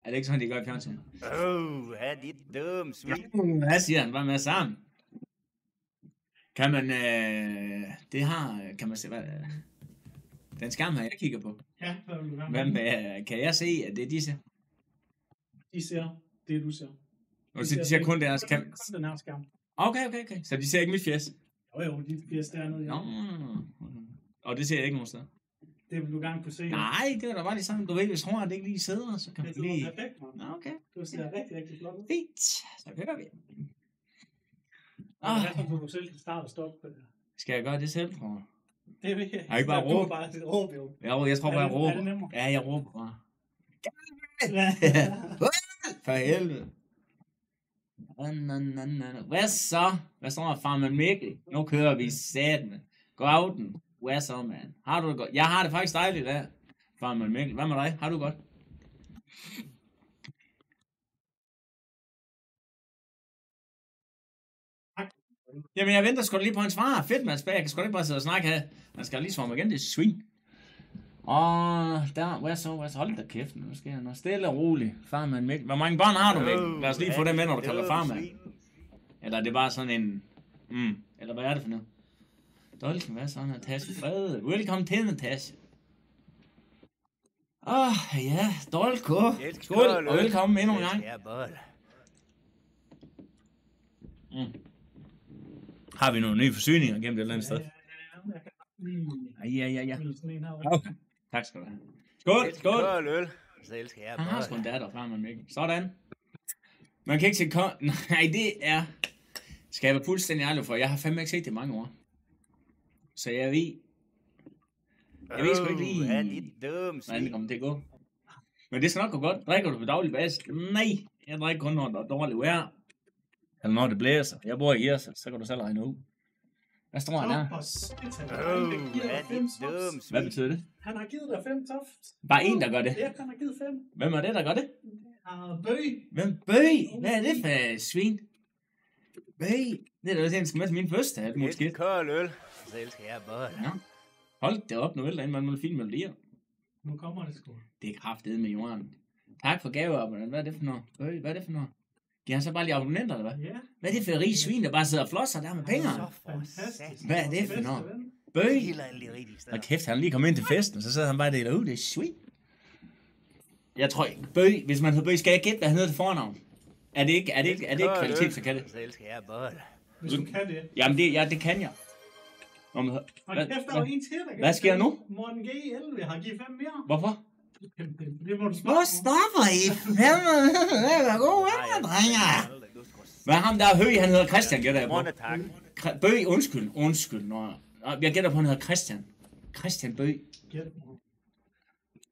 det ikke sådan, de gør i fjernsynet? Er dit dumme svin. Hvad siger han? Hvad med sammen? Kan man, det har, kan man se, hvad, den skærm her, jeg kigger på. Ja, hvad vil du gerne? Hvem, kan jeg se, at det er de ser? De ser det, du ser. Og så de ser kun deres skærm. Kun den her skærm. Okay. Så de ser ikke mit fjæs? Jo, de fjes dernede. Ja. Nå. Og det ser jeg ikke nogen steder? Det vil du gerne kunne se. Nej, det var da bare lige sådan. Du ved, hvis tror, at det ikke lige sidder, så kan Det man er lige... perfekt, man. Nå, okay. Du ser rigtig, rigtig flot ud. Fint. Så kører vi. Det er sådan, du selv kan starte og stoppe. Skal jeg gøre det selv, tror jeg? Det vil jeg. Har I bare råbt? bare det råb, jo. Jeg tror bare, jeg råber. Er det nemmere? Ja, jeg råber bare. Ja. For helvede. Hvad så? Hvad så, farmand Mikkel? Nu kører vi satme. Gå outen. Hvad så, mand? Har du det godt? Jeg har det faktisk dejligt der. Farmand Mikkel. Hvad med dig? Har du det godt? Jamen, jeg venter sgu da lige på en svar. Fedt, Mads Bag. Jeg kan sgu da ikke bare sidde og snakke her. Man skal lige svare mig igen. Det er svin. Og der, hvad så? Hold da kæft, nu skal jeg noget stille og roligt. Farmand Mikkel. Hvor mange børn har du, Mikkel? Lad os lige få dem med, når du kalder farmand. Eller er det bare sådan en... eller hvad er det for noget? Dolken, hvad så, Natasha? Frede. Velkommen til, Natasha. Ja, Dolko. Skål, og velkommen endnu en gang. Har vi nogle nye forsyninger gennem et eller andet sted? Ja. Okay. Tak skal du have. Skål. Han har sgu en datter fra mig, Mikkel. Sådan. Man kan ikke se nej, det er... Skal jeg være fuldstændig ærlig for? Jeg har fandme ikke set det i mange år. Så jeg ved sgu ikke lige... hvordan det kommer til at gå. Men det skal nok gå godt. Drikker du på daglig basis? Nej, jeg drikker kun, når der er dårligt vejr. Eller når det blæser. Jeg bor i Irse, så kan du selv regne ud. Hvad står han der? Hvad betyder det? Han har givet dig 5 toft. Bare en, der gør det? Ja, han har givet 5. Hvem er det, der gør det? Bøg. Hvem? Bøg? Hvad er det for svin? Bøg? Det er da også en, som er min første, måske. Et kold øl. Så elsker jeg bare. Ja. Hold det op nu, vel, man må fine melodier. Nu kommer det sgu. Det er kraftedet med jorden. Tak for gaveabonnement. Hvad er det for noget? Bøg, hvad er det for noget? De har så bare lige abonnenter, eller hvad? Ja. Hvad er det for rige svin, der bare sidder og flosser der med penge? Fantastisk. Hvad er det for noget? Bøg? Og kæft, han er lige kommet ind til festen, så sidder han bare og deler ud. Det er svin. Jeg tror ikke. Bøg, hvis man hedder Bøg, skal jeg gætte, hvad han hedder til fornavn? Er det ikke kvalitet, så kan det? Så elsker jeg bare. Hvis du kan det. Jamen, det kan jeg. Og kæft, der var en til, der hvad sker der nu? Morten G. 11 har givet 5 mere. Hvorfor? Det må du Hvor stopper I? Det er god, drenger. Hvad er ham der Høg, han hedder Christian, gætter jeg på. Bøg, undskyld. Jeg gætter på, han hedder Christian. Christian Bøg.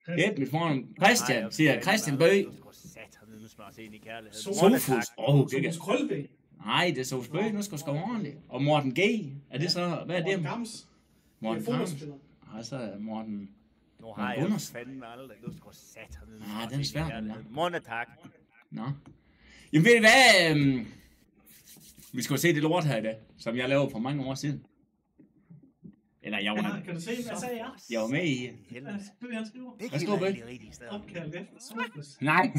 Gæt mit fornavn. Christian, siger Christian Bøg. Sofus. Sofus Krølbæk. Nej, det er Sofus Bøg, nu skal du skrive ordentligt. Og Morten G. Er det så, hvad er det? Morten Gams. Nej, så er Morten... Nu har jeg fandme aldrig. Du skal satan. Den er svær, den der. Månetak. Nå. Jamen ved I hvad? Vi skal jo se det lort her i dag, som jeg lavede for mange år siden. Eller jeg var... Kan du se, hvad sagde jeg? Jeg var med i... Hvad står Bøg? Opkaldt efter Sofus. Nej,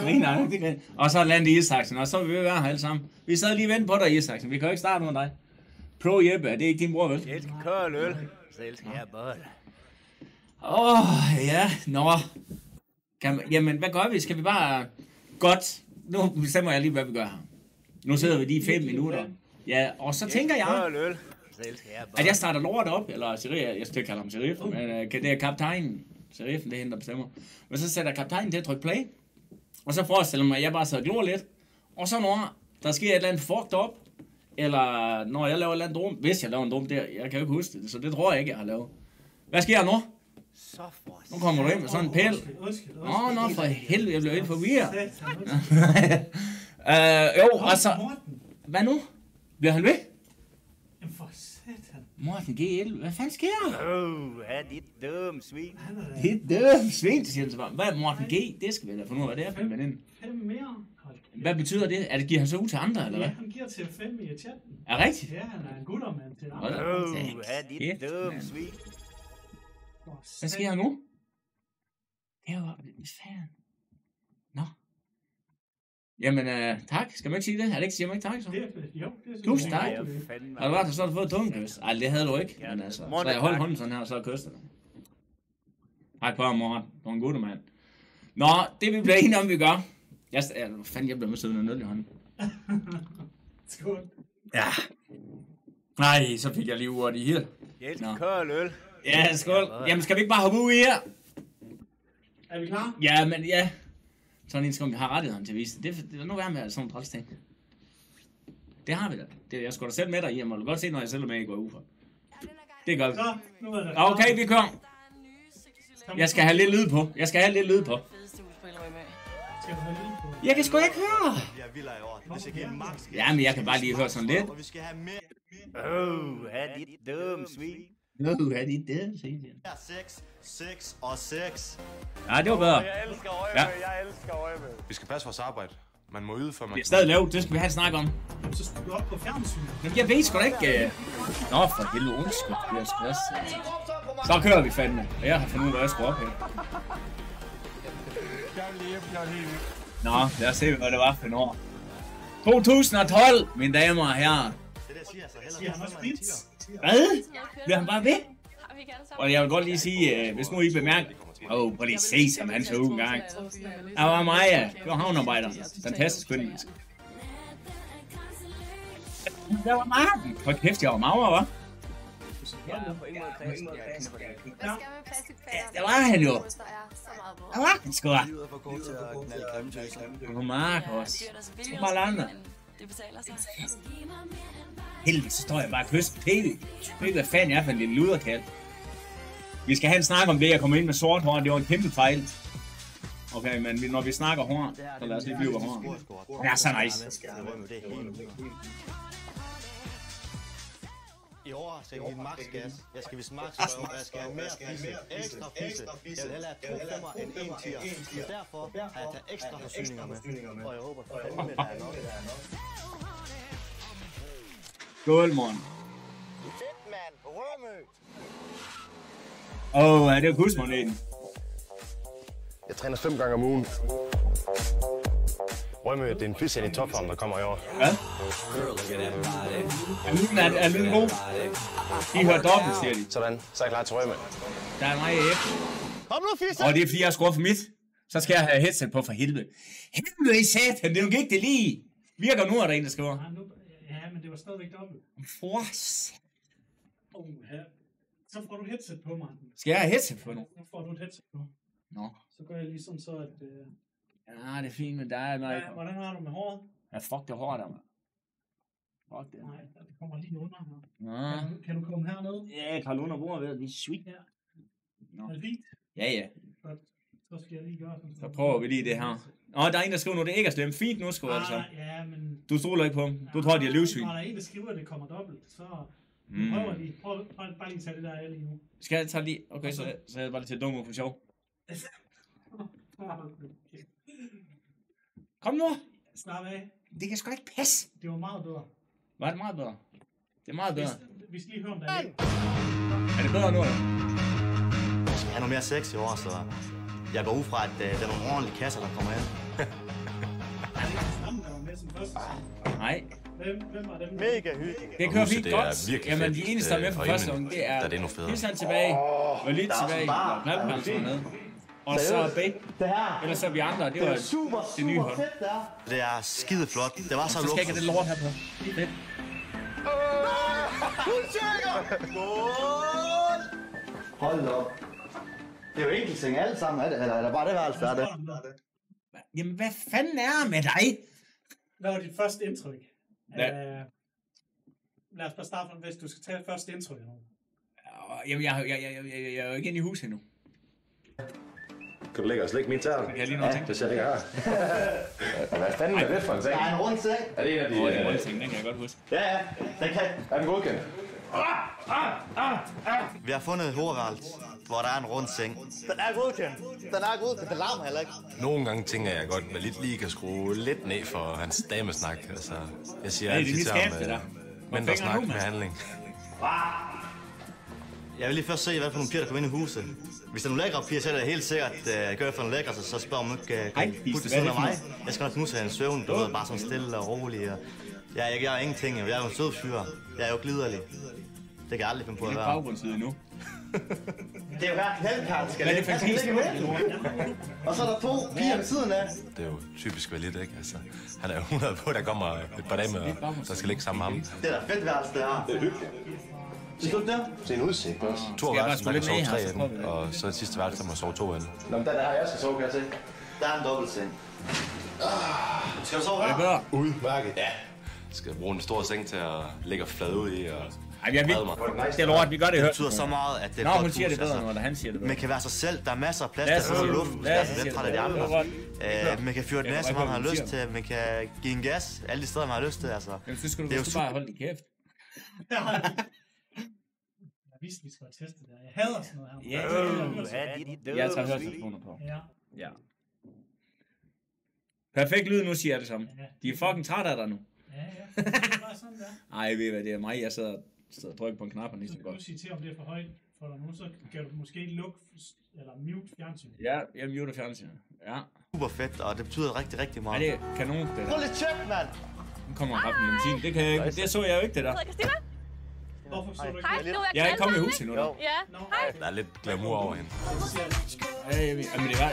griner. Det griner. Og så landede Isaksen, og så vil vi være her alle sammen. Vi sad lige og ventede på dig, Isaksen. Vi kan jo ikke starte med dig. Pro Jeppe, er det ikke din bror, vel? Jeg elsker kold øl. Så elsker jeg bare. Ja, nå. Jamen, hvad gør vi? Skal vi bare... Godt. Nu bestemmer jeg lige, hvad vi gør her. Nu sidder vi lige 5 minutter. Ja, og så tænker jeg, at jeg starter lort op, eller Sheriff, jeg skal ikke kalde ham Sheriff, men det er kaptajnen. Sheriffen, det er hende, der bestemmer. Men så sætter kaptajnen til at trykke play, og så forestiller mig, at jeg bare sidder og glor lidt. Og så når der sker et eller andet fucked op, eller når jeg laver et eller andet drum, hvis jeg laver en drum der, jeg kan jo ikke huske det, så det tror jeg ikke, jeg har lavet. Hvad sker der nu? Nu kommer du ind med sådan en pæl. Nå, for helvede, jeg blev helt forvirret. Og så... Hvad nu? Bliver han ved? Jamen for satan. Morten G11, hvad fanden sker der? Er dit dumme svin. Det er dumme svin, siger han så bare. Hvad er Morten G? Det skal vi da få nu, hvad det er for en veninde. 5 mere. Hvad betyder det? Er det giver han så ud til andre, eller hvad? Ja, han giver til 5 i chatten. Er rigtigt? Ja, han er en guttermand til andre. Er dit dumme svin. Hvad sker der nu? Det er jo... Hvad fanden? Nå. Jamen, tak. Skal man ikke sige det? Er det ikke, siger man ikke tak, så? Jo, det Tusind tak. Har du været så har du fået et tungekys? Ej, det havde du ikke. Men altså, så jeg holdt hånden sådan her, og så kysste dig. Hej på, Morten. Du er en god mand. Nå, det vi bliver enige om, vi gør. Jeg bliver med sådan en øl i hånden. Skål. Ja. Nej, så fik jeg lige uret i her. Jeg elsker kold øl. Ja, skål. Jamen, skal vi ikke bare hoppe ud i her? Er vi klar? Ja, men ja. Sådan en skal vi have rettigheden til at vise det. Det er nu værd med sådan en træls ting. Det har vi da. Jeg skulle da selv med dig i, og må du godt se, når jeg selv er med i går uge. Det er godt. Så, nu er det. Okay, vi kommer. Jeg skal have lidt lyd på. Skal du have lyd på? Jeg kan sgu ikke høre. Ja, men jeg kan bare lige høre sådan lidt. Er dit dumme svin. Er dit dumme svin? 6 og 6. Ja, det var bedre. Jeg elsker Rømø, jeg elsker Rømø. Vi skal passe vores arbejde. Man må yde, for man... Det er stadig lavt, det skal vi have en snak om. Jamen, så skal du op på fjernsynet. Men jeg ved sgu da ikke... Nå, for helvede, undskyld. Det er sgu også... Så kører vi fandme. Og jeg har fundet ud af, at jeg skal op her. Nå, lad os se, hvad det var for en år. 2012, mine damer og herrer. Siger han også Brits? Hvad? Bliver han bare ved? Og jeg vil godt lige sige, hvis nu I bemærker... prøv lige at se, som han så ud en gang. Der var Maja, det var havnarbejder. Fantastisk kønnemenneske. Der var Marken. Hold kæft, jeg var mager, hva'? Ja, det var han jo. Der var han sgu da. Det var Mark også. Det var alle andre. Helvede, så står jeg bare og kysser tv. Jeg ved ikke, hvad fanden jeg er for en lille luderkald. Vi skal have en snak om det, jeg kommer ind med sort hår, det var en kæmpe fejl. Okay, men når vi snakker hår, så lad os lige blive hår. Det er så nice. I år skal vi max gas. Jeg skal vise max røv, jeg skal have mere fisse. Ekstra fisse. Jeg vil hellere have 2 femmer end 1 tier. Og derfor har jeg taget ekstra forsyninger med. Og jeg håber fandme, der er nok. Skål, morgen. Fedt, mand. Rømø. Ja, det er kusmoneten. Jeg træner 5 gange om ugen. Rømø, det er en fuldstændig i topform, der kommer i år. Ja? Er lyden god? De hører dobbelt, siger de. Sådan, så er jeg klar til Rømø. Der er mig efter. Kom nu, fisse! Og det er fordi, jeg har skruet for mit. Så skal jeg have headset på for helvede. Helvede i satan, det er jo ikke det lige. Virker nu, er der en, der skriver. Ja, men det var stadigvæk dobbelt. Fors. Ja. Så får du headset på, Martin. Skal jeg have headset på nu? Nu får du et headset på. Nå. Så gør jeg lige sådan så, at... Ja, det er fint, men der er noget... Hvordan har du med håret? Ja, fuck det hår der, man. Fuck det. Nej, det kommer lige under her. Nå. Kan du komme herned? Ja, jeg kan under bordet ved at blive sweet. Ja. Nå. Er det fint? Ja. Godt. Så skal jeg lige gøre sådan. Så prøver vi lige det her. Der er en, der skriver nu, det ikke er slemt. Fint nu, skriver det så. Ja, men... Du stoler ikke på dem. Du tror, de er livsvin. Når der er en, der skriver, at det kommer dobbelt, så... Prøver de. Prøv bare lige at tage det der af lige nu. Skal jeg tage lige? Okay, så er jeg bare lige til dumme for sjov. Kom nu! Snart af. Det kan sgu ikke passe. Det var meget bedre. Var det meget bedre? Det er meget bedre. Vi skal lige høre, om der er lidt. Er det bedre nu, eller? Jeg skal have noget mere sex i år, så... Jeg går ud fra, at der er nogle ordentlige kasser, der kommer ind. Nej. Hvem var dem? Mega hyggeligt. Det kører fint det godt. er virkelig Jamen, fedt, de eneste, der er med for første gang, det er... der er det endnu federe. Hilsen tilbage. Og lidt tilbage. Og knaldpans nede. Og så bag. Ellers så er vi andre, det var det nye hold. Det er skide flot. Det var så Så skal jeg ikke have det lort her på. Fedt. Hold op. Det er jo enkeltseng alle sammen, eller er der bare det værelse, der er det? Jamen, hvad fanden er med dig? Hvad var dit første indtryk? Ja. Lad os bare starte med, hvis du skal tage første indtryk. Jamen, jeg er jo ikke inde i huset endnu. Kan du lægge og slikke min tærn? Jeg kan lige noget tænke. Det ser det ikke her. Hvad fanden er det for en seng? Der er en rund seng. Er det en af de... Det er en ting, den kan jeg godt huske. Ja, den kan. Er den godkendt? Vi har fundet et hovedværelse, hvor der er en rund seng. Den er godkendt. Den er godkendt. Den larmer heller ikke. Nogle gange tænker jeg godt, at man lidt lige kan skrue lidt ned for hans damesnak. Altså, jeg siger Ja, det er mit altid til ham, skab, det der. Hvor mindre fingeren snak nu, med mand? handling. Hold da op. Jeg vil lige først se, hvad for nogle piger, der kommer ind i huset. Hvis der er nogle lækre piger, så er det helt sikkert, gør jeg for nogle lækre, så spørger man ikke, putte siden af mig. Jeg skal nok nu have en søvn, du ved, bare sådan stille og rolig. Og jeg er ingenting, jeg er jo en sød fyr. Jeg er jo gliderlig. Det kan jeg aldrig finde på at være. Det er baggrundsside nu. Det er jo hverken halvkarl, skal det ikke med. Og så er der 2 piger ved siden af. Det er jo typisk Valit, ikke? Altså, han er jo 100 på, der kommer et par dage med, der skal ligge sammen med ham. Det er da fedt værelse, det her. Det er hyggeligt. Synes du ikke det? Det er en udsigt også. 2 værelser, der kan sove 3 af dem, og så sidste værelse, der må sove 2 af dem. Nå, men der har jeg skal sove, kan jeg se. Der er en dobbeltseng. Skal du sove her? Det er bedre. Udmærket. Ja. Jeg skal bruge en stor seng til at ligge og flade ud i og... Ej, jeg vil. Det er lort, vi gør det. Det betyder så meget, at det er Nå, hun siger det bedre, når han siger det bedre. Man kan være sig selv. Der er masser af plads til at få luft. Man skal lidt træt af de andre. Man kan fyre den af, som man har lyst til. Man kan give en gas alle de steder, man har lyst til. Altså. Jeg synes, du bare holde din kæft. Jeg vidste, vi skulle have testet det. Jeg hader sådan noget her. Jeg tager høretelefoner på. Ja. Perfekt lyd nu, siger jeg det samme. De er fucking trætte af dig nu. Ja. Det er bare sådan der. Ej, ved I hvad, det er mig. Jeg sidder og trykker på en knap og næsten godt. Så kan du sige til, om det er for højt for dig nu, så kan du måske lukke eller mute fjernsynet. Ja, jeg muter fjernsynet. Ja. Super fedt, og det betyder rigtig, rigtig meget. Ej, det er kanon, det der. Prøv lidt tjek, mand! Nu kommer han med limousine. Det kan jeg ikke. Det så jeg jo ikke, det der. Christina? Hvorfor så du ikke Hej, det? nu er Jeg er ikke kommet i hus endnu. Ja, hej. Der er lidt glamour over hende. Jamen, det var...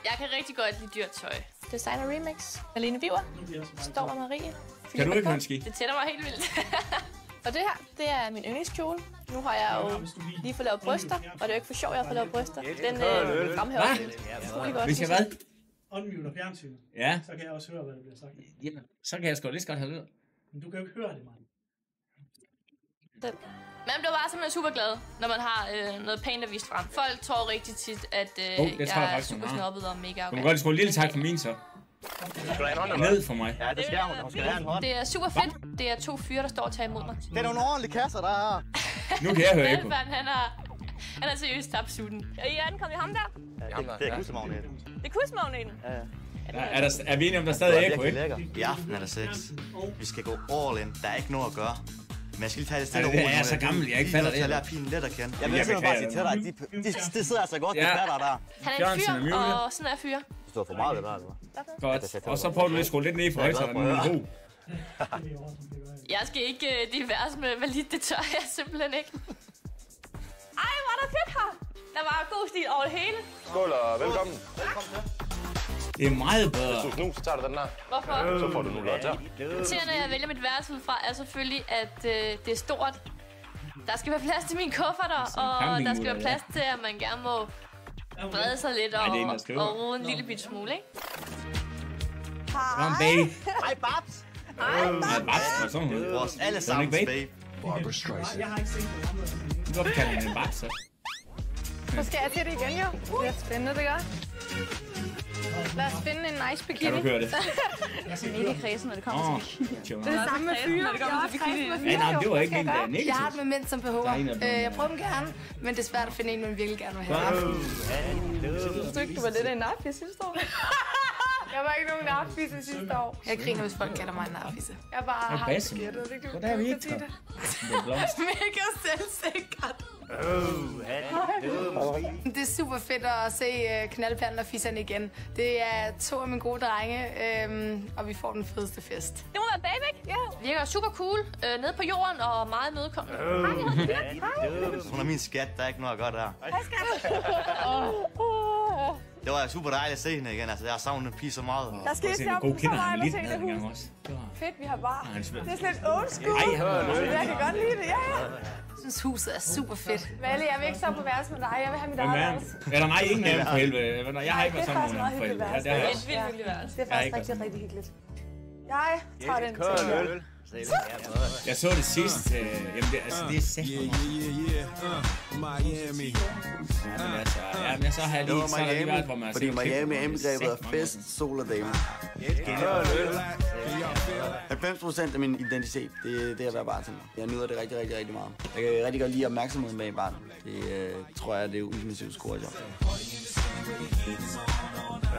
Jeg kan rigtig godt lide dyrt tøj. Designer Remix. Alene Viver. Står med Marie. Kan du ikke ønske? Det tænder mig helt vildt. Og det her, det er min yndlingskjole. Nu har jeg jo lige fået lavet bryster, og det er jo ikke for sjov, jeg har fået lavet bryster. Den fremhæver utrolig godt. Hvis jeg hvad? Unmuter fjernsynet. Ja. Så kan jeg også høre, hvad der bliver sagt. Jamen, så kan jeg sgu lige så godt have det. Men du kan jo ikke høre det, Martin. Man bliver bare simpelthen super glad, når man har noget pænt at vise frem. Folk tror rigtig tit, at jeg er super snobbet og mega arrogant. Du kan godt skrive en lille tak for min så. Ned for mig. Ja, det skal hun. Hun skal have en hånd. Det er super fedt. Det er 2 fyre, der står og tager imod mig. Det er nogle ordentlige kasser, der er. Nu kan jeg høre ekko. Han har seriøst tabt sutten. Er I ankommet i ham der? Ja, det er kusemagneten. Det er kusmagneten? Ja. Er vi enige om, der stadig er ekko, ikke? I aften er der 6. Vi skal gå all in. Der er ikke noget at gøre. Men jeg skal lige tage det stille og roligt. Jeg er så gammel, jeg ikke fatter det. Jeg lærer pigen let at kende. Jeg vil simpelthen bare sige til dig, det sidder altså godt, det fatter der. Han er en fyr, og sådan er fyr. Det står for meget, det der, eller hvad? Godt. Og så prøver du lige at skrue lidt ned for højtaleren. Jeg skal ikke divers med validt det tør jeg simpelthen ikke. Ej, hvor er der fedt her. Der var god stil over det hele. Skål og velkommen. Det er meget bedre. Hvis du snus, så tager du den her. Hvorfor? Så får du nogle der. Kriterierne, jeg vælger mit værelse ud fra, er selvfølgelig, at det er stort. Der skal være plads til mine kufferter, og der skal være plads til, at man gerne må brede sig lidt og rode en lille bit smule, ikke? Hej, Babs! Hej, Babs. Vores allesammens babe. Barbra Streisand. Jeg har ikke set det. Hvorfor kalder han en Babs, så? Så skal jeg til det igen, jo. Det er spændende, det gør. Lad os finde en nice bikini. Kan du høre det? Jeg er mega kredsen, når det kommer til bikini. Det er det samme med fyre. Jeg har også kredsen med fyre. Ja, nej, det var ikke en negativ. Jeg har det med mænd som behøver. Jeg prøver dem gerne, men det er svært at finde en, man virkelig gerne vil have. Synes du ikke, du var lidt af en narfisse sidste år? Jeg var ikke nogen narfisse sidste år. Jeg griner, hvis folk kalder mig en narfisse. Jeg bare har skættet. Hvordan er vi ikke tager? Mega selvsikkert. Det er super fedt at se knaldperlen og fisserne igen. Det er 2 af mine gode drenge, og vi får den fedeste fest. Det må være babe, ikke? Ja. Virker super cool. Nede på jorden og meget imødekommende. Hun er min skat, der er ikke noget at gøre der. Hej, skat. Det var super dejligt at se hende igen. Altså, jeg har savnet en pige så meget. Der skal ikke se god kender han lidt ned også. Fedt, vi har bare. Det er sådan lidt old school. Jeg kan godt lide det, ja. Jeg synes, huset er super fedt. Valle, jeg vil ikke sove på værelse med dig. Jeg vil have mit eget værelse. Eller nej, ingen af dem for helvede. Jeg har ikke været sammen med nogen for helvede. Det er et vildt hyggeligt værelse. Det er faktisk rigtig, rigtig hyggeligt. Jeg tager den til. Jeg så det sidst. Jamen, det er sæt Miami. Jamen, så har jeg lige været, hvor man har set. Fordi Miami er indbegrebet af fest, sol og dame. 90% af min identitet, det er at være bartender. Jeg nyder det rigtig, rigtig, rigtig meget. Jeg kan rigtig godt lide opmærksomheden bag barn. Det tror jeg, det er ultimativt scorejob.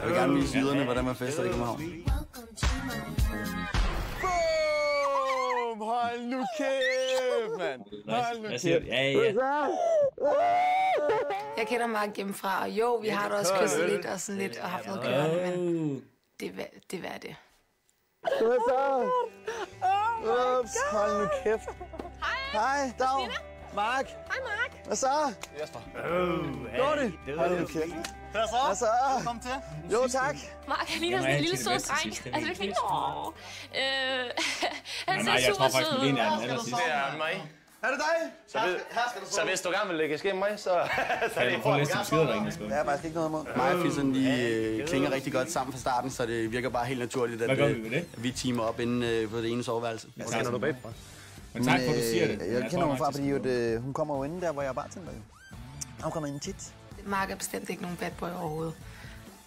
Jeg vil gerne vise yderne, hvordan man fester i København. hold nu kæft, mand. Hold nu kæft. Ja. Jeg kender Mark hjemmefra, og jo, vi har da også kysset lidt og sådan lidt, og har fået gjort det, men det er det. Hold nu kæft. Hej, Dag. Mark. Hej, Mark. Hvad så? Jesper. Går det? Hold nu kæft. Hvad så? Kom til. Jo, tak. Mark, han ligner sådan en lille sød dreng. Altså, det er han ser jeg tror super faktisk, sød Helene ud. er den allersidste. Det er mig. Er det dig? Så hvis du gerne vil lægge skæm mig, så er det Prøv at læse dem skider derinde, sgu. Jeg har faktisk ikke noget imod. Mig og Fissen, de klinger rigtig godt sammen fra starten, så det virker bare helt naturligt, Hvad gør vi ved det? at vi teamer op inde på det ene soveværelse. Hvor kender du babe fra? Men tak for, at du siger det. Jeg kender mig fra, fordi hun kommer jo inde der, hvor jeg er bartender. Hun kommer ind tit. Mark er bestemt ikke nogen bad boy overhovedet.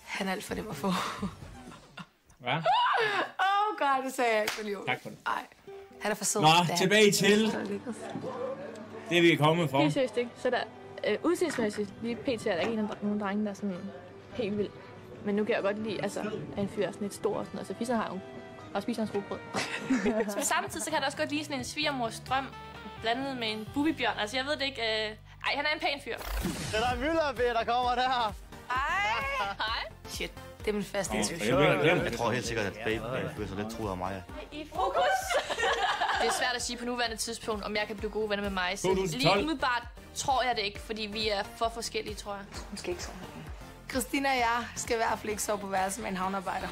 Han er alt for dem at få. Hvad? God, det sagde jeg ikke for liv. Tak for det. Nej, han er for sød. Nå, tilbage til det, vi er kommet for. Helt seriøst, ikke? Så der udseendsmæssigt, lige pt. Er der ikke nogen drenge, der er sådan helt vild. Men nu kan jeg godt lide, altså, at en fyr er sådan lidt stor og sådan noget. Så Fisser har jo og spiser hans rugbrød. Så på samme tid, så kan jeg da også godt lide sådan en svigermors drøm blandet med en bubibjørn. Altså, jeg ved det ikke. Ej, han er en pæn fyr. Det er der Møllerbe, der kommer der. Hej. Shit, det er min faste intuition. Jeg tror helt sikkert, at Babe føler sig lidt truet af mig. I fokus! Det er svært at sige på nuværende tidspunkt, om jeg kan blive gode venner med mig. Så 2012. lige umiddelbart tror jeg det ikke, fordi vi er for forskellige, tror jeg. Måske ikke sådan. Christina og jeg skal i hvert fald ikke sove på værelse med en havnearbejder.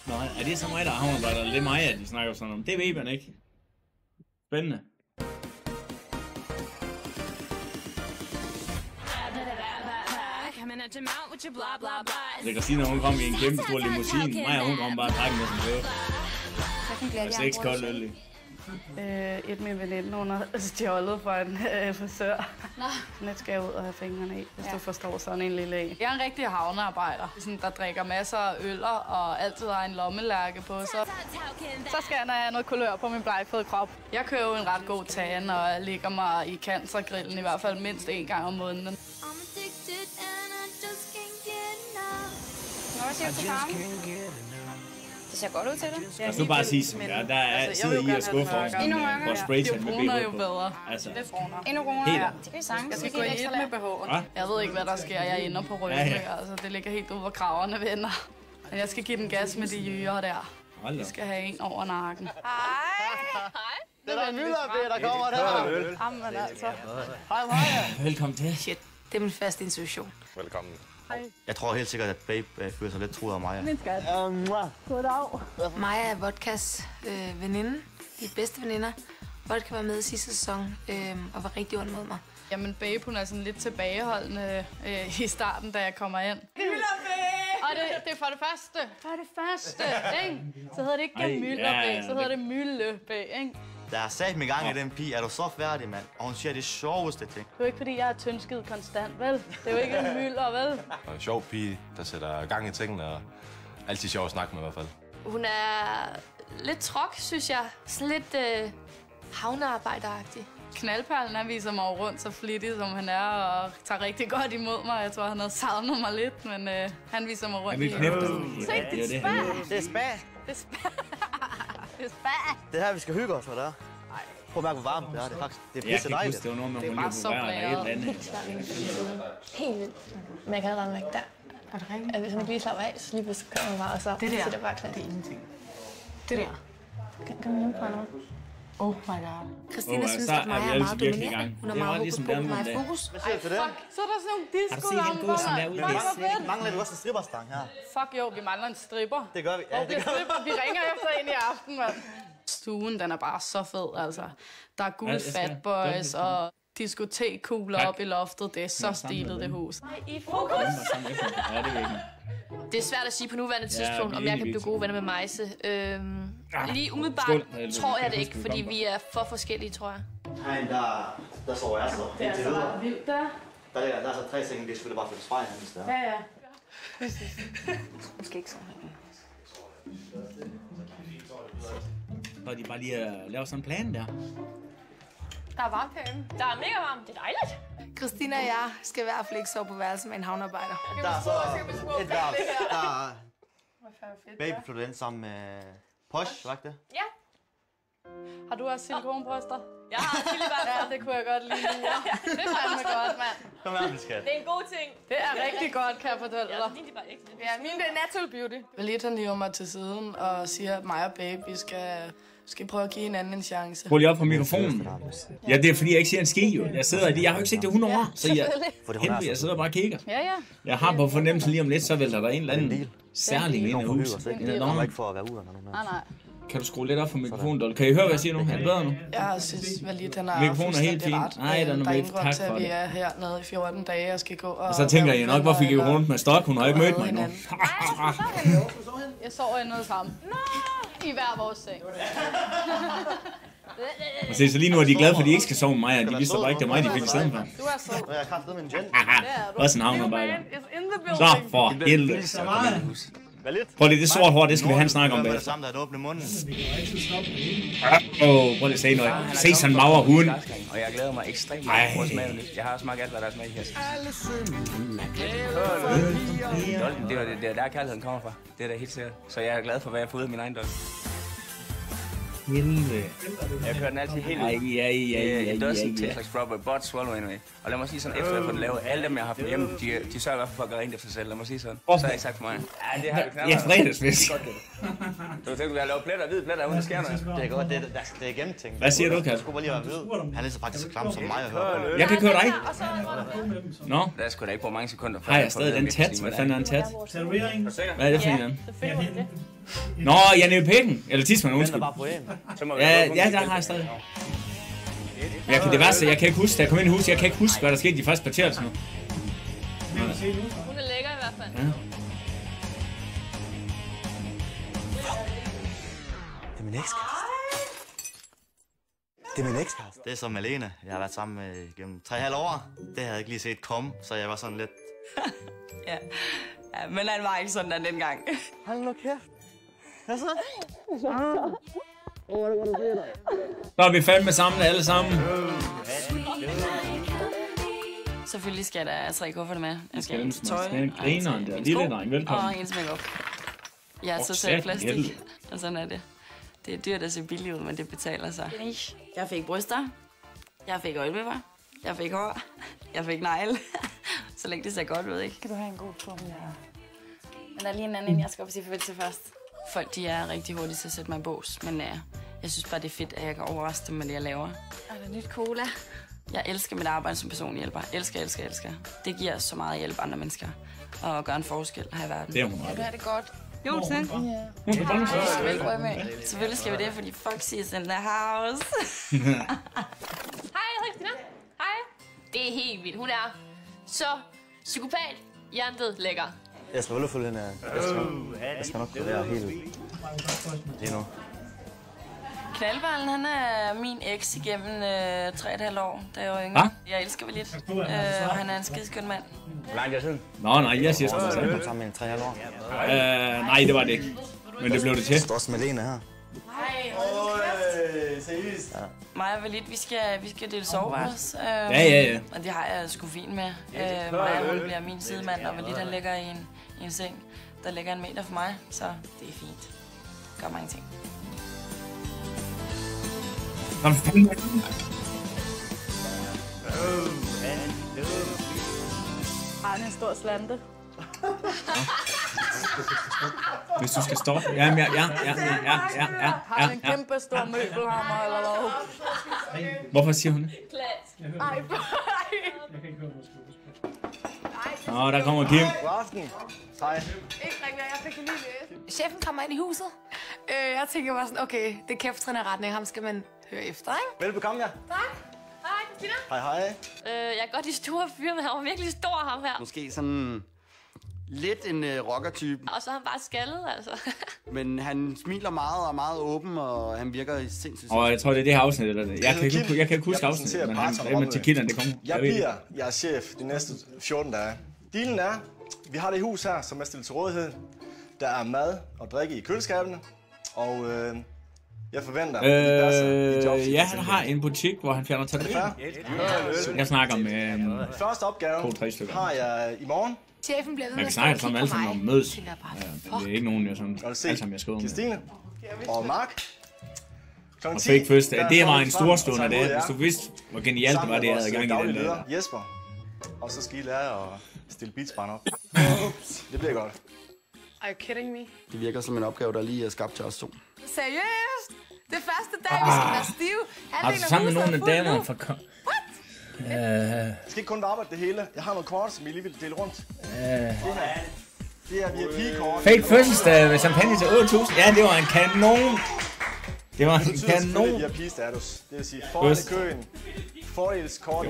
Nå, er det så mig, der er havnearbejder? Det er mig, at de snakker sådan om. Det ved man ikke. Spændende. Det Christina, hun kom i en kæmpe stor limousine. Maja, hun kom bare trække med som køber. Der er 6 kold øl i. Et med veninden under stjålet for en frisør. Net skal jeg ud og have fingrene i, hvis du forstår sådan en lille en. Jeg er en rigtig havnearbejder, sådan, der drikker masser af øller og altid har en lommelærke på. Så skal jeg, når jeg har noget kulør på min blegføde krop. Jeg kører jo en ret god tan og lægger mig i cancergrillen i hvert fald mindst 1 gang om måneden. Hvad siger du til farven? Det ser godt ud til det. Jeg skal bare sige, som det er. Der er sidder i og skuffer os og spraytan med Det er jo BH på. bedre. Altså, Det bruner. Endnu brunere. helt. Det kan vi sagtens. Jeg skal gå i et med BH'en. Jeg ved ikke, hvad der sker. Jeg ender på ryggen. Altså, det ligger helt ude, hvor kraverne vender. Men jeg skal give den gas med de jyger der. Vi skal have en over nakken. Hej. Det er der Møllerbe, der kommer der. Jamen altså. Hej. Velkommen til. Shit, det er min faste intuition. Velkommen. Jeg tror helt sikkert, at Babe føler sig lidt truet af mig. Min skat. Goddag. Maja er vodkas veninde. De er bedste veninder. Vodka var med i sidste sæson og var rigtig ond mod mig. Jamen, Babe, hun er sådan lidt tilbageholdende i starten, da jeg kommer ind. Og det er for det første. Ikke? Så hedder det ikke Møllerbe, så hedder det Møllebe, ikke? Der er sat mig i gang i den pige. Er du så færdig, mand? Og hun siger det sjoveste ting. Det er jo ikke, fordi jeg er tyndskid konstant, vel? Det er jo ikke en mylder, vel? Og en sjov pige, der sætter gang i tingene, og altid sjov at snakke med i hvert fald. Hun er lidt trok, synes jeg. Sådan lidt havnearbejderagtig. Knaldperlen, han viser mig rundt så flittigt, som han er, og tager rigtig godt imod mig. Jeg tror, han havde savnet mig lidt, men han viser mig rundt. Jeg vil knæppe dig. Se, det er spa. Det er spa. Det er spa. Det er spa. Det her, vi skal hygge os, hvad der er. Prøv at mærke, hvor varmt det er. Det er faktisk det er pisse dejligt. Det var noget med, Det er hun bare lige så opererer eller et eller andet. Helt vildt. Men jeg kan allerede mærke der. Er det rigtigt? At hvis man ikke lige slapper af, så lige pludselig kommer man bare, og så Det der. så det er bare klart. Det er ingenting. Det der. Kan man hjemme på noget? Oh my god. Christina synes, så at Maja vi er altså meget virkelig i dominerende. gang. Hun er Det var meget ligesom hokus der pokus, med meget det. fokus. Hvad siger du til det? Så er der sådan nogle Har du set den gode, som der er ude Fuck, hvor fedt. Mangler du også en stripperstang her? Fuck jo, vi mangler en stripper. Det gør vi. Ja, det gør vi. Vi ringer efter en i aften, mand. Stuen, den er bare så fed, altså. Der er gule fatboys og diskotekkugler op i loftet. Det er så stilet, det hus. I fokus! Ja, det er virkelig. Det er svært at sige på nuværende tidspunkt, om jeg kan blive gode venner med Majse. Lige umiddelbart tror jeg det ikke, fordi vi er for forskellige, tror jeg. Herinde, der sover jeg så. Det er altså bare vildt, der. Der er så 3 senge, det er selvfølgelig bare for det spejl, han steder. Ja, ja. Måske ikke sådan. Så de bare lige laver sådan en plan der. Der er varmt herinde. Der er mega varmt. Det er dejligt. Christina og jeg skal i hvert fald ikke sove på værelse med en havnearbejder. Der er så et værelse. Der er Babe flyttet ind sammen med Posh, var det? Ja. Har du også silikonbryster? Jeg har til i hvert fald. Ja, det kunne jeg godt lide. Det er fandme godt, mand. Kom her, min skat. Det er en god ting. Det er rigtig godt, kan jeg fortælle dig. Ja, bare ikke. Ja, min det er natural beauty. Valit, han hiver mig til siden og siger, at mig og babe, vi skal prøve at give hinanden en chance. Prøv lige op på mikrofonen. Ja, det er fordi, jeg ikke siger en ski, jo. Jeg har jo ikke set det 100 år, så jeg sidder bare og kigger. Ja. Jeg har på fornemmelsen lige om lidt, så vælter der en eller anden særlig ind i huset. Det kommer ikke for at være ude. Nej. Kan du skrue lidt op for mikrofonen, Dolly? Kan I høre, hvad jeg siger nu? Er det bedre nu? Jeg synes, Valit, han er mikrofonen er helt fin. Nej, der er noget ingen grund til, at vi er hernede i 14 dage og skal gå og så tænker jeg nok, hvorfor gik jeg rundt med stok? Hun har ikke mødt mig endnu. Jeg sover endnu sammen. I hver vores seng. Og se, så lige nu er de glade for, at de ikke skal sove med mig, og de vidste bare ikke, det er mig, de fik i stedet for. Du er sød. Jeg har kraftet med en gen. Også en havnearbejder. Så for helvede. Prøv lige, det sort hår, det skal vi have en snak om bagefter. Sammen, der er åbne munden. Prøv lige at se noget. Se sådan en mager hund. Og jeg glæder mig ekstremt meget på smagen nyt. Jeg har smagt alt, hvad der er smag i her. Det er der kærligheden kommer fra. Det er da helt sikkert. Så jeg er glad for, hvad jeg får ud af min egen Dolly. Helvede. Jeg kører den altid helt ud. It doesn't taste like strawberry, but swallow anyway. Og lad mig sige sådan, efter jeg får den lavet, alle dem, jeg har haft hjemme, de sørger i hvert fald for at gøre rent efter sig selv. Lad mig sige sådan. Så har jeg sagt for mig. Ja, det har vi knappt. Ja, fredagsfisk. Du tænker, vi har lavet pletter, hvide pletter, uden der sker noget. Det er godt, det er gennemtænkt. Hvad siger du, Kasper? Det skulle bare lige være hvid. Han er så faktisk så klam som mig at høre. Jeg kan køre dig. Nå? Der er sgu da ikke på mange sekunder. Har jeg stadig den tat? Hvad fanden er en tat? Hvad er det for en? Nå, Janne Pikken. Eller Tisman, undskyld. Ja, der har jeg stadig. Det værste, jeg kan ikke huske, da jeg kom ind i huset, jeg kan ikke huske, hvad der skete de første kvarter til nu. Hun er lækker i hvert fald. Ja. Det er min ekskæreste. Det er min ekskæreste. Det er som Malene. Jeg har været sammen med gennem 3,5 år. Det havde jeg ikke lige set komme, så jeg var sådan lidt... Ja, men han var ikke sådan der dengang. Hold nu kæft. Hvad så? Så er vi fandme sammen alle sammen. Selvfølgelig skal der 3 kufferter med. Jeg skal have tøj, grineren der. Lille dreng, velkommen. Og hendes make-up. Jeg er så selv plastik, og sådan er det. Det er dyrt at se billigt ud, men det betaler sig. Jeg fik bryster. Jeg fik øjenvipper. Jeg fik hår. Jeg fik negle. Så længe det ser godt ud, ikke? Kan du have en god tur med her? Men der er lige en anden, jeg skal op og sige farvel til først. Folk, de er rigtig hurtige til at sætte mig i bås, men jeg synes bare, det er fedt, at jeg kan overraske dem med det, jeg laver. Er der nyt cola? Jeg elsker mit arbejde som personlig hjælper. Elsker. Det giver så meget at hjælpe andre mennesker og gøre en forskel her i verden. Det er hun ret. Det er det godt. Jo, tak. Selvfølgelig skal vi det, fordi Foxy is in the house. Hej, jeg hedder Christina. Hej. Det er helt vildt. Hun er så psykopat, hjernedød, lækker. Jeg skal følge hende. Jeg skal nok være helt lige nu. Knaldballen, han er min eks igennem 3,5 år, da jeg var yngre. Jeg elsker vel lidt, og han er en skideskøn mand. Hvor langt er siden? Nå, nej, jeg siger sådan noget. Sammen med 3,5 år? Nej, det var det ikke. Men det blev det til. Der står også Malene her. Hej, seriøst? Mig og Valit, vi skal dele soveværelse. Ja. Og det har jeg sgu fint med. Mig, hun bliver min sidemand, og Valit, han ligger i en seng, der ligger 1 meter for mig, så det er fint. Gør mange ting. Har han en stor slante? Hvis du skal stoppe. Ja. Har han en kæmpe stor møbelhammer eller hvad? Hvorfor siger hun det? Ej. Nå, der kommer Kim. God aften. Hej. Ikke rigtig, jeg fik lige læse. Chefen kommer ind i huset. Jeg tænker bare sådan, okay, det er kæfttrænerretning, ham skal man høre efter, ikke? Velbekomme, ja. Tak. Hej, Christina. Hej. Jeg kan godt de store fyre, men han var virkelig stor, ham her. Måske sådan lidt en rockertype. Og så er han bare skaldet, altså. Men han smiler meget og er meget åben, og han virker sindssygt. Og jeg tror, det er det her afsnit, eller det. Jeg kan ikke huske afsnittet, men han er med tequilaen, det kommer. Jeg bliver jeres chef de næste 14 dage. Dealen er, vi har det hus her, som er stillet til rådighed. Der er mad og drikke i køleskabene, og jeg forventer, ja, han har en butik, hvor han fjerner tatoveringer. Jeg snakker med første opgave 2-3 stykker. har jeg i morgen. Chefen bliver ved Man med kan snakke sammen alle sammen om mødes. Det er ikke nogen, jeg sådan, alle sammen jeg skriver med. Christine og Mark. Og fik fødselsdag. Det var en storstund af det. Hvis du vidste, hvor genialt det var, det jeg havde gang i den der. Jesper. Og så skal I lære at stille beatsbrand op. Det bliver godt. Are you kidding me? Det virker som en opgave, der lige er skabt til os to. Seriøst? Det er første dag, vi skal være stive. Har du sammen med nogle af damerne fra... Jeg skal ikke kun arbejde det hele. Jeg har noget kort, som I lige vil dele rundt. Det er VIP-kort. Fake fødselsdag med champagne til 8.000. Ja, det var en kanon. Det var en kanon. VIP-status. Det vil sige, foran i køen. Fordelskort i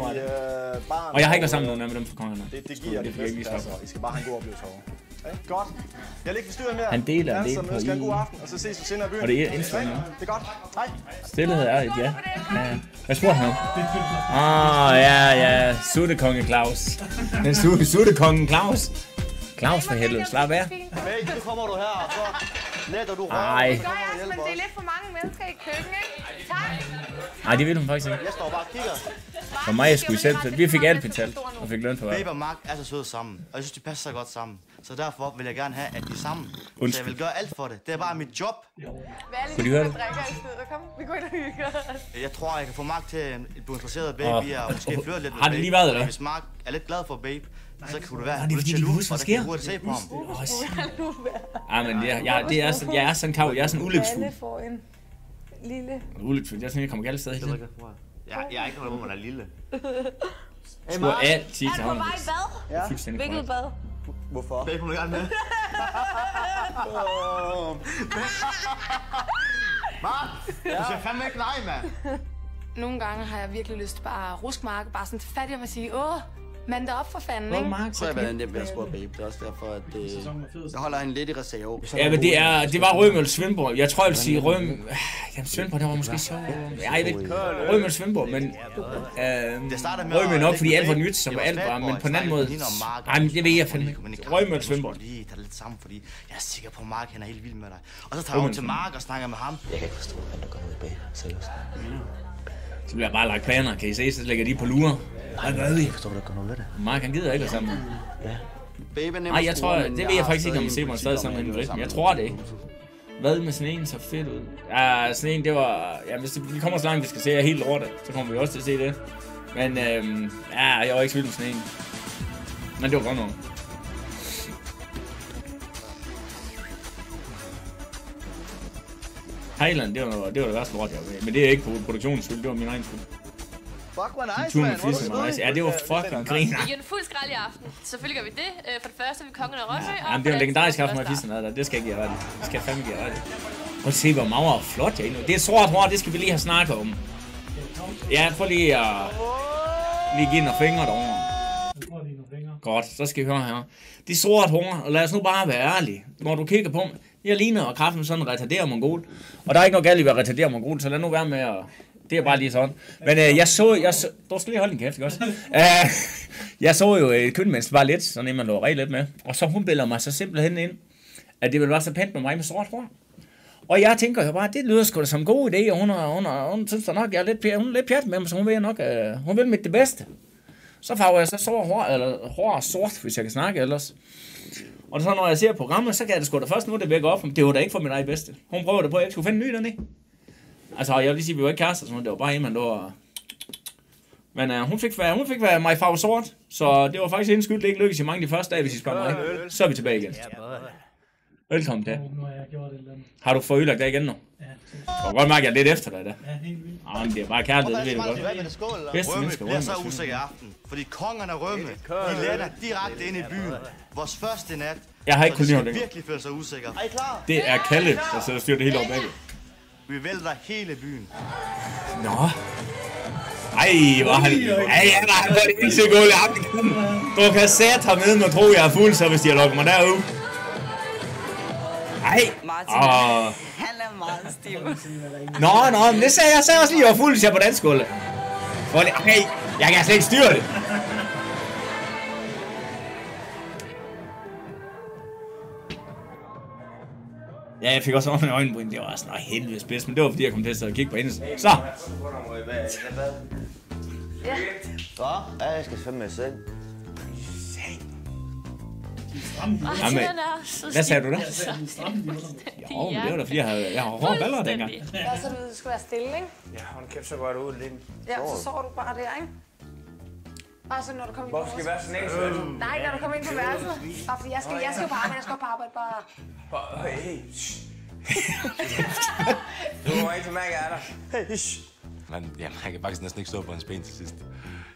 baren. Og jeg har ikke været sammen med nogen af dem fra kongerne. Det giver det bedste pladser. I skal bare have en god oplevelse over. Godt. Jeg vil ikke forstyrre mere. Han deler en del på en god aften, og så ses vi senere i byen. Og det er Instagram. Det er godt. Hej. Stilhed er et ja. Hvad spurgte han om? Ja. Suttekonge Claus. Den suttekongen Claus. Claus for helvede, slap af. Nu kommer du her, og så letter du røven. Ej. Det gør jeg også, men det er lidt for mange mennesker i køkken, ikke? Tak. Nej, det ved hun faktisk ikke. Jeg står bare og kigger. For mig skulle I selv, vi fik alt betalt og fik løn for Babe og Mark er så søde sammen, og jeg synes, de passer så godt sammen. Så derfor vil jeg gerne have, at de er sammen. Så jeg vil gøre alt for det. Det er bare mit job. Hvad er det, vi drikker i stedet? Kom, vi går ind og hygger os. Jeg tror, jeg kan få Mark til at blive interesseret af Babe og måske flirte lidt med Babe. Har det lige været, eller? Hvis Mark er lidt glad for Babe, så kan du være det er fordi, de kan huske, hvad sker. Og der kan se på ham. Men jeg er sådan kav, jeg er sådan ulykkesfuld. Alle får en lille... Ulykkesfuld, jeg er sådan, jeg kommer galt afsted hele tiden. Jeg er ikke noget, hvor man er lille. Du er altid til ham. Er du på vej i bad? Hvilket bad? Hvorfor? Babe, hun er gerne med. Mark, du ser fandme ikke nej, mand. Nogle gange har jeg virkelig lyst til bare at ruske Mark, bare sådan fat i ham og sige, mand da op for fanden, ikke? Så har jeg været nemt ved at spørge Babe. Det er også derfor, at jeg holder hende lidt i reserve. Ja, men det var Rømøl Svendborg. Jeg tror, jeg vil sige Rømøl... Jamen, Svendborg, der var måske så... Jeg ved ikke. Rømøl Svendborg, men... Rømøl nok, fordi alt var nyt, som alt var, men på en anden måde... Ej, men det ved jeg fandme ikke. Rømøl Svendborg. Lige tage lidt sammen, fordi jeg er sikker på, at Mark han er helt vild med dig. Og så tager hun til Mark og snakker med ham. Jeg kan ikke forstå, at du går ud i Babe. Seriøst. Så bliver jeg bare lagt planer, kan I se? Så lægger de på lurer. Hvad gør vi? Jeg forstår, der går noget ved det. Mark, han gider ikke at sammen. Ja. Nej, jeg tror, det ved jeg faktisk ikke, om man ser mig stadig sammen med en jeg tror det ikke. Hvad med sådan en så fedt ud? Ja, sådan en, det var... Ja, hvis vi kommer så langt, vi skal se helt lortet, så kommer vi også til at se det. Men jeg var ikke så vild med sådan en. Men det var godt nok. Thailand, det var det værste lort, jeg ved. Men det er ikke på produktionens skyld, det var min egen skyld. Fuck, hvor nice, man. Ja, det var fucking griner. Vi giver en fuld skrald i aften. Selvfølgelig gør vi det. For det første er vi kongen af Røsø. Ja, det er en legendarisk aften med fissen der. Det skal jeg give jer ret. Det skal jeg fandme give jer ret. Prøv at se, hvor mager og flot jeg er nu. Det er sort hår, det skal vi lige have snakket om. Ja, prøv lige at give nogle fingre derovre. Godt, så skal vi høre her. Det er sort hår, og lad os nu bare være ærlige. Når du kigger på mig, jeg ligner og kraften sådan en retarderet mongol. Og der er ikke noget galt i at være retarderet mongol, så lad nu være med at... Det er bare lige sådan. Men jeg så... Du skal lige holde din kæft, ikke også? Jeg så jo et kønmenneske var lidt, sådan en man lå rigtig lidt med. Og så hun billeder mig så simpelthen ind, at det ville være så pænt med mig med sort hår. Og jeg tænker jo bare, det lyder sgu da som en god idé, og hun synes da nok, jeg er lidt pjat med mig, så hun vil nok... hun vil mit det bedste. Så farver jeg så sort hår, eller hår sort, hvis jeg kan snakke ellers. Og så når jeg ser programmet, så kan jeg det sgu da først nu, det vækker op. Det var da ikke for min egen bedste. Hun prøver det på, at jeg skulle finde en ny dernede. Altså, jeg vil lige sige, at vi var ikke kærester, det var bare en, man lå. Men hun fik mig farve sort, så det var faktisk hendes skyld, det ikke lykkedes i mange de første dage, hvis I spørger mig. Så er vi tilbage igen. Velkommen til. Har du fået ødelagt dig igen nu? Ja. Du kan godt mærke, at jeg er lidt efter dig, da. Ja, helt vildt. Men det er bare kærlighed, det ved du godt. Bedste mennesker, Rømø bliver så usikker aften, fordi kongerne af Rømø, de lander direkte ind i byen. Vores første nat, jeg har ikke kunnet lide det. Virkelig føler sig usikker. Er I klar? Det er Kalle, der sidder og styrer det hele over bagved. Vi vælter hele byen. Nå. Ej, hvor han... Ej, han var ikke så god i aften. Du kan sætte ham ned og tro, jeg er fuld, så hvis de har lukket mig derude. Ej. Martin, han er meget stiv. Nå, men det sagde jeg. Også lige, at jeg var fuld, hvis jeg er på danskole. Ej, jeg kan slet ikke styre det. Ja, jeg fik også ordentligt øjenbryn. Det var sådan noget helvedes bedst, men det var fordi, jeg kom til at kigge på hende. Så! Ja, jeg skal svømme med selv. Hvad sagde du der? Jo, men det var da fordi, jeg har hårde baller dengang. Ja, så du skal være stille, ikke? Ja, hun kæft så godt ud lidt. Ja, så sover du bare der, ikke? Bare så når du kommer ind på Hvorfor skal være sådan en? Nej, når du kommer ind på værelset. Bare fordi jeg skal på arbejde, jeg skal på arbejde, bare... Hey, du må ikke mærke af dig. Men han kan faktisk næsten ikke stå på hans ben til sidst.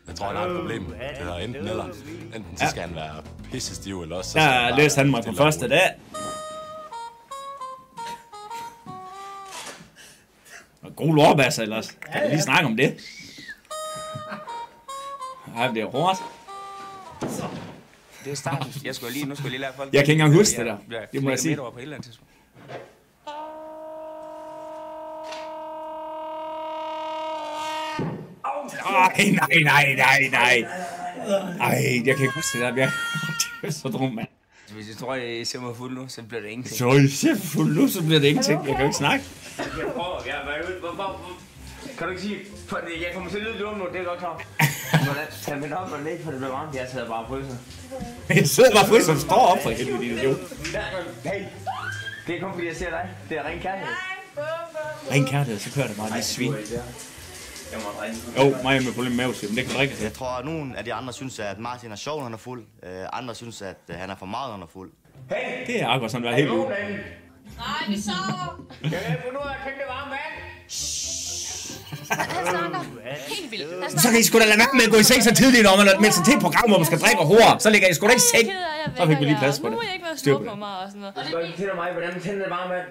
Jeg tror, han har et problem. Det er enten eller. Enten så skal han være pissestiv, eller også... Der løste han mig på første dag. Og god lårbasser ellers. Kan vi lige snakke om det? Ej, det er hårdt. Det er starten. Nu skal jeg lige lære folk... Jeg kan ikke engang huske det der. Det må jeg sige. På et eller andet tidspunkt. Nej. Ej, jeg kan ikke huske det der. Jeg er så drum, mand. Hvis jeg tror, jeg ser mig fuld nu, så bliver det ingenting. Så jeg ser fuld nu, så bliver det ingenting. Jeg kan jo ikke snakke. Jeg prøver, jeg er ude. Kan du ikke sige, jeg kommer til at lyde dumt nu, det er godt klar. Tag min op og ned, for det bliver varmt. Jeg sidder bare og fryser. Jeg sidder bare og fryser, som står op for helvede, din idiot. Hey, det er kun fordi, jeg ser dig. Det er ren kærlighed. Ren kærlighed, så kører det bare lige svin. Jo, mig med problem med mavesvip, men det kan du ikke se. Jeg tror, at nogle af de andre synes, at Martin er sjov, når han er fuld. Andre synes, at han er for meget, når han er fuld. Hey! Det er akkurat sådan, at være helt ude. Nej, vi sover. Jeg vil få noget af at kende det varme vand. Han snakker helt vildt. Så kan I sgu da lade være med at gå i seng så tidligt, når man er meldt sig til et program, hvor man skal drikke og hore. Så ligger I sgu da ikke i seng. Så fik vi lige plads på det. Nu må jeg ikke være sur på mig og sådan noget. Du skal ikke fortælle mig, hvordan man tænder det varme vand.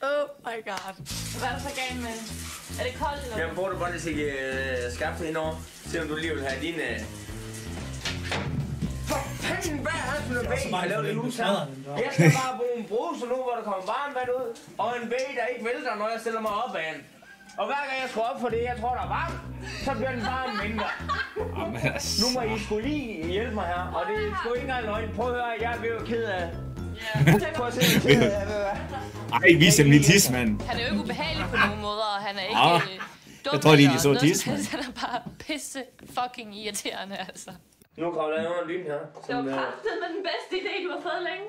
Oh my god. Hvad er der så galt med? Er det koldt eller? Jeg bruger det bare til skaffe indover. Se om du lige vil have din... For fanden, hvad er det for noget væg, jeg lavet i hus her? Jeg skal bare bruge en bruse nu, hvor der kommer varmt vand ud. Og en væg, der ikke vælter, når jeg stiller mig op ad den. Og hver gang jeg skruer op for det, jeg tror, der er varmt, så bliver den bare mindre. Nu må I sgu lige hjælpe mig her. Og det er sgu ikke engang løgn. Prøv at høre, jeg er blevet ked af... Prøv at se, ej, vis dem lige tis, mand. Han er jo ikke ubehagelig på nogen måder, og han er ikke dum. Jeg tror lige, de så tis, mand. Han er bare pisse fucking irriterende, altså. Nu kommer der en lyn her. Det var kraftedeme den bedste idé, du har fået længe.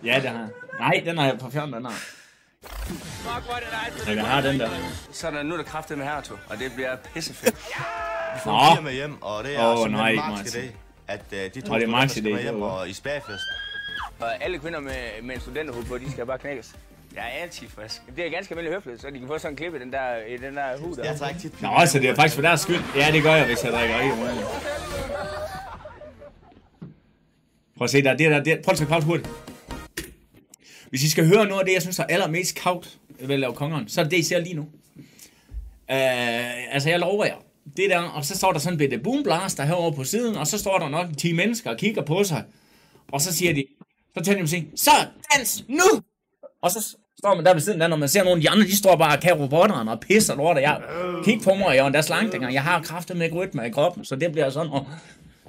Ja, det har. Nej, den har jeg på fjern, den har. Jeg kan have den der. Så er der nu der kraftet med her, og det bliver pissefedt. Vi får en firma hjem, og det er simpelthen Max idé, at de to skal med hjem og i spagfest. Og alle kvinder med en studenterhud på, de skal bare knækkes. Jeg er antifrisk. Det er ganske almindelig høfligt, så de kan få sådan en klip i den der hud der. Jeg tager ikke tit. Nå, så det er faktisk for deres skyld. Ja, det gør jeg, hvis jeg drikker ikke. Prøv at se, der. Prøv at tage koldt hurtigt. Hvis I skal høre noget af det, jeg synes er allermest kavt ved at lave kongeren, så er det det, I ser lige nu. Altså, jeg lover jer. Det der, og så står der sådan en bitte boomblaster herovre på siden, og så står der nok 10 mennesker og kigger på sig. Og så siger de, så tænder de sig, så dans nu! Og så står man der ved siden der, når man ser nogle af de andre, de står bare og kan robotteren og pisser lort, og jeg kigger på mig, og jeg er endda slank dengang. Jeg har kraftet med rytme i kroppen, så det bliver sådan, og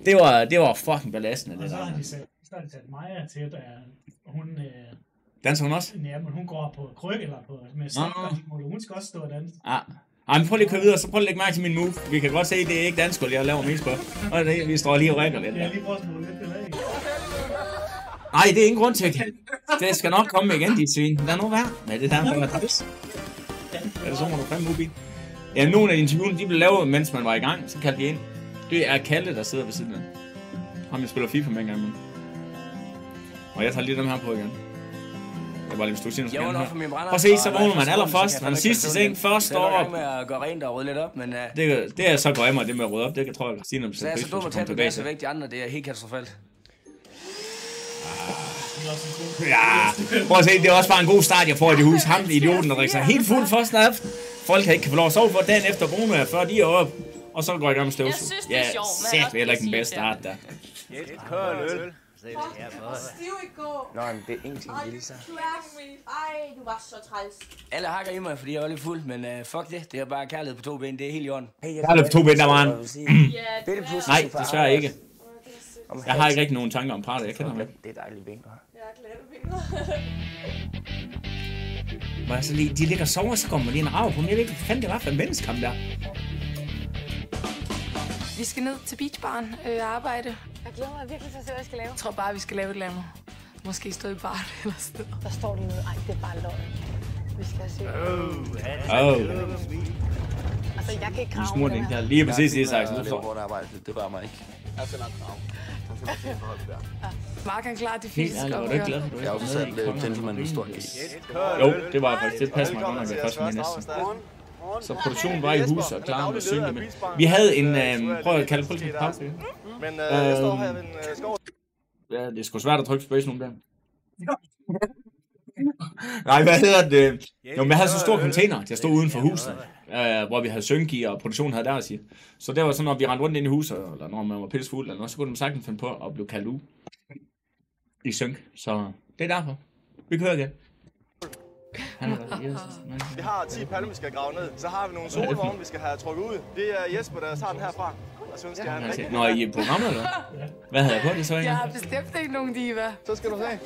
det var fucking belastende. Og så har de sat Maja til, at hun... Danser hun også? Ja, men hun går på kryg eller på med sætgørsmål, hun skal også stå og danse. Ja. Ej, men prøv lige at køre videre, så prøv lige at lægge mærke til min move. Vi kan godt se, at det er ikke dansk, jeg laver mest på. Og det, vi står lige og rækker lidt. Jeg lige prøvet sådan lidt belag. Nej, det er ingen grund til at kalde. Det skal nok komme igen, dit svin. Lad nu være. Nej, det er der, man har træs. Ellers så må du fandme mobil. Ja, nogle af interviewene, de blev lavet, mens man var i gang, så kaldte de ind. Det er Kalle, der sidder ved siden af. Ham, jeg spiller FIFA med en gang med. Og jeg tager lige dem her på igen. Jeg var lige, hvis du siger noget, så gerne. Prøv at se, så vågner man allerførst. Man er sidst i seng, først står op. med at gøre rent og rydde lidt op, men... Det er så går jeg mig, det med at rydde op. Det kan tror jeg, Stine om så er så dumt at tage tilbage væk de andre. Det er helt katastrofalt. Ja, prøv at se, det er også bare en god start, jeg får i det hus. Ham, idioten, der drikker sig helt fuld første aften. Folk kan ikke få lov at sove for dagen efter Bruno, før de er op. Og så går jeg i gang med støvsug. Jeg synes, det er sjovt, men det er heller ikke den bedste start der. Kold øl. Stiv i går. Nå, men det er ingenting, Elisa. Ej, du var så træls. Alle hakker i mig, fordi jeg var lidt fuld, men fuck det. Det er bare kærlighed på to ben, det er helt i orden. Kærlighed på to ben, der var en. Nej, desværre ikke. Jeg har ikke rigtig nogen tanker om parter, jeg kender ham ikke. Det er dejligt ben, du har. Hvor jeg så lige, de ligger og sover, så kommer lige en rav på mig. Jeg ved ikke, hvad fanden det var for en menneske, ham der. Vi skal ned til beachbaren og arbejde. Jeg glæder mig virkelig til at se, hvad jeg skal lave. Jeg tror bare, vi skal lave et eller andet. Måske stå i baren eller sådan noget. Der står der noget. Ej, det er bare løgn. Vi skal se. Altså, jeg kan ikke grave. Du smurt ikke der. Lige præcis det, Saxen. Det var arbejde. Det var mig ikke. Jeg skal nok grave. Mark han klar de fysiske opgaver. Jeg er også sat gentleman med stor G. Jo, det var jeg faktisk. Det passer mig godt nok, at jeg først med næsten. Så produktionen var i hus og klar med at synge med. Vi havde en... prøv at kalde fuldstændig pause. Men jeg står her ved en skov. Ja, det er sgu svært at trykke space nogle der. Nej, hvad hedder det? Jo, men jeg havde så stor container, der stod uden for huset, hvor vi havde syngegear, og produktionen havde der at sige. Så det var sådan, når vi rendte rundt ind i huset, eller når man var pissefuld, eller noget, så kunne de sagtens finde på at blive kaldt ud i synk. Så det er derfor. Vi kører igen. Vi har 10 palmer, vi skal grave ned. Så har vi nogle solvogne, vi skal have trukket ud. Det er Jesper, der tager den herfra. Og så skal han rigtig... Nå, I er programmet, eller hvad havde jeg på det så egentlig? Jeg har bestemt ikke nogen diva. Så skal du se.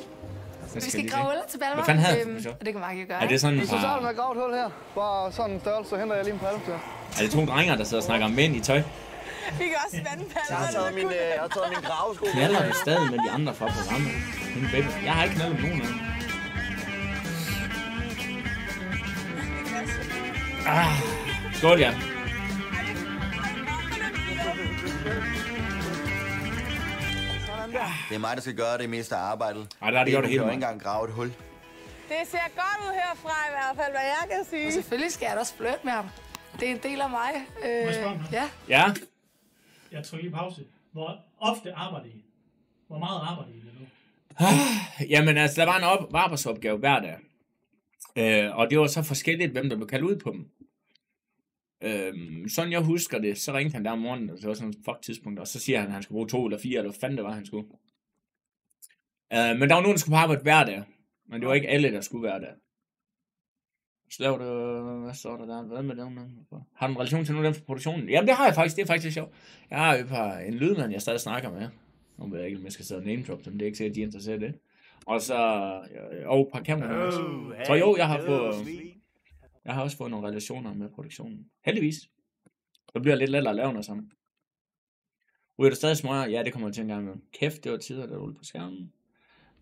Vi skal grave huller til Balmer. Hvad fanden havde du så? Og det kan Mark jo gøre. Er det sådan et par... Så tager du med gravet hul her. Bare sådan en størrelse, så henter jeg lige en palme til. Er det 2 drenger, der sidder og snakker om mænd i tøj? Vi kan også vande palmer. Jeg har taget min gravesko. Knaller du stadig med de andre fra programmet? Jeg har ikke knaldet med nogen af dem. Skål, ja. Det er mig, der skal gøre det meste af arbejdet. Ej, der er det gjort det hele. Jeg kan jo ikke engang grave et hul. Det ser godt ud herfra i hvert fald, hvad jeg kan sige. Og selvfølgelig skal jeg da også flirte med ham. Det er en del af mig. Ja. Ja. Jeg trykker lige pause. Hvor ofte arbejder I? Hvor meget arbejder I nu? Jamen altså, der var en arbejdsopgave hver dag. Og det var så forskelligt, hvem der blev kaldt ud på dem. Sådan jeg husker det, så ringte han der om morgenen, og det var sådan et fuck tidspunkt, og så siger han, at han skulle bruge 2 eller 4, eller hvad fanden det var, han skulle. Men der var nogen, der skulle på arbejde hver dag, men det var ikke alle, der skulle hver dag. Så lavede det, hvad står der der? Hvad med dem? Har du en relation til nogen af dem fra produktionen? Jamen det har jeg faktisk, det er faktisk sjovt. Jeg har jo en lydmand, jeg stadig snakker med. Nu ved jeg ikke, om jeg skal sidde og name drop dem, det er ikke sikkert, de er interesseret i det. Og så, og et par kameraer også. Så jo, jeg har også fået nogle relationer med produktionen. Heldigvis. Så bliver det lidt lettere at lave noget sammen. Ryger du stadig smøger? Ja, det kommer jeg til en gang med. Kæft, det var tider, der rullede på skærmen.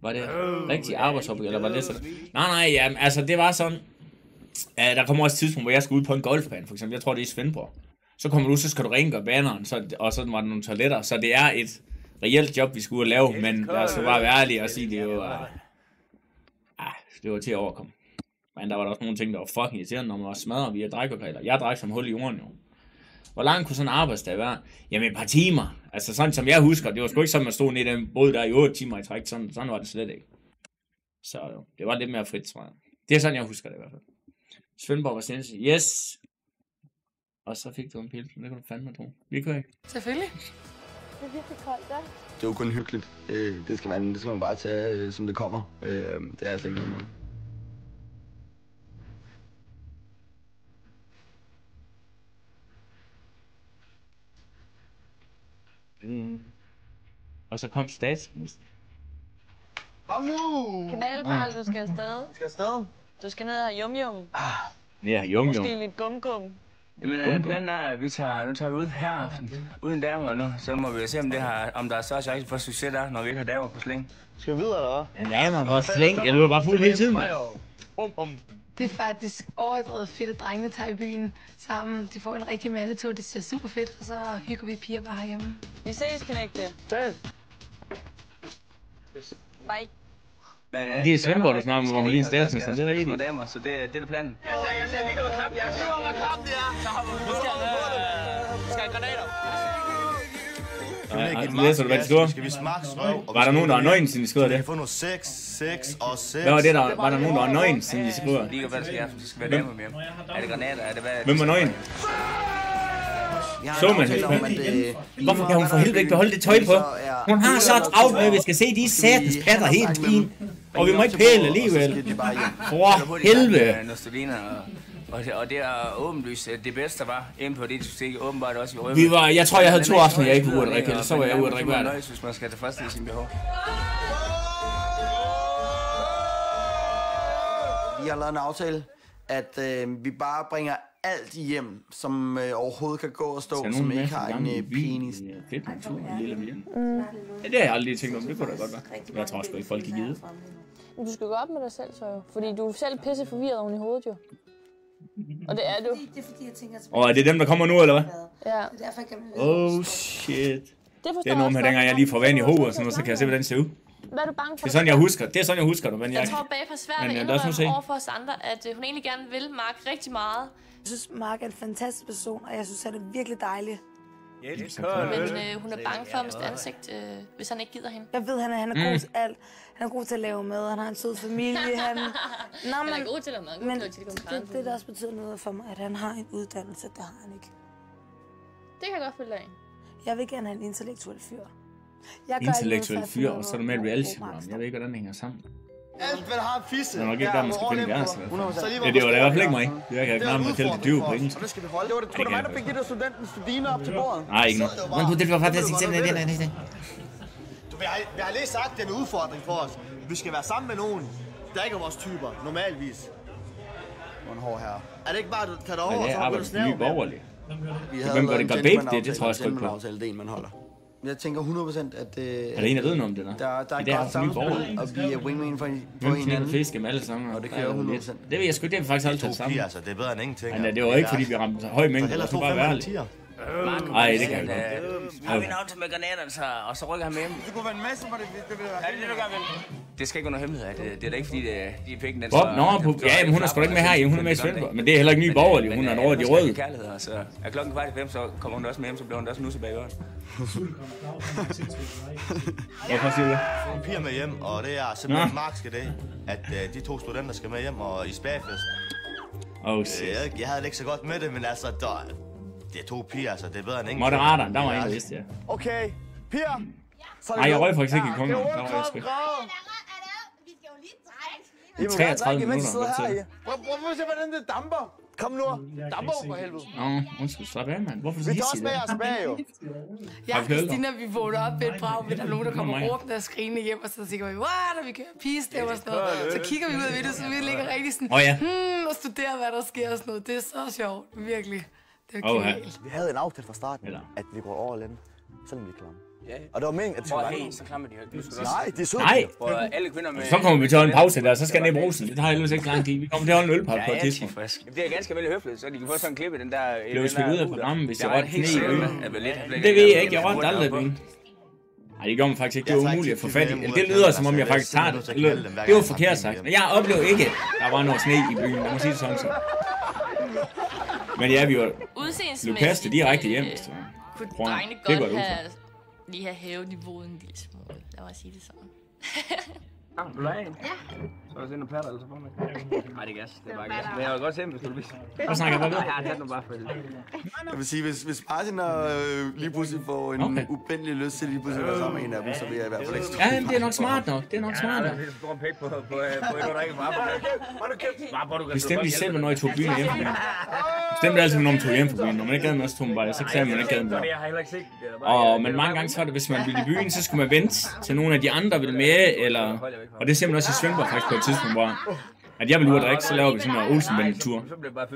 Var det rigtig arbejdsopgave, eller var det sådan? Nej, ja, altså det var sådan. Der kommer også et tidspunkt, hvor jeg skal ud på en golfbane, for eksempel. Jeg tror, det er i Svendborg. Så kommer du ud, så skal du rengøre baneren, og så var der nogle toiletter. Så det er et reelt job, vi skulle ud og lave, men lad os bare være ærlige og sige, det var til at overkomme. Men der var der også nogle ting, der var fucking irriterende, når man var smadret via drækkergræler. Jeg dræk som hul i jorden, jo. Hvor lang kunne sådan en arbejdsdag være? Jamen et par timer. Altså sådan som jeg husker, det var sgu ikke sådan, man stod nede i den båd der i 8 timer i træk. Sådan var det slet ikke. Så det var lidt mere frit, tror jeg. Det er sådan, jeg husker det i hvert fald. Svendborg var sindssygt. Yes! Og så fik du en pille, det kan du fandme tro. Vi kører ikke. Selvfølgelig. Det er virkelig koldt, ja. Det er jo kun hyggeligt. Det skal man bare tage, som det kommer. Det er altså ikke noget. Og så kom statsminister. Kom nu! Kanalbarn, du skal afsted. Du skal ned og have yum-yum. Ja, yum-yum. Måske lidt gum-gum. Jamen, planen er, at nu tager vi ud her, uden damer nu. Så må vi se, om der er større chance for succes der, når vi ikke har damer på sling. Skal vi videre, eller hvad? Ja, man var sling. Jeg løber bare fuld hele tiden. Det er faktisk overdrevet fedt, at drengene tager i byen sammen. De får en rigtig mandetur, det ser super fedt, og så hygger vi piger bare herhjemme. Vi ses, knægte. Bye. Det er Svendborg, der snakker med, hvor hun lige en statsminister. Det er rigtigt. Så det er planen. Jeg ser ikke noget kamp, jeg ser noget kamp, det er. Så hopper vi på dem. Skal have granater. Læser du, hvad de skriver? Skal vi smage røv? Var der nogen, der var nøgen, siden de skriver det? Vi kan få noget 6 og 6. Hvad var det der? Var der nogen, der var nøgen, siden de skriver? Lige hvad der skal aften, det skal være damer med hjem. Er det granater? Er det hvad? Hvem var nøgen? Så man. Hvorfor kan hun for helvede ikke beholde det tøj på? Hun har så travlt med, at vi skal se de satens patter helt fint. Og vi må ikke pæle alligevel. For helvede. Og det er åbenlyst det bedste var inde på det diskotek, åbenbart også i Rømme. Jeg tror, jeg havde 2 aftener, jeg ikke var ude at drikke, eller så var jeg ude at drikke hver dag. Hvis man skal tilfredsstille sin behov. Vi har lavet en aftale. at vi bare bringer alt hjem, som overhovedet kan gå og stå, som ikke har en penis. Fedt, man tur en lille mere. Ja, det har jeg aldrig tænkt om. Det kunne da godt være. Jeg tror sgu ikke, folk kan give. Men du skal gå op med dig selv, så jo. Fordi du er selv pisse forvirret oven i hovedet, jo. Og det er du. Det er fordi, jeg tænker... Og er det dem, der kommer nu, eller hvad? Ja. Det er derfor, jeg kan... Oh, shit. Det er noget med, dengang jeg lige får vand i hovedet og sådan noget, så kan jeg se, hvordan det ser ud. Hvad er du bange for? Det er sådan, jeg husker. Det er sådan, jeg husker det, men jeg tror bag for svært at indrømme over for os andre, at hun egentlig gerne vil Mark rigtig meget. Jeg synes, Mark er en fantastisk person, og jeg synes, han er virkelig dejlig. Men hun er bange for ham ansigt, hvis han ikke gider hende. Jeg ved, han er god til alt. Han er god til at lave mad, han har en sød familie. Han er god til at lave mad. Men det der også betyder noget for mig, at han har en uddannelse, det har han ikke. Det kan jeg godt følge af. Jeg vil gerne have en intellektuel fyr. Intellektuel fyr, og så er du med et reality-program. Jeg ved ikke, hvordan det hænger sammen. Alt, hvad der har en fisse. Det er nok ikke der, man skal finde værelse. Ja, det var da i hvert fald ikke mig. Jeg kan knap mig til det dybe på engelsk. Og det skal vi holde. Det var mig, der fik de der studiner op til bordet. Nej, ikke noget. Men det var faktisk ikke sådan, Vi har lige sagt, det er en udfordring for os. Vi skal være sammen med nogen, der ikke er vores typer, normalvis. Hvor en hård herre. Er det ikke bare, at du tager det over, og så begynder du snæve med? Hvem gør det godt babe? Det tror jeg sgu ikke på. Det er en, man holder. Jeg tænker 100% at... Er der en, der ved noget om det der? Der er godt samspil, og vi er wingman for hinanden. Fiske med alle sammen. Og det kører 100%. Det ved jeg sgu, det har vi faktisk aldrig taget sammen. Altså, det er bedre end ingenting. Men det var ikke, fordi vi ramte høj mængde. Det skulle bare være ærligt. Nej, det kan jeg godt. Har vi en aftale med granaterne, og så rykker han med hjem? Det kunne være en masse, hvor det ville være... Ja, det er det, du gør, vel? Det skal ikke være noget hemmelighed. Det er da ikke, fordi de er penge, den så... Ja, men hun er sgu da ikke med her. Hun er med i Svendborg. Men det er heller ikke Nye Borgerlige. Hun er over de røde. Så er klokken 4:45, så kommer hun også med hjem, så bliver hun også nusset bag øret. Hvorfor siger du det? En piger med hjem, og det er simpelthen Mark skal det, at de 2 studenter skal med hjem og i spagfest. Jeg havde det ikke så godt med det, men altså, det er 2 piger, altså, det er bedre end ingen. Moderateren, der var en, der vidste, ja. Okay, piger! Nej, jeg røg faktisk ikke i kongen. Der var jeg sgu. Det er 33 minutter. Prøv at se, hvordan det damper. Kom nu, damper for helvede. Nå, undskyld, slap af, mand. Hvorfor så hissig det? Vi tager også med jeres bag, jo. Jeg og Christina, vi vågner op ved et brag, men der er nogen, der kommer råbende og skrigende hjem, og så tænker vi, what, og vi kører pigestemme og sådan noget. Så kigger vi ud af vinduet, så vi ligger rigtig sådan, og studerer, hvad der sker og sådan noget. Det er så sjovt, virkelig. Det er genialt. Vi havde en aftale fra starten, at vi går over land, selvom vi er klamme. Og det var meningen, at det skulle være... så klammer de jo. Nej, det er sødt. Nej. Alle kvinder med... Så kommer vi til at holde en pause der, så skal jeg ned i brusen. Det har jeg ikke lang tid. Vi kommer til at holde en ølpause på et tidspunkt. Det er ganske vel høfligt, så de kan få sådan en klip i den der... Blev vi smidt ud af programmet, hvis jeg rødte knæ i byen? Det ved jeg ikke. Jeg rødte aldrig i byen. Nej, det gør man faktisk ikke. Det er umuligt at få fat i. Det lyder, som om jeg faktisk tager det. Det var forkert sagt. Men jeg oplevede ikke, der var noget sne i byen. Jeg må sige det sådan så. Men ja, vi var... Blev kastet direkte hjem. Kunne drengene godt lige have hævet niveauet en lille smule. Lad mig sige det sådan. Vil du have en? Så er der sådan nogle platter, eller så får man. Nej, det er gas. Det er bare gas. Men jeg vil godt se dem, hvis du vil. Hvad snakker jeg bare Ja, det er nu bare for det. Jeg vil sige, hvis partner lige pludselig får en ubændelig lyst til lige pludselig at være sammen med en af dem, så vil jeg i hvert fald ikke stå. Ja, det er nok smart nok. Det er nok smart nok. Ja, du pæk på en, der ikke var. Bestemte I selv, hvornår I tog byen hjem fra byen? Bestemte altid, hvornår man tog hjem fra byen. Når man ikke gad med, så tog man bare. Så sagde man ikke gad med. Men mange gange så var det, hvis man ville i byen, så skulle man vente til nogle af de andre ville med, eller... Og det ser man også i Svendborg faktisk på et tidspunkt, hvor at jeg vil ud og drikke, så laver vi sådan en Olsen-Banden-tur.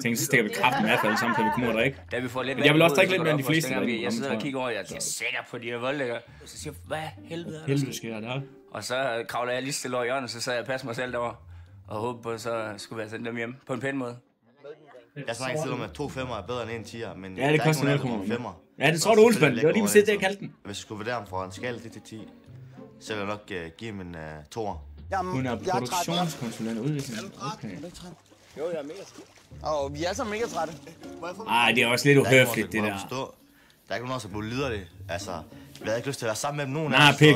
Tænkte, så stikker vi kraften med alle sammen, så vi kommer ud og drikke. Men jeg vil også drikke lidt mere end de fleste. Jeg sidder og kigger over, jeg er sikker på, de her voldlægger. Så siger jeg, hvad helvede sker der? Og så kravler jeg lige stille over hjørnet, så sad jeg og passede mig selv derovre. Og håbede på, så skulle jeg sende dem hjem på en pæn måde. Jeg snakker til om, at 2 femmer er bedre end en 10'er, men ja, det koster noget på femmer. Ja, det tror du Olsen-Banden. Det var lige præcis det, jeg kaldte den. Hvis jeg skulle vurdere dem fra en skala til 10, så vil jeg nok give dem en 2'er. Hun er produktionskonsulent og udvikling. Okay. Jo, jeg er mega træt. Og vi er så mega trætte. Ej, det er også lidt uhøfligt, det der. Der er ikke nogen, der burde lide det. Altså, vi havde ikke lyst til at være sammen med dem nogen af os. Nej,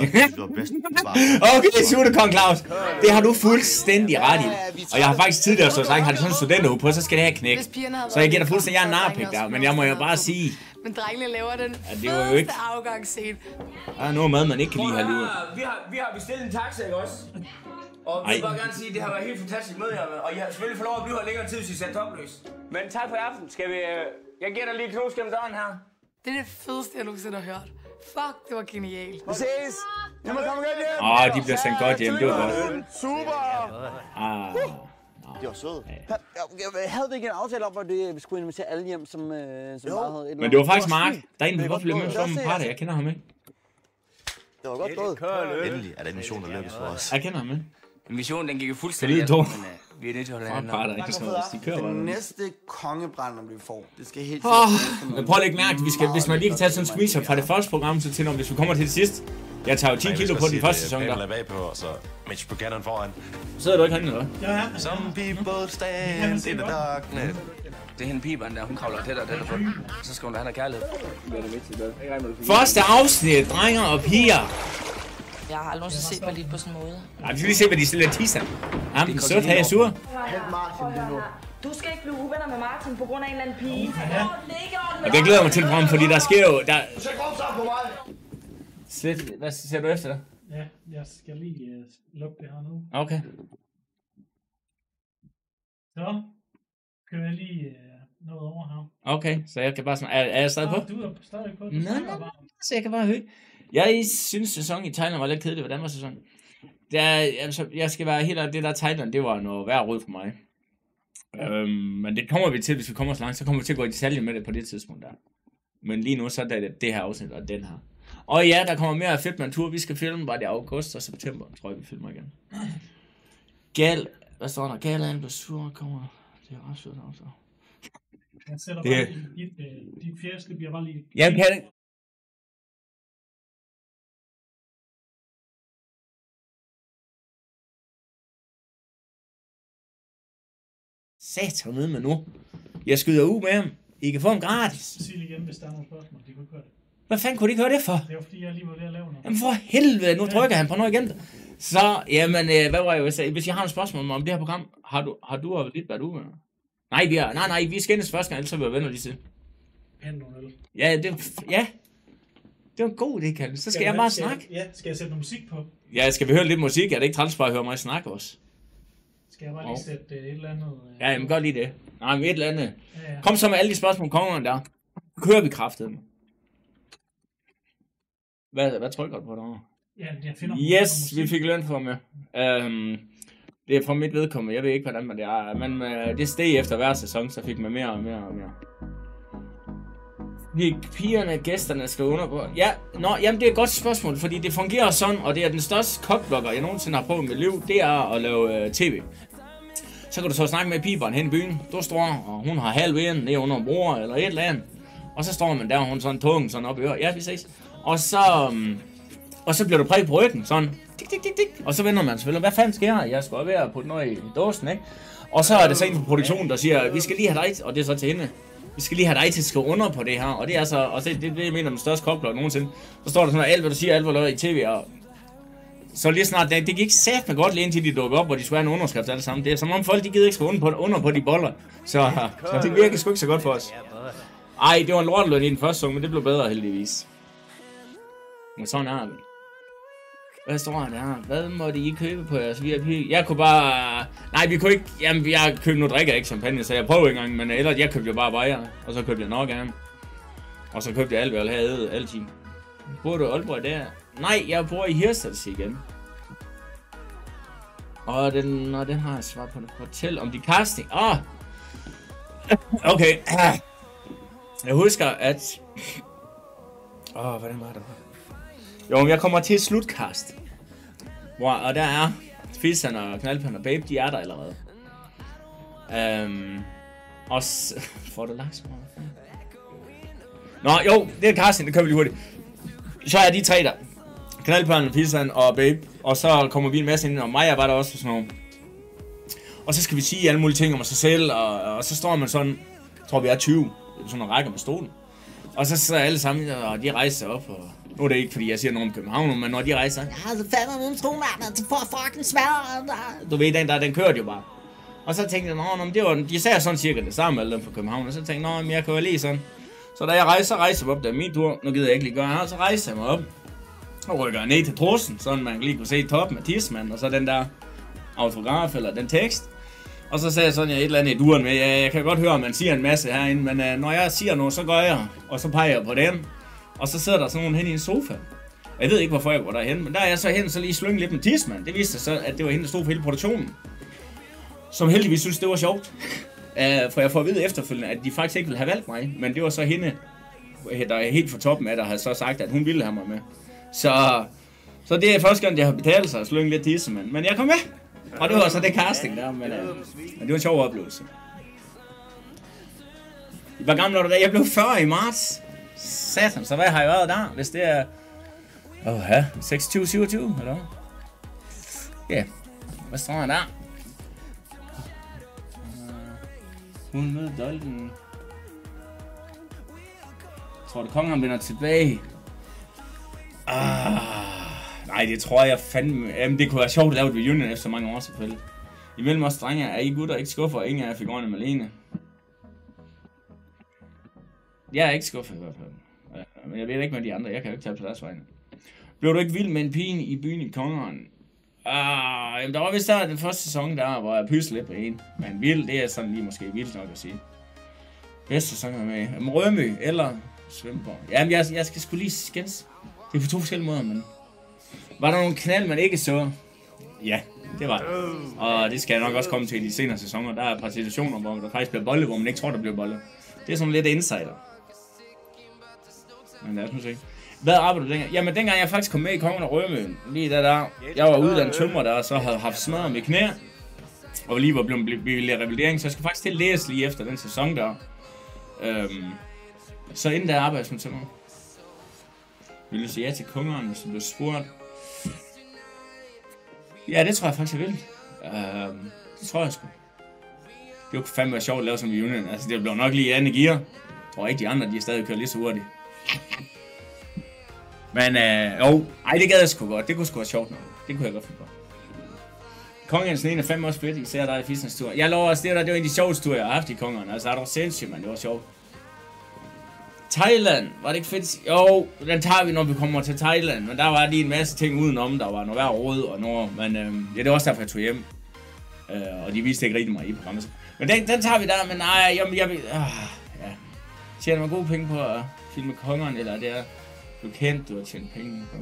okay, Suttekong Claus. Det har du fuldstændig ret i. Og jeg har faktisk tidligere sagt, har det sådan en studenterhue på, så skal det have knæk. Så jeg gætter fuldstændig, jeg er narpik der. Men jeg må jo bare sige... Men drengene laver den fedeste afgangsscene. Der er noget mad, man ikke kan lide her livet. Vi har bestilt en taxa, ikke også? Og vi vil bare gerne sige, at det har været helt fantastisk møde her. Og I har selvfølgelig fået lov at blive her længere tid, hvis I sætter topløs. Men tak for i aften. Skal vi... Jeg giver dig lige et knus gennem døren her. Det er det fedeste, jeg nogensinde har hørt. Fuck, det var genialt. Vi ses! Jeg må komme godt hjem! De bliver sendt godt hjem, det var godt. Super! De var søde. Havde vi ikke en aftale om, at vi skulle invitere alle hjem, som bare havde et eller Men det var faktisk Mark. Der er en, der godt blev med som parter. Jeg kender ham ikke. Det var godt gået. Endelig er den mission, der lykkes for os. Jeg kender ham ikke. Missionen, den gik jo fuldstændig efter, men vi er nødt til at holde anden. Parter, ikke sådan noget. De kører bare. Den næste kongebrænder, vi får, det skal helt Men prøv at lægge mærke, hvis man lige kan tage sådan en screenshot fra det første program, så til når hvis vi kommer til det sidste. Jeg tager jo 10 kilo på den første sæson der. Jeg bag på, og så Mitch Buchanan foran. Sidder du ikke herinde, eller hvad? Ja. Some people stand in the darkness. Det er hende piberen der, hun kravler tættere og tættere på. Så skal hun da have noget kærlighed. Første afsnit, drenger og piger. Jeg har aldrig set mig lidt på sådan en måde. Nej, vi skal lige se, hvad de stiller tisser. Jamen, den sødt her i sur. Du skal ikke blive uvenner med Martin på grund af en eller anden pige. Og det glæder mig til frem, fordi der sker jo... Slet, hvad ser du efter det? Ja, jeg skal lige lukke det her nu. Okay. Så kører jeg lige noget over her. Okay, så jeg kan bare sådan... Er jeg stadig på? Du er stadig på. Nej, så jeg kan bare høre. Jeg synes, sæsonen i Thailand var lidt kedelig. Hvordan var sæsonen? Altså, jeg skal være helt ærlig, det der Thailand, det var noget værd råd for mig. Men det kommer vi til, hvis vi kommer så langt, så kommer vi til at gå i detaljer med det på det tidspunkt der. Men lige nu, så er det her afsnit og den her. Og ja, der kommer mere af Fedt Man Tour. Vi skal filme, var det august og september, tror jeg, vi filmer igen. Hvad står der? Gal Ambasur kommer. Det er ret sødt også. Jeg sætter bare dit fjerde, det bliver bare lige... Ja, kan det? Satan med mig nu. Jeg skyder ud med ham. I kan få ham gratis. Sig igen, hvis der er nogle spørgsmål. De kunne gøre det. Hvad fanden kunne de gøre det for? Det var fordi, jeg lige var ved at lave noget. Jamen for helvede, nu trykker han på noget igen. Så, jamen, hvad var jeg sige? Hvis jeg har et spørgsmål om det her program, har du og lidt været ude med? Nej, vi skændes første gang, ellers så vil jeg venner lige til. Ja, det var en god idé, Kalle. Så skal jeg bare snakke. Ja, skal jeg sætte noget musik på? Ja, skal vi høre lidt musik? Er det ikke træls bare at høre mig snakke også? Skal jeg bare lige sætte et eller andet... Ja, jamen godt lige det. Nej, men et eller andet. Ja. Kom så med alle de spørgsmål om kongerne der. Kører vi kraftet. Hvad trykker du på derovre? Ja, jeg finder... Yes, vi fik løn for med. Det er fra mit vedkommende. Jeg ved ikke, hvordan man det er. Men det steg efter hver sæson, så fik man mere og mere og mere. Pigerne, gæsterne skal undergå. Ja, jamen det er et godt spørgsmål, fordi det fungerer sådan, og det er den største kokblogger, jeg nogensinde har prøvet i mit liv, det er at lave tv. Så kan du så snakke med piberen hen i byen, du står, og hun har halv en nede under bror eller et eller andet. Og så står man der, og hun sådan tungen sådan op i øret. Ja, vi ses. Og så bliver du præget på ryggen, sådan. Tik, tik, tik, tik. Og så vender man selvfølgelig, hvad fanden sker her? Jeg skal også være at putte noget i dåsen, ikke? Og så er det så en fra produktionen, der siger, vi skal lige have dig, og det er så til hende. Vi skal lige have dig til at skrive under på det her, og det er så, og det jeg mener den største kokblog nogensinde. Så står der sådan, alt hvad du siger, alt hvad du laver i tv, og så lige snart, det gik sæt med godt lige indtil de dukker op, hvor de skulle have en underskrift alle sammen. Det er som om folk, de gider ikke skrive under på de boller, så det virker sgu ikke så godt for os. Ej, det var en lorteløn i den første sæson, men det blev bedre heldigvis. Men sådan er det. Hvad står der? Hvad måtte I købe på jeres VIP? Jeg kunne bare... Nej, vi kunne ikke... Jamen, jeg købte nu drikker ikke champagne, så jeg prøvede ikke engang. Men ellers, jeg købte jo bare bajer. Og så købte jeg nok af dem. Og så købte jeg alt, hvad jeg havde altid. Bor du i Aalborg der? Nej, jeg bor i Hirtshals igen. Og den har jeg svar på det. Fortæl om de casting. Okay. Jeg husker, at... hvordan var det? Jo, jeg kommer til et slutkast. Og der er Fissen og Knaldpan og Babe, de er der allerede. Og får du laks? Nå, jo, det er casting, det kører vi lige hurtigt. Så er de tre der. Knaldpan, Fissen og Babe. Og så kommer vi en masse ind, og Maja var der også for sådan noget. Og så skal vi sige alle mulige ting om sig selv, og så står man sådan, tror vi er 20, sådan en række med stolen. Og så er alle sammen, og de rejser sig op, og nu er det ikke, fordi jeg siger noget om København, men når de rejser, så fandme nogen stolen, så får fucking svært. Du ved, den kørte jo bare. Og så tænkte jeg, det var, de sagde sådan cirka det samme, alle dem fra København, og så tænkte jeg, jeg kan jo lige sådan. Så da jeg rejser jeg mig op, der er min tur, nu gider jeg ikke lige gøre her, så rejser jeg mig op, og rykker ned til trussen, så man lige kunne se toppen af tidsmanden, og så den der autograf, eller den tekst. Og så sagde jeg sådan, jeg et eller andet i duren med, jeg kan godt høre, at man siger en masse herinde, men når jeg siger noget, så gør jeg, og så peger jeg på den. Og så sidder der sådan nogen hen i en sofa. Jeg ved ikke, hvorfor jeg går derhen, men der er jeg så hen, så lige slynge lidt med tidsmand. Det viste sig så, at det var hende, der stod for hele produktionen. som heldigvis synes, det var sjovt. For jeg får at vide efterfølgende, at de faktisk ikke ville have valgt mig, men det var så hende, der er helt for toppen af, der havde så sagt, at hun ville have mig med. Så det er første gang, jeg har betalt sig og slynget lidt disse, men jeg kom med. Og det var så det casting der, men det var en sjov oplevelse. Hvor gammel var du da? Jeg blev 40 i marts. Satan, så hvad har jeg været der? Hvis det er... 26-27, eller? Ja, hvad står der der? Hun med dolken. Tror du, kongen vender tilbage? Nej, det tror jeg fandme... Jamen, det kunne være sjovt at lave et reunion efter så mange år, selvfølgelig. Imellem os drenge er I gutter ikke skuffer, og ingen af jer fik ordentligt med alene. Jeg er ikke skuffet i hvert fald. Men jeg ved ikke med de andre, jeg kan jo ikke tage på deres vegne. Blev du ikke vild med en pige i byen i Kongeren? Jamen, der var vist der den første sæson der, hvor jeg pyssede lidt på en. Men vild, det er sådan lige måske vildt nok at sige. Bedste sæson er med Rømø eller Svendborg. Jamen, jeg skal sgu lige skændes. Det er på 2 forskellige måder, men... Var der nogle knald, man ikke så? Ja, det var det. Og det skal jeg nok også komme til i de senere sæsoner. Der er et par situationer, hvor der faktisk bliver bolle, hvor man ikke tror, der bliver bolle. Det er sådan lidt insider. Men lad os nu se. Hvad arbejder du dengang? Jamen dengang jeg faktisk kom med i Kongen af Rømø, lige der, jeg var uddannet tømrer der, og så havde haft smadret med knæ, og lige var blevet revalidering, så jeg skal faktisk til at læse lige efter den sæson der. Så inden der arbejdede jeg som tømrer. Vil du sige ja til Kongeren, hvis du blev spurgt? Ja, det tror jeg faktisk, jeg vil. Det tror jeg sgu. Det kunne fandme være sjovt at lave som reunion. Altså, det blev nok lige andet gear. Jeg tror ikke, de andre, de er stadig kører lige så hurtigt. Men det gad jeg sgu godt. Det kunne sgu være sjovt nok. Det kunne jeg godt finde på. Kongens ene er 5 års fedt, især der i Fisens tur. Jeg lover os, det var en af de sjoveste ture, jeg har haft i Kongeren. Altså, er du sindssygt, man. Det var sjovt. Thailand, var det ikke fedt? Jo, den tager vi, når vi kommer til Thailand. Men der var lige en masse ting udenom. Der var noget værd råd og noget. Men det er også derfor, jeg tog hjem. Og de viste ikke rigtig mig i programmet. Men den tager vi der, men nej, jeg vil... Tjener man gode penge på at filme Kongeren, eller det er... Du kendt, du har tjent penge på?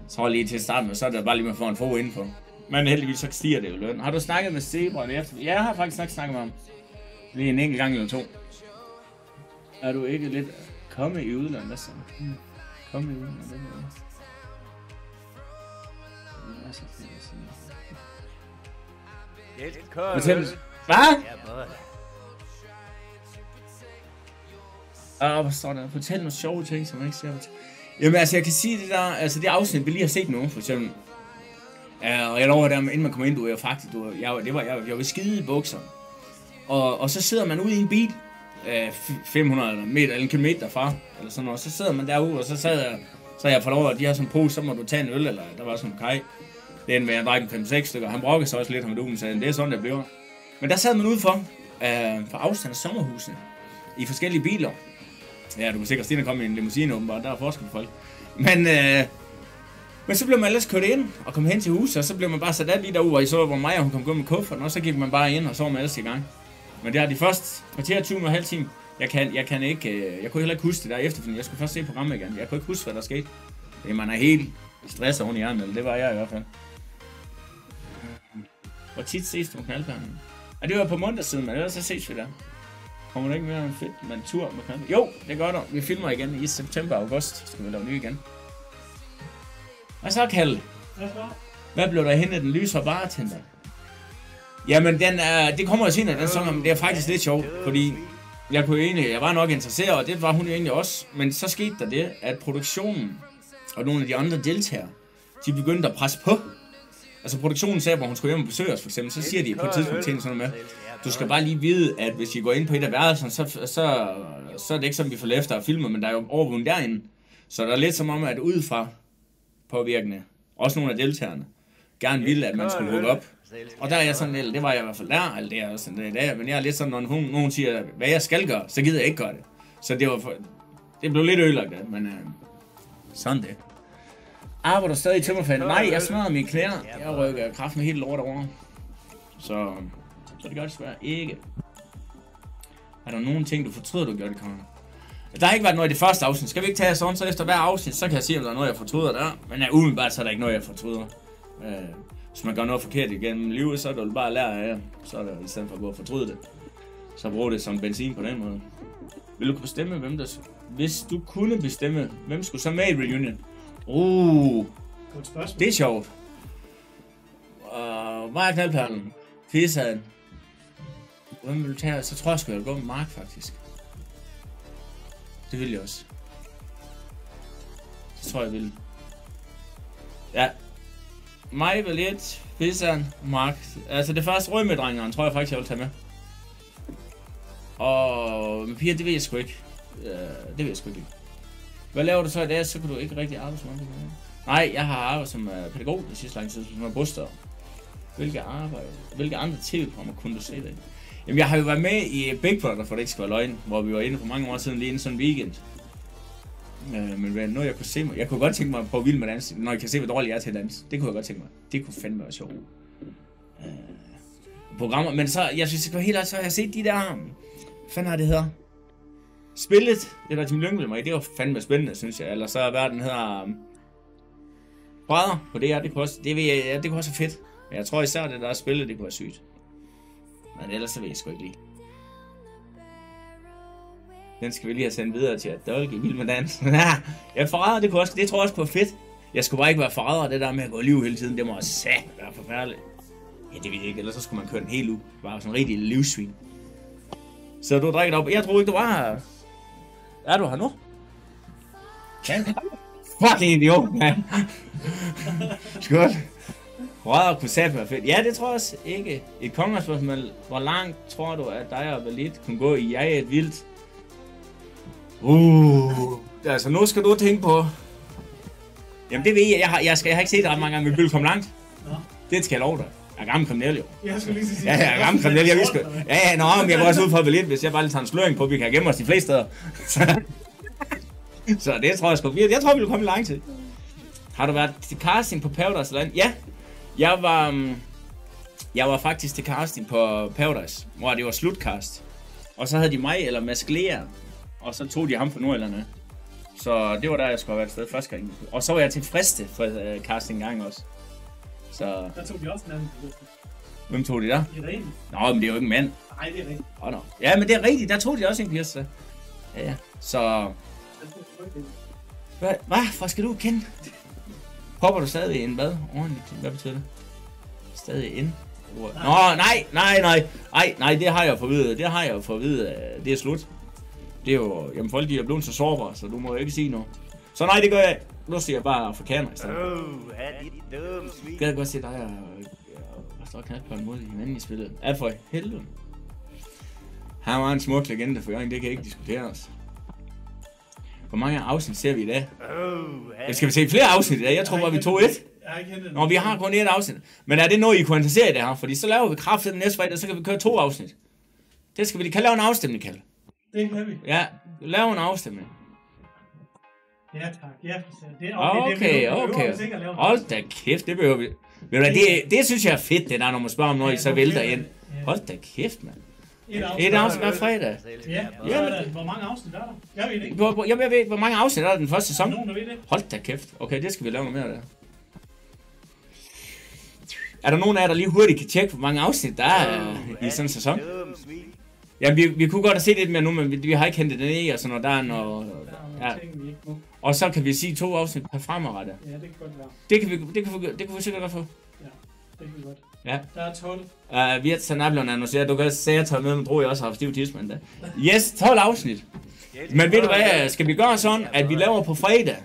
Så lige til starten, men så er det bare lige med at få en få indenfor. Men heldigvis så stiger det jo løn. Har du snakket med Zebraen efter? Ja, jeg har faktisk snakket med ham. Lige en enkelt gang eller 2. Er du ikke lidt komme i udlandet? Hvad så? Komme i udlandet? Hvad? Hvad står der? Fortæl nogle sjove ting, som jeg ikke ser. Jamen altså, jeg kan sige det der, altså det afsnit, vi lige har set nu, for eksempel. Og jeg lover der, inden man kommer ind, jeg var skide i bukser. Og så sidder man ude i en bil, 500 meter eller en kilometer derfra, eller sådan noget. Så sidder man derude, og så jeg får lov, at de har sådan en pose, så må du tage en øl, eller der var sådan en kaj. Det er en, jeg drak 5-6 stykker, han brokkede sig også lidt, ham du sagde, det er sådan, det bliver. Men der sad man udenfor, for afstand af sommerhusene, i forskellige biler. Ja, du kan sikkert Stine komme i en limousine åbenbart, der er forskel på folk. Men så blev man ellers kørt ind og kom hen til huset, og så blev man bare sat af lige derude, hvor I så, hvor mig og hun kom gå med kufferten, og så gik man bare ind, og så var man ellers i gang. Men det er de første kvarter 20,5 timer. Jeg kunne heller ikke huske det der efterfølgende. Jeg skulle først se programmet igen. Jeg kunne ikke huske, hvad der skete. Det man er helt stresset oven i hjernen, eller det var jeg i hvert fald. Hvor tit ses du på knaldperlen? Ja, det var på måneder siden, men ellers så ses vi der. Kommer der ikke mere en fedt med en tur med knaldperlen? Jo, det gør der. Vi filmer igen i september og august. Skal vi lave ny igen. Og så Kalle. Hvad blev der hen af den lyse bartender? Jamen, det kommer jo senere, den sang, men det er faktisk lidt sjovt, fordi jeg var nok interesseret, og det var hun jo egentlig også. Men så skete der det, at produktionen og nogle af de andre deltagere, de begyndte at presse på. Altså produktionen sagde, hvor hun skulle hjem og besøge os, for eksempel, så siger de på et tidspunkt til sådan noget med, du skal bare lige vide, at hvis I går ind på et af værelserne, så er det ikke som, vi får efter at filme, men der er jo overvågning derinde. Så der er lidt som om, at udefra påvirkende, også nogle af deltagerne, gerne ville, at man skulle lukke op. Og der er jeg sådan lidt, det var jeg i hvert fald der, eller det er også sådan det, men jeg er lidt sådan, når nogen siger, hvad jeg skal gøre, så gider jeg ikke gøre det. Så det blev lidt ødelagt, men sådan det. Arbejder du stadig i tømmerfaget? Nej, jeg smadrer mine klæder. Jeg rykker kraften helt lort over. Så det gør det svært ikke. Er der nogen ting, du fortryder, du gør det, Kongen? Der har ikke været noget i det første afsnit. Skal vi ikke tage sådan, så efter hver afsnit, så kan jeg sige, om der er noget, jeg fortryder der. Men umiddelbart, så er der ikke noget, jeg fortryder. hvis man gør noget forkert igennem livet, så er det jo bare at lære af det. Så er det i stedet for at gå og fortryde det. Så brug det som benzin på den måde. Vil du kunne bestemme, hvem der... Hvis du kunne bestemme, hvem skulle så med i reunion? Det er sjovt. Maja Knaldperlen. Fissaden. Hvem vil du tage? Så tror jeg sgu, jeg vil gå med Mark, faktisk. Det vil jeg også. Så tror jeg vil. Ja. Mig vil lidt. Fissaden. Mark. Altså det første rødmedrengeren, tror jeg faktisk, jeg vil tage med. Og med piger, det ved jeg sgu ikke. Det ved jeg sgu ikke. Hvad laver du så i dag? Så kan du ikke rigtig arbejde som arbejde. Nej, jeg har arbejdet som pædagog det sidste lang tid, som er bosted. Hvilke andre tv-programmer kunne du se det? Jamen, jeg har jo været med i Big Brother, for det ikke skal være løgn, hvor vi var inde for mange år siden, lige en sådan weekend. Men noget jeg kunne se mig. Jeg kunne godt tænke mig at prøve vild med dans, når jeg kan se, hvor dårlig jeg er til at danse. Det kunne jeg godt tænke mig. Det kunne fandme være sjovt. Programmer, men så, jeg synes, det var helt ærligt, så har jeg set de der... Hvad fanden har det hedder? Spillet, det der Tim Lyngvild mig, det var fandme spændende, synes jeg. Eller så er verden hedder... Brødre på DR, det kunne også, det kunne også være fedt. Men jeg tror især, det der spillet, det kunne være sygt. Men ellers så ved jeg sgu ikke lige. Den skal vi lige have sendt videre til at Dolke vild med dans. Ja, forræder, det tror jeg også kunne være fedt. Jeg skulle bare ikke være forræder, det der med at gå i liv hele tiden, det må også være forfærdeligt. Ja, det ved jeg ikke, ellers så skulle man køre den helt ud. Bare sådan en rigtig livssvin. Så du drikker op. Jeg tror ikke, du var her. Er du her nu? Fucking idiot, mand. Skål. Rødder kunne sætte være fedt. Ja, det tror jeg også ikke. Et kongerspørgsmål. Hvor langt tror du, at dig og Valit kunne gå i Jeg et vildt? Altså, nu skal du tænke på... Jamen, det ved jeg. Jeg har ikke set ret mange gange, vi ville komme langt. Det skal jeg love dig. Jeg er gammel kriminel, jo. Jeg skulle lige sige... Ja, jeg er gammel kriminel. Men jeg går også ud fra Valit, hvis jeg bare lige tager en sløring på, vi kan gemme os de fleste steder. Så det tror jeg sgu virkelig. Jeg tror, vi vil komme langt til. Har du været til casting på Paradise Land? Ja. Jeg var faktisk til casting på Paradise, hvor det var slutcast. Og så havde de mig eller Mads Glea, og så tog de ham fra Nordjylland. Så det var der, jeg skulle have været sted første gang. Og så var jeg til Friste for casting gang også. Så... Der tog de også en anden. Hvem tog de der? Irene. Nå, men det er jo ikke en mand. Nej, det er rigtigt. Ja, men det er rigtigt. Der tog de også en pjece. Ja. Så... Hvad? Hvor skal du kende? Hopper du stadig ind? Hvad? Ordentligt. Hvad betyder det? Stadig ind? Nå, nej, det har jeg fået at vide. Det er slut. Det er jo... Jamen, folk de er blevet så sårbare, så du må jo ikke sige noget. Så nej, det gør jeg. Nu siger jeg bare afrikaner i stedet. Kan jeg godt se dig og står knald på en måde i hinanden i spillet. Er for helvede. Han var en smuk legende for Jørgen, det kan ikke diskuteres. Hvor mange afsnit ser vi i dag? Skal vi se flere afsnit i dag? Jeg tror bare, vi tog et. Nå, vi har kun et afsnit. Men er det noget, I kunne interessere i det her? Fordi så laver vi kraftigt næste fredag, så kan vi køre 2 afsnit. Det skal vi lige. Kan lave en afstemning, Kalle? Det kan vi. Ja, lave en afstemning. Ja, tak. Ja, Okay. Hold da kæft, det behøver vi. Det synes jeg er fedt, det der, når man spørger om noget, I så vælter ind. Hold da kæft, mand. Et afsnit hver fredag. Ja, hvor mange afsnit er der? Jeg ved ikke. Jeg ved ikke, hvor mange afsnit er der den første sæson. Nogen, der ved det. Hold da kæft. Okay, det skal vi lave noget mere af der. Er der nogen af jer, der lige hurtigt kan tjekke, hvor mange afsnit der er i sådan en sæson? Ja, vi kunne godt have set lidt mere nu, men vi har ikke hentet den i, og sådan noget. Der er noget... Ja. Og så kan vi sige 2 afsnit per fremadrettet. Ja, det kan godt være. Det kan vi sikkert godt få. Ja, det kan vi godt. Ja. Der er 12. Vi har sådan blevet annonceret. Du kan sige, at jeg tager med, men tror jeg også har haft stiv tidsmand da. Yes, 12 afsnit. Men ved du hvad, skal vi gøre sådan, at vi laver på fredag,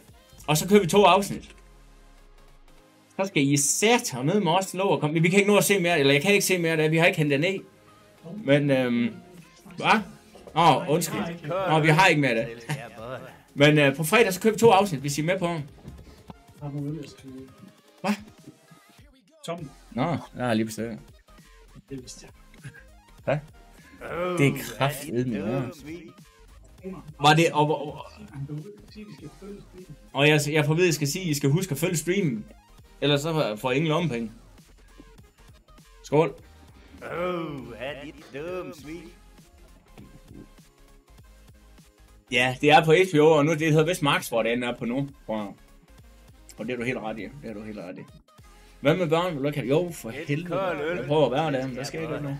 og så kører vi 2 afsnit. Så skal I tage ned med os til lov at komme. Vi kan ikke nå at se mere, eller jeg kan ikke se mere, da vi har ikke hentet ned. Men, hvad? Undskyld. Vi har ikke mere af det. Men på fredag, så kører vi 2 afsnit, hvis I er med på. Hvad? Tom. Nå, jeg har lige bestemt. Det vidste jeg. Hvad? Det er kraftigt med ord. Var det... Og jeg får ved, at jeg skal sige, at I skal huske at følge streamen. Ellers så får I ingen lommepenge. Skål. Er dit dumme svin. Ja, det er på HBO, og nu det hedder vist Max, hvor det er på nu. Og det er du helt ret i. Hvad med børn? Vil du ikke have? Jo, for helvede. Jeg prøver at være der, men der skal ikke gøre noget.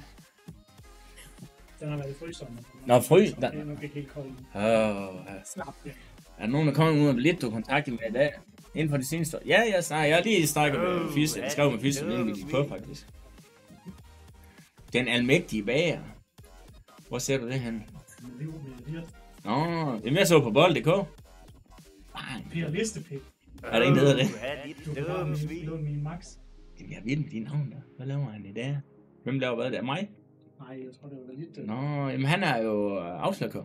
Den har været i fryseren. Nå, frys? Det er nok ikke helt koldt. Er der nogen, der kommer ud og lidt, du kontakter med i dag? Inden for det seneste år? Ja, jeg er lige snakker med Fisse. Jeg skrev med Fisse, inden vi gik på, faktisk. Den almægtige bager. Hvor ser du det hen? Nå, jamen jeg så på bold.dk. Peter Listepik. Er der en, der hedder det? Du har min Max. Jeg ved ikke din navn der. Hvad laver han i dag? Hvem laver hvad der? Mig? Nej, jeg tror det var lidt... Nå, jamen han er jo afslager.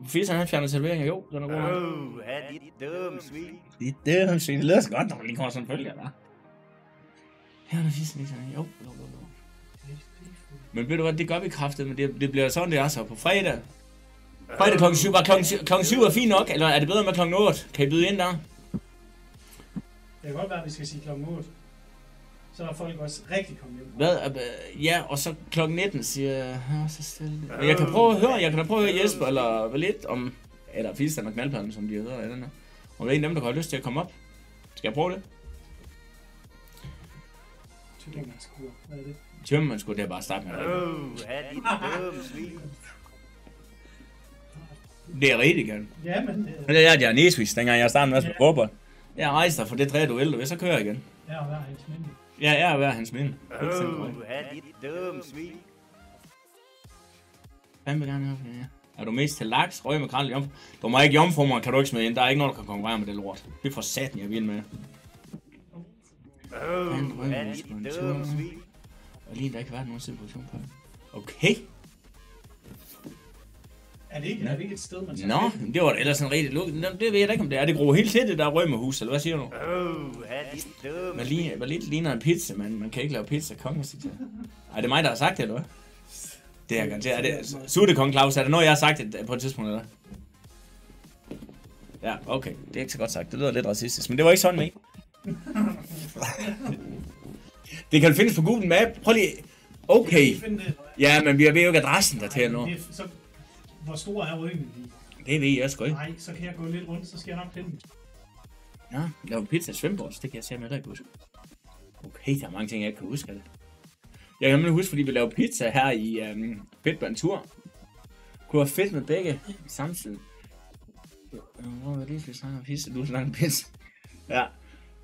Fisse han fjerner serveringer, jo. Den er god. dit dumme svin. Dit dumme svin. Det lyder så godt, når man lige kommer sådan følger, hva'? Her er der Fisse ikke sådan. Jo. Men ved du hvad, det gør vi kraftigt, men det bliver sådan, det er så på fredag. Fredag klokken 7, var klokken 7 er fint nok, eller er det bedre med klokken 8? Kan I byde ind der? Det kan godt være, at vi skal sige klokken 8. Så er folk også rigtig kommet hjem. Hvad? Ja, og så klokken 19 siger jeg, så stille. Men jeg kan prøve at høre, Jesper, eller hvad lidt om, eller Fisse og knaldpladen, som de hedder, eller noget. Og der er en af dem, der har lyst til at komme op. Skal jeg prøve det? Tømmermandsskur, hvad er det? Tømmermandsskur, det er bare at starte med. Det er rigtig gerne. Ja, men det er jeg næsvis, dengang jeg startede med at spille fodbold. Jeg rejser for det træ, du vil, så kører jeg igen. Jeg er at være hans minde. Ja, jeg er at være hans minde. dit dumme svin. Hvad vil gerne have? Ja. Er du mest til laks, røg med krald, jomfru? Du må ikke jomfru mig, kan du ikke smide ind. Der er ikke nogen, der kan konkurrere med det lort. Det er for satan, jeg vil med. dit dumme svin. Og lige der ikke været nogen situation på det. Okay. Er det ikke et sted, man skal... Nå, det var da ellers sådan rigtig lukket. Det ved jeg da ikke, om det er. Det gror helt til det, der er rømmehus, eller hvad siger du? Man lidt ligner en pizza, men man kan ikke lave pizza, kongen. Er det mig, der har sagt det, eller hvad? Det er garanteret. Er det Suttekong Claus? Er det noget, jeg har sagt på et tidspunkt, eller? Ja, okay. Det er ikke så godt sagt. Det lyder lidt racistisk, men det var ikke sådan med. Det kan findes på Google Map. Prøv lige. Okay. Ja, men vi har jo ikke adressen der til nu. Hvor stor er ryggen lige? Det ved jeg sgu ikke. Nej, så kan jeg gå lidt rundt, så skal jeg nok finde den. Ja, laver pizza i Svendborg, det kan jeg sige med dig ikke huske. Okay, der er mange ting, jeg ikke kan huske af det. Jeg kan nemlig huske, fordi vi lavede pizza her i Fedtbørntur. Kunne være fedt med begge samtidig. Hvor var det, vi snakker om pizza? Du snakker om pizza. Ja,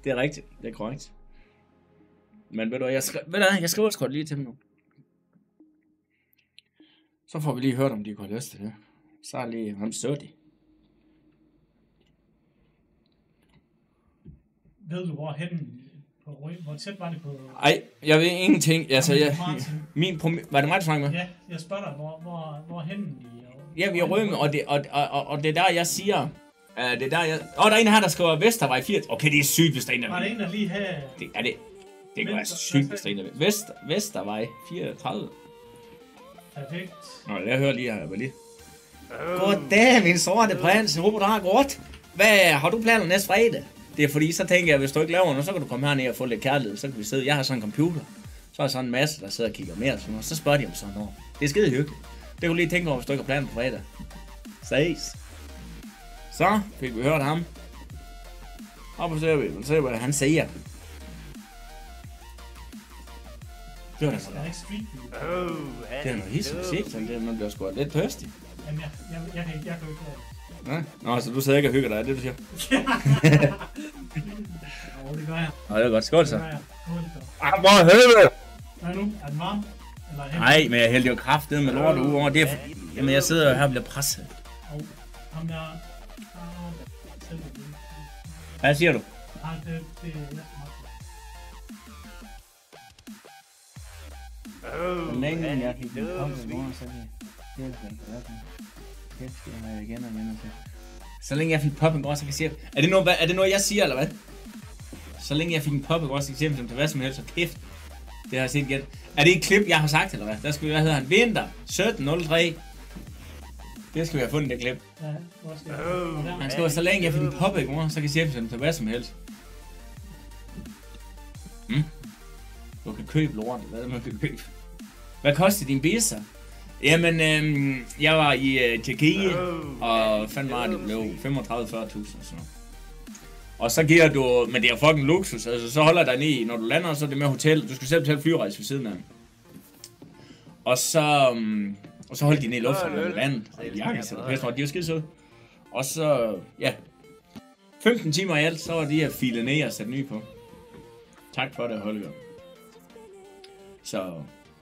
det er rigtigt. Det er korrekt. Men ved du, jeg skriver sgu lige til dem nu. Så får vi lige hørt, om de kunne have lyst til det. Så er lige ham sødt. Ved du, hvor tæt var det på... Ej, jeg ved ingenting. Altså, var det mig, du snakkede med? Ja, jeg spørger dig, hvor henne i... Ja, vi er Røme, og det er der, jeg siger... det er der, jeg... der er en her, der skriver Vestervej 4. Okay, det er sygt, hvis der er en, der... Var det en, der lige havde... Det kan være sygt, hvis der er en, der... Vestervej 34. Perfekt. Nå, jeg hører lige her, lige. Goddag, min sorte prins. Jeg håber, du har godt. Hvad har du planer næste fredag? Det er fordi, så tænker jeg, hvis du ikke laver noget, så kan du komme herned og få lidt kærlighed. Så kan vi sidde. Jeg har sådan en computer. Så er sådan en masse, der sidder og kigger mere og sådan noget. Så spørger de om sådan noget. Det er skide hyggeligt. Det kan du lige tænke over, hvis du ikke har planer på fredag. Ses. Så fik vi hørt ham. Og så ser vi, hvad han siger. Det var da sådan. Det er noget hissig musik, sådan det, man bliver sgu lidt tørstig. Jamen, jeg kan ikke Ja? Nå, så du sidder ikke og hygger dig, det du siger? Jo, det gør jeg. Nå, det er godt. Skål så. Hvor helvede! Hvad nu? Er den varm? Nej, men jeg hældte jo kraftedet med lort ude over. Jamen, jeg sidder her og bliver presset. Ham der... Hvad siger du? Nej, det Så længe jeg fik den poppe i morgen, så kan jeg igen og igen. Så længe jeg fik poppen i går, så kan jeg sige... Er det noget, jeg siger, eller hvad? Så længe jeg fik en poppe i går, så kan jeg sige, til hvad som helst, så kæft. Det har jeg set igen. Er det et klip, jeg har sagt, eller hvad? Der skal vi, hvad hedder han? Vinter 1703. Det skal vi have fundet, det klip. Ja, han skriver, så længe jeg fik en poppe i går, så kan jeg sige, til hvad som helst. Du kan købe lort, hvad er det, man kan købe? Hvad koster din pizza? Jamen, jeg var i Tjekkiet, og fandt mig, det blev 35-40.000 og sådan noget. Og så giver du, men det er fucking luksus, altså så holder dig ned, når du lander, så er det med hotel, du skal selv betale flyrejse ved siden af. Og så holdt de ned i luften med vandet, og jakke, så det var skide søde. Og så, ja, 15 timer i alt, så var de her filet ned og sat nye på. Tak for det, Holger. Så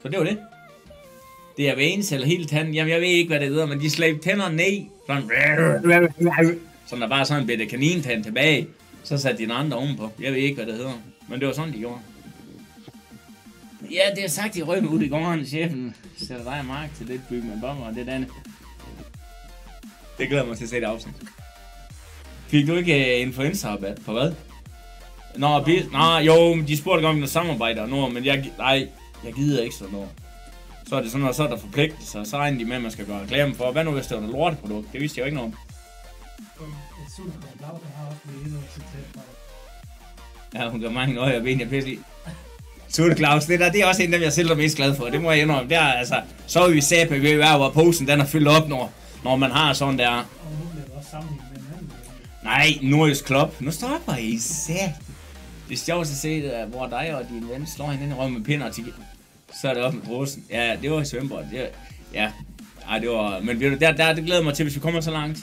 det var det. Det er veins eller helt tanden, jamen jeg ved ikke, hvad det hedder, men de slæbte tænderne ned, sådan der bare sådan en bitte kanintand tilbage, så satte de den andre ovenpå. Jeg ved ikke, hvad det hedder, men det var sådan, de gjorde. Ja, det har sagt i røven ud i gården, chefen sætter dig og Mark til det bygge med bomber, og det er det glæder mig til at se det afsnit. Fik du ikke influencer-rabat på hvad? Nå, jo, de spurgte om noget samarbejde og noget, men jeg gider ikke sådan noget. Så er det sådan noget, så er der forpligtelser, så regner de med, at man skal gøre reklame for. Hvad nu, hvis det var noget lorteprodukt? Det vidste jeg jo ikke noget om. Ja, hun gør mange øje og ben, jeg pisse i. Sutte Claus, det er også en af dem, jeg selv er mest glad for. Det må jeg indrømme. Der, altså, så er vi sæbe ved hver, hvor posen den er fyldt op, når man har sådan der. Nej, Nordisk Club. Nu stopper I især. Det er sjovt at se, hvor dig og din ven slår hinanden i røven med pinder og så er det op med drosen. Ja, det var i Svendborg. Ja, ej, det var... Men det glæder mig til, hvis vi kommer så langt.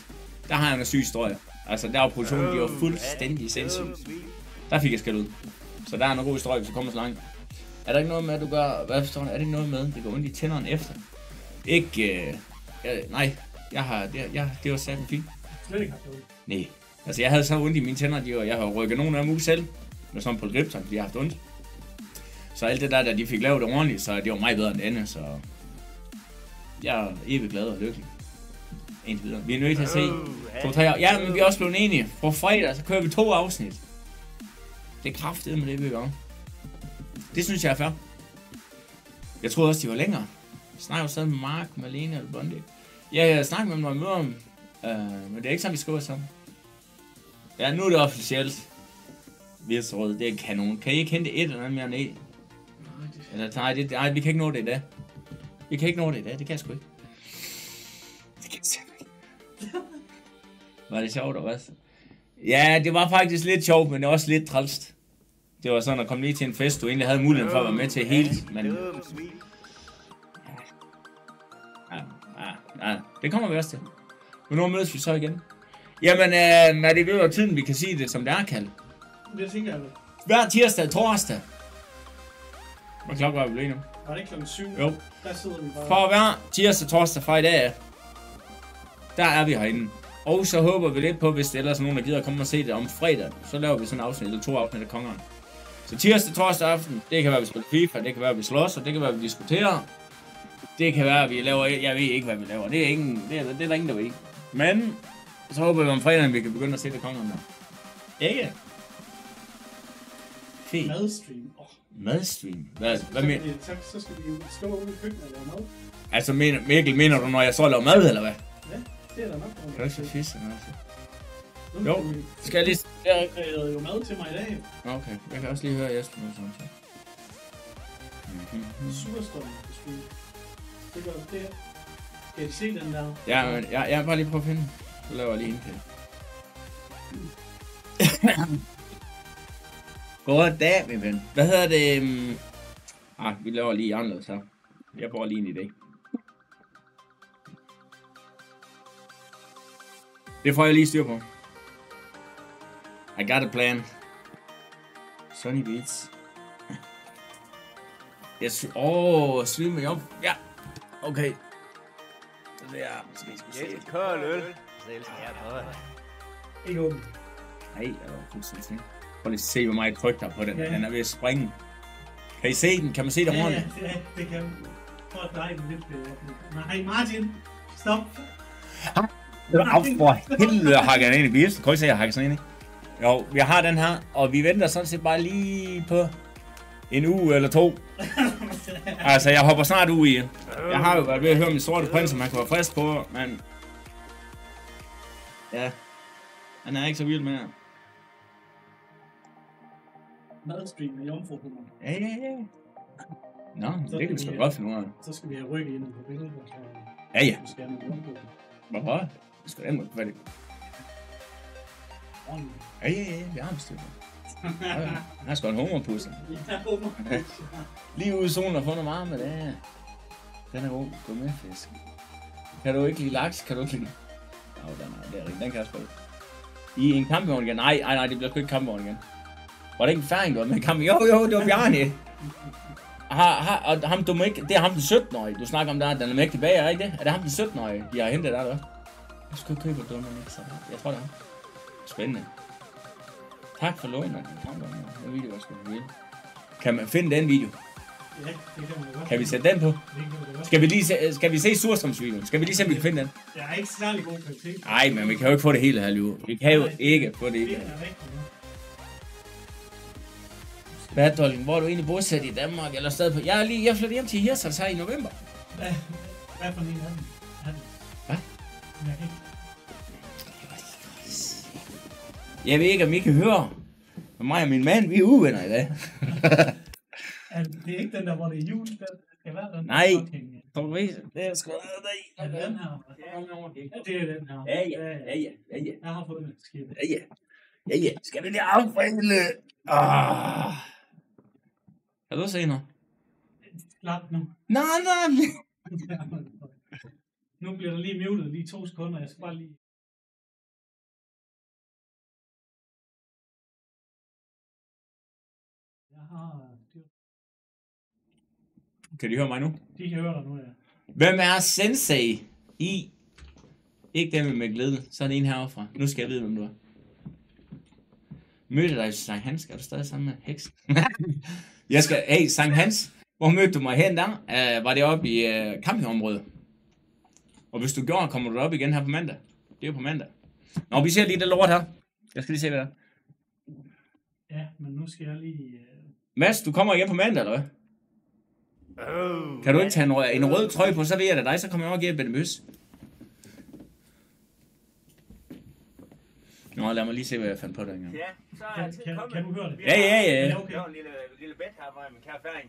Der har jeg en syg historie. Altså, der var produktionen, de var fuldstændig sindssygt. Der fik jeg skæld ud. Så der er en god historie, hvis vi kommer så langt. Er der ikke noget med, at du gør... Hvad forstår du? Er det ikke noget med, det går ondt i tænderne efter? Ikke... nej, det var satme fint. Slet ikke haft ondt? Nej. Altså, jeg havde så ondt i mine tænder, jeg har rykket nogle af dem ud selv. Med sådan på griptang, fordi jeg har haft ondt. Så alt det der de fik lavet det ordentligt, så det var meget bedre end andet, så... Jeg er evigt glad og lykkelig. Indtil videre. Vi er nødt til at se 2-3 år. Ja, men vi er også blevet enige. På fredag, så kører vi 2 afsnit. Det er kraftigt med det, vi gør. Det synes jeg er fair. Jeg troede også, de var længere. Jeg snakker jo stadig med Mark, Malene og Bondi. Ja, jeg snakker med dem, når jeg møder dem. Men det er ikke sådan, vi skriver sammen. Ja, nu er det officielt. Virtsrød, det er kanon. Kan I ikke hente et eller andet mere ned? Eller nej, vi kan ikke nå det i dag. Vi kan ikke nå det i dag, det kan jeg sgu ikke. Det kan jeg simpelthen ikke. Var det sjovt og hvad? Ja, det var faktisk lidt sjovt, men det var også lidt trælst. Det var sådan at komme lige til en fest, du egentlig havde muligheden for at være med til helt, men... Ja, det kommer vi også til. Hvornår mødes vi så igen? Jamen, er det ved at tiden, vi kan sige det, som det er, Kalle? Det tænker jeg vel. Hver tirsdag og torsdag. Hvad klokken var vi blevet nu? Var det ikke klokken 7? Jo. Der sidder vi bare. For hver tirsdag og torsdag fra i dag, der er vi herinde. Og så håber vi lidt på, hvis det ellers er nogen, der gider at komme og se det om fredag, så laver vi sådan en afsnit, eller 2 afsnit af Kongeren. Så tirsdag, torsdag aften, det kan være, at vi spiller FIFA, det kan være, at vi slås, og det kan være, at vi diskuterer. Det kan være, at vi laver, jeg ved ikke, hvad vi laver. Det er der ingen, der ved. Men så håber vi om fredagen, vi kan begynde at se det Kongeren der. Ikke? Fint. Madstream. Madstream? Hvad mener du? Så skal vi jo stå ude i køkkenet og lave mad. Altså, Mikkel, mener du, når jeg så laver mad, eller hvad? Ja, det er der nok. Kan du ikke så fisk, altså? Jo, skal jeg lige... Jeg lavede jo mad til mig i dag. Okay, jeg kan også lige høre Jesper noget sådan så. Surstrøm. Det gør det. Skal I se den der? Ja, men jeg bare lige prøve at finde. Så laver jeg lige indkald. Goddag, min ven. Hvad hedder det? Vi laver lige anderledes her. Jeg får lige en idé. Det får jeg lige styr på. I got a plan. Sunny Beats. Svim mig op. Ja. Okay. Det der. Måske skal se. Kold øl. Det elsker jeg på. Ikke åben. Nej, jeg var fuldstændig. Prøv lige at se, hvor meget tryk der på den. Den er ved at springe. Kan I se den? Kan man se det ordentligt? Ja, det kan man. Prøv at dreje den lidt. Nej, Martin. Stop. For helvede hakker den ind i bilen. Kan I se, jeg hakker sådan ind i? Jo, vi har den her, og vi venter sådan set bare lige på en uge eller 2. Altså, jeg hopper snart ud i. Jeg har jo været ved at høre min sorte prins, som man kan være frisk på, men... Ja, han er ikke så vild med her. Madstream med jomfruhummer. Ja. Nå, så det kan vi sgu godt finde ud af. Så skal vi have rykket ind på billedet. Ja. Hvorfor? Det skal da ikke færdigt. Ja, vi har bestøtter. Han har sgu en hummerpusser. Ja, hummerpusser. Lige ude i solen og få noget varme, det er. Den er god. Gå med fisk. Kan du ikke lide laks? Kan du ikke lide... Jo, det er rigtigt. Den kan jeg sgu ikke. I en kampvogn igen? Nej, det bliver sgu ikke kampvogn igen. Var det ikke en færing, du var med i kampen? Jo, det var Bjarne. Og ham, du må ikke... Det er ham, den 17-årige. Du snakker om der, den er mægtig bager, ikke det? Er det ham, den 17-årige, de har hentet der, eller hvad? Jeg skal købe dumme, ikke? Så jeg tror, det er ham. Spændende. Tak for lånet. Den video var sgu vildt. Kan man finde den video? Ja, det kan man godt. Kan vi sætte den på? Skal vi se Surstrømsvideoen? Skal vi lige se, om vi kan finde den? Jeg er ikke særlig god kvalitet. Nej, men vi kan jo ikke få det hele her, Liv. Vi kan jo ikke få det hele. Badolling, hvor er du egentlig bosat i Danmark, eller stadig på... Jeg flytter hjem til Hirsals her i november. Hvad for en af dem? Hvad? Jeg kan ikke... Jeg ved ikke, om I kan høre. Men mig og min mand, vi er uvenner i dag. Det er ikke den der, hvor det er jul, der skal være den? Nej. Kom du ikke? Det er sgu da i. Er det den her? Ja, det er den her. Ja. Jeg har fået den skidt. Ja. Skal vi lige affælde? Kan du se noget? Klart nu. Nej. Nu bliver der lige muted lige 2 sekunder. Jeg skal bare lige... Kan de høre mig nu? De kan høre dig nu, ja. Hvem er Sensei i? Ikke dem med glæde. Så er det en heroverfra. Nu skal jeg vide, hvem du er. Mødte dig i Sankt Hans? Er du stadig sammen med heksen? Hey, Sankt Hans. Hvor mødte du mig hen der? Var det oppe i campingområdet? Og hvis du gjorde, kommer du op igen her på mandag. Det er jo på mandag. Nå, vi ser lige det lort her. Jeg skal lige se, hvad der er. Ja, men nu skal jeg lige... Mads, du kommer igen på mandag, eller hvad? Kan du ikke tage en rød trøje på, så ved jeg da dig, så kommer jeg over og giver Bette Møs. Nå, lad mig lige se, hvad jeg fandt på dengang. Ja, så er det kan du høre det? Ja. Jeg har en lille bed her, hvor jeg min kære færing.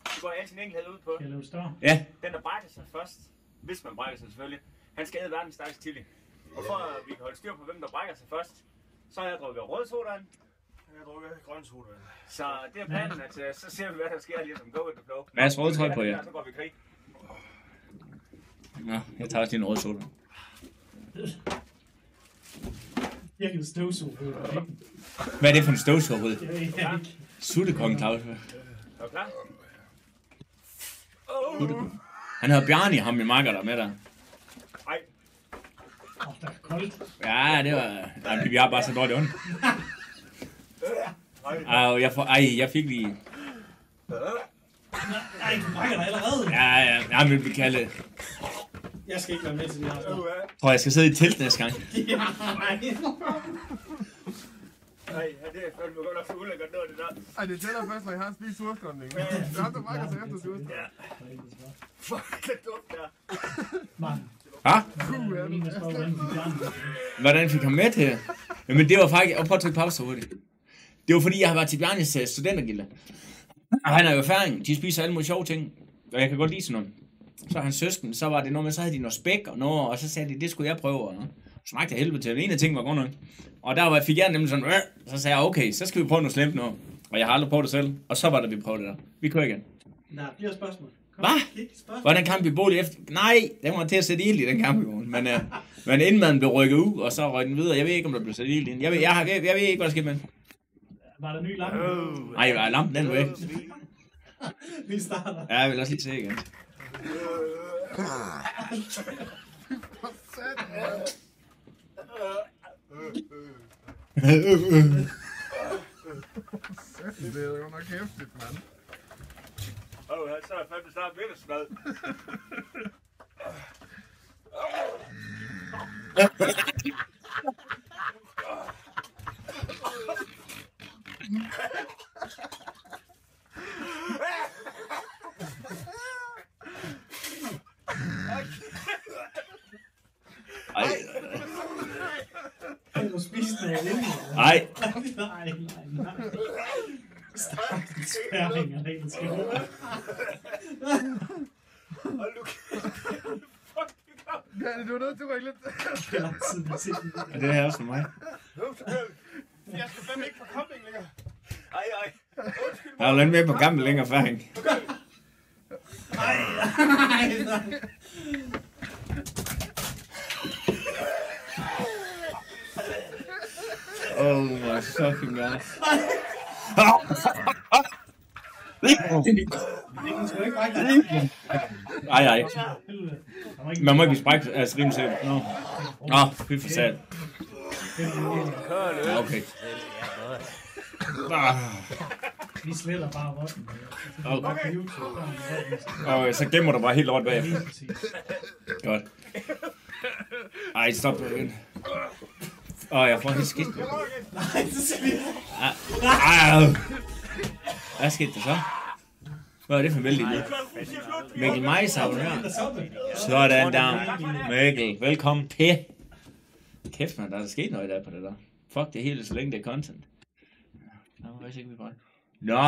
Det går altid en enkelhed ud på. Skal jeg lave større? Ja. Den, der brækker sig først, hvis man brækker sig selvfølgelig, han skal æde verdens stærkeste chili. Og for at vi kan holde styr på, hvem der brækker sig først, så har jeg drukket rød sodavand. Jeg drukker grøn sodavand. Så det er planen, at så ser vi, hvad der sker lige som go with the flow. Mads, rød trøje på, ja. Så går vi krig. Nå, jeg tager også din rød sodavand. Jeg kan støvsuge. Hvad er det for en støvsugerrød? Ja. Suttekongen Claus. Er du klar? Han hedder Bjarne, ham min makker der med der. Ej. Der er koldt. Ja, det var... Nej, vi har bare så dårligt ondt. Jeg fik lige... Nej, du brækker dig allerede. Ja, men vi kan det. Jeg skal ikke være med til det her. Tror jeg skal sidde i telt næste gang. Ja, nej. Nej, det er fandme godt nok så ulækkert noget, det der. Ej, det tæller først, når jeg har spist surstrømning. Det er ham, der brækker sig efter surstrømning. Ja. Fuck, det er dumt der. Hvordan fik han med til det? Jamen det var faktisk... Prøv at trykke pause så hurtigt. Det var fordi, jeg har været til Bjarnes studentergilde. Og han er jo færing. De spiser alle mulige sjove ting. Og jeg kan godt lide sådan noget. Så hans søsken, så var det noget med, så havde de noget spæk og noget, og så sagde de, det skulle jeg prøve. Og smagte helvede til. En af tingene var godt nok. Og der fik jeg nemlig sådan, så sagde jeg, okay, så skal vi prøve noget slemt noget. Og jeg har aldrig prøvet det selv. Og så var det, vi prøvede det der. Vi kører igen. Nej, flere spørgsmål. Hvad? Hvordan kan vi bolig efter? Nej, den var til at sætte ild i den campingvogn. Men inden man blev rykket ud, og så røg den videre. Jeg ved ikke, om der blev sat ild i den. Jeg ved ikke, hvad der skete med den. Var der ny lampe? Nej, lampen den var væk. Vi starter. Ja, jeg vil også lige se igen. Det er jo nok hæftigt, mand. Så er jeg fandme snart middagssmad. Kan du spise noget alene? Nej. Nej. Stakkels spærring af den skal ud. Du er nødt til at rykke lidt. Er det her også for mig? Jeg har jo med på gammel længere før, ikke? Oh my fucking god. Ej. Man må ikke sprække rimsæt. Fy for sat. Okay. Vi sletter bare rotten. Og så gemmer du bare helt lort bagefter. Godt. Ej, stop det igen. Jeg får helt skidt. Nej, det skal vi. Hvad skete der så? Hvad er det for en vældig lyd? Mikkel Meis har du her. Sådan der. Mikkel, velkommen til. Kæft man, der er sket noget i dag på det der. Fuck det hele, så længe det er content. Nå.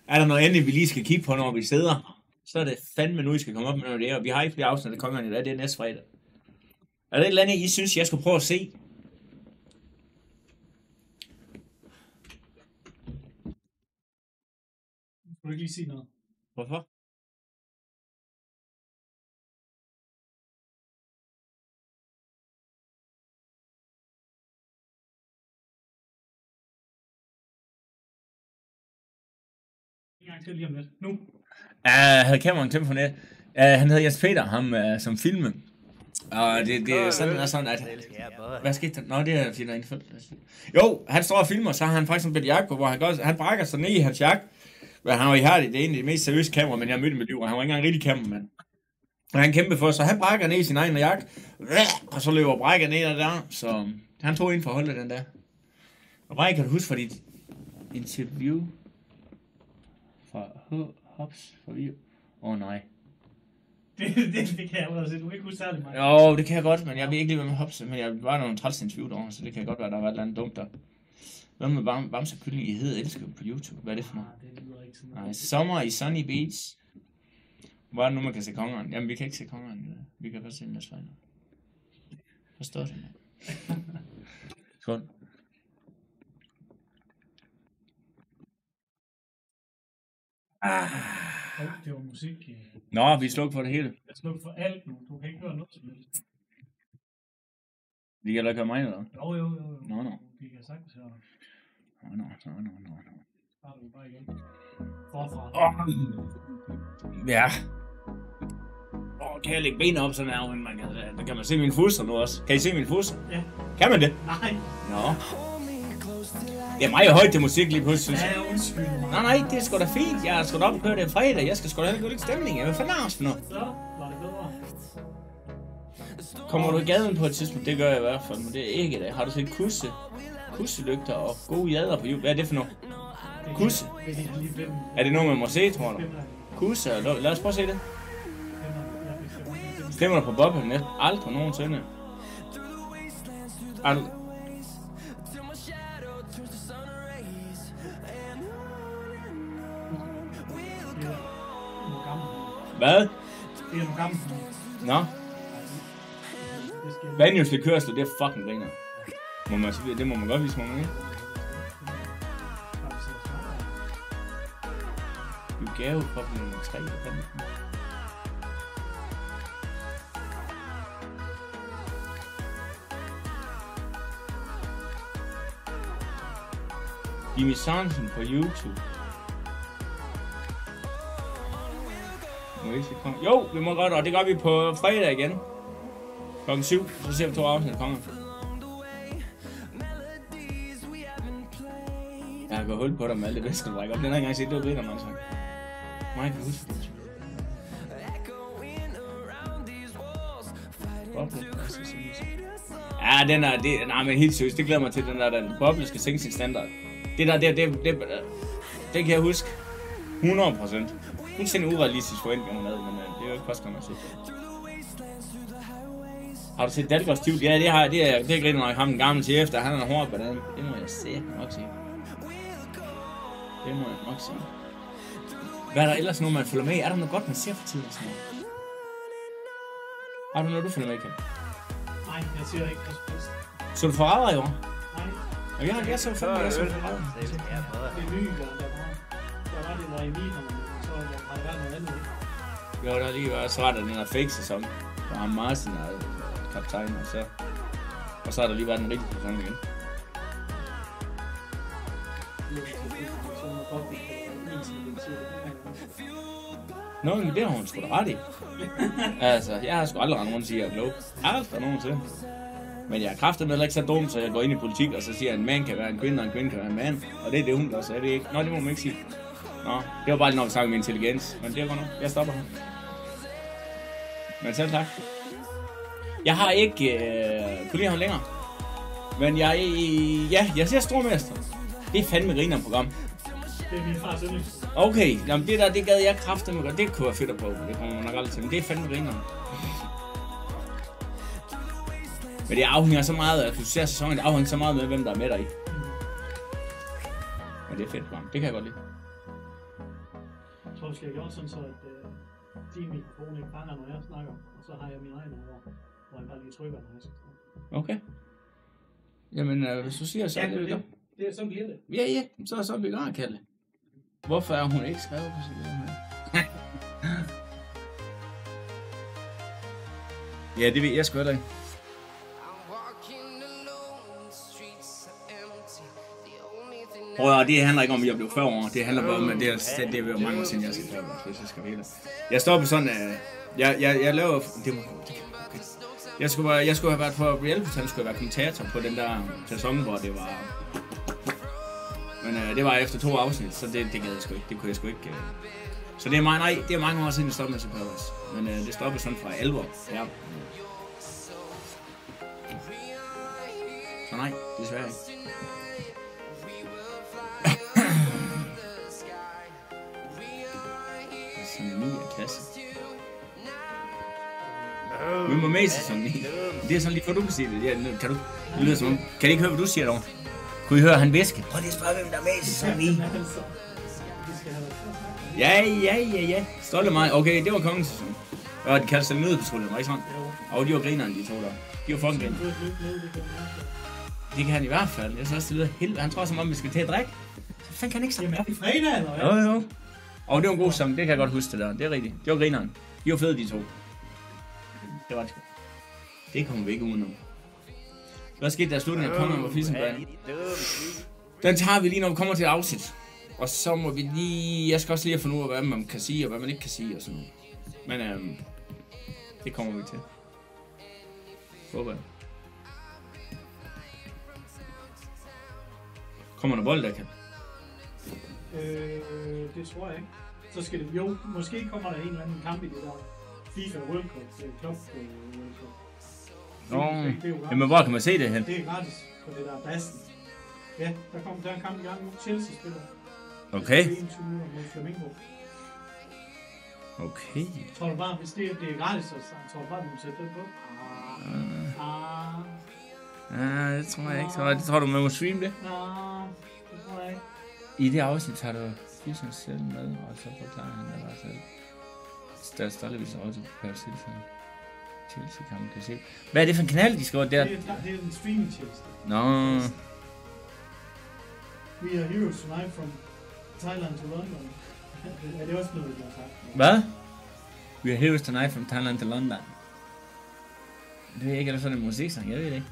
Er der noget andet, vi lige skal kigge på, når vi sidder? Så er det fandme nu, I skal komme op med noget det, og vi har ikke flere afsnit af Kongerne i dag, det er næste fredag. Er der et eller andet, I synes, jeg skulle prøve at se? Skal du ikke lige sige noget? Hvorfor? En gang til lige om lidt. Nu. Havde kameraen klemt for net. Han hedder Jens Peter, ham som filme. Og det er sådan, at... Hvad skete der? Nå, det er fordi, der er indført. Jo, han står og filmer, så har han faktisk en bit jakke på, hvor han brækker sig ned i hans jakke. Men han var ihærdig, det er en af de mest seriøse kameraer, men jeg har mødt i mit liv, og han var ikke engang rigtig kameremand. Og han kæmpede for, så han brækker ned i sin egen jakke, og så løber brækker ned der, så han tog ind for at holde den der. Og Bræk, kan du huske fra dit interview fra Hops for vi? Nej. Det kan jeg allerede se. Du kan ikke huske særlig meget. Jo, det kan jeg godt, men jeg vil ikke lige være med Hops, men jeg var nogle træls interview derovre, så det kan godt være, der var et eller andet dumt der. Hvad med Bamsekylling i Hede Elsker på YouTube? Hvad er det for noget? Det lyder ikke sådan noget. Nej, sommer i Sunny Beach. Hvor er det nu, man kan se kongeren? Jamen, vi kan ikke se kongeren. Vi kan bare se den næste fejl. Forstår det, mand. Skål. Det var musik. Nå, vi slukker for det hele. Jeg slukker for alt nu. Du kan ikke høre noget som helst. Vi kan da ikke høre mig noget. Jo. Nå. Vi kan sagtens høre. Nå. Starter vi bare igen. Forfra. Ja. Kan jeg lægge benene op sådan her, man kan man se mine fusser nu også? Kan I se mine fusser? Ja. Kan man det? Nej. Nå. Det er meget højt til musik lige pludselig, synes jeg. Ja, undskyld mig. Nej, det er sgu da fint. Jeg er sgu da op og køre det fredag. Jeg skal sgu da have lidt stemning. Hvad fanden er for noget? Så var det bedre. Kommer du i gaden på et tidspunkt? Det gør jeg i hvert fald, men det er ikke det. Har du set kusselygter og gode jader på jul? Hvad er det for noget? Kusse? Er det noget, man må se, tror du? Kusse? Lad os prøve at se det. Stemmer du på boblen? Aldrig nogensinde. Hvad? Det er nogle gamle. Nå. Vandhjulslig kørsel, det er fucking griner. Det må man godt vise mange, ikke? Gave for nummer 3. Jimmy Sørensen på YouTube. Jo, vi må godt, og det gør vi på fredag igen. Klokken 7, så ser vi 2 afsnit af Konger. Jeg har gået hul på dig med alt det bedste, du drikker op. Den har jeg ikke engang set, det var bedre, man sagt. Mig kan huske det. Ja, den er, nej, men helt seriøst, det glæder mig til, den boble skal sænke sin standard. Det kan jeg huske 100%. Fuldstændig urealistisk forventning, hun havde, men det er jo ikke første gang, jeg har set det. Har du set Dalgårds Tivoli? Ja, det er ikke rigtig nok ham, den gamle chef, der han er hård på den. Det må jeg nok sige. Hvad er der ellers noget, man følger med i? Er der noget godt, man ser for tiden? Har du noget, du følger med i, Kjell? Nej, jeg siger ikke. Så du forræder i år? Nej. Og jeg så fandme, jeg så forræder. Det er ny, der er meget. var i minerne, så har der været noget andet, ikke? Jo, der har lige været, så var der den her fake-sæson, hvor ham Martin er kaptajn, og så har der lige været en rigtig sæson igen. Nå, men det har hun sgu da ret i. Altså, jeg har sgu aldrig rendt rundt og siger, at jeg er klog. Aldrig nogensinde. Men jeg er kraftedeme heller ikke så dum, så jeg går ind i politik, og så siger, at en mand kan være en kvinde, og en kvinde kan være en mand. Og det er det, hun gør, så er det ikke. Nå, det må man ikke sige. Nå, det var bare lige, når vi snakker om intelligens. Men det er godt nok. Jeg stopper her. Men selv tak. Jeg har ikke kunne lide ham længere. Men jeg ser Stormester. Det er fandme grineren program. Det er min fars yndlings. Okay, jamen det gad jeg kraftedeme godt. Det kunne være fedt at prøve, det kommer man nok aldrig til. Men det er fandme grineren. Men det afhænger så meget af, at du ser sæsonen, det afhænger så meget med, hvem der er med dig i. Men det er fedt program. Det kan jeg godt lide. Jeg tror, vi skal have gjort sådan, så at din mikrofon ikke fanger, når jeg snakker. Og så har jeg min egen ord, hvor jeg bare lige trykker, når jeg skal snakke. Okay. Jamen, hvis du siger så, ja, det er sådan bliver det. Ja, så er vi godt at kalde. Hvorfor er hun ikke skrevet på sit her? Ja, det ved jeg sgu ikke. Prøv, det handler ikke om, at jeg blev 40 år. Det handler bare om, at det er jo mange år siden, jeg skal gøre, hvis jeg skal vide. Jeg står på sådan, jeg laver... Jeg skulle have været på reality, jeg skulle have været kommentator på den der sæson, hvor det var... Men det var efter 2 afsnit, så det gad jeg sgu ikke. Det kunne jeg sgu ikke... Så det er mange år siden, jeg stoppede med Superhouse. Men det stoppede sådan fra 11 år. Ja. Så nej, desværre ikke. Sæson 9 er klasse. Vi må med i sæson 9. Det er sådan lige for du kan sige det. Kan du? Det lyder som om. Kan I ikke høre, hvad du siger derovre? Kunne I høre, han viske? Prøv lige at spørge, hvem der er med i sæson 9. Ja. Stolt af mig. Okay, det var kongens sæson. Og de kaldte sig nødpatruljen, var ikke sådan? Og de var grinerne, de to der. De var fucking grinerne. Det kan han i hvert fald. Jeg synes også, det lyder helt... Han tror som om, vi skal til at drikke. Så fanden kan han ikke snakke op. Jamen, er det fredag, eller hvad? Jo. Og det var en god sang. Det kan jeg godt huske det der. Det er rigtigt. Det var grineren. De var fede, de to. Det var det. Det kommer vi ikke udenom. Hvad skete der i slutningen af Kongen og Fissenband? Den tager vi lige, når vi kommer til et afsnit. Og så må vi lige... Jeg skal også lige have fundet ud af, hvad man kan sige, og hvad man ikke kan sige og sådan noget. Men det kommer vi til. Håber jeg. Kommer der bold, der kan? Det tror jeg ikke. Så skal det... Jo, måske kommer der en eller anden kamp i det der FIFA World Cup, klub World Cup. Nå, jamen hvor kan man se det hen? Det er gratis på det der bassen. Ja, der er en kamp i gang nu. Chelsea spiller. Okay. 21 minutter mod Flamengo. Okay. Tror du bare, hvis det er gratis, så tror du bare, du må sætte den på? Det tror jeg ikke. Det tror du, man må streame det? Det tror jeg ikke. I det afsnit har du Fischer selv med, og så forklarer han, hvad der er selv. Der står lidt også på Chelsea kan man kan se. Hvad er det for en kanal, de skriver der? Det er en streaming-tjeneste. Nå. We are heroes tonight from Thailand to London. Er det også noget, du har sagt? Hvad? We are heroes tonight from Thailand to London. Det ved jeg ikke, eller sådan en musiksang, jeg ved det ikke.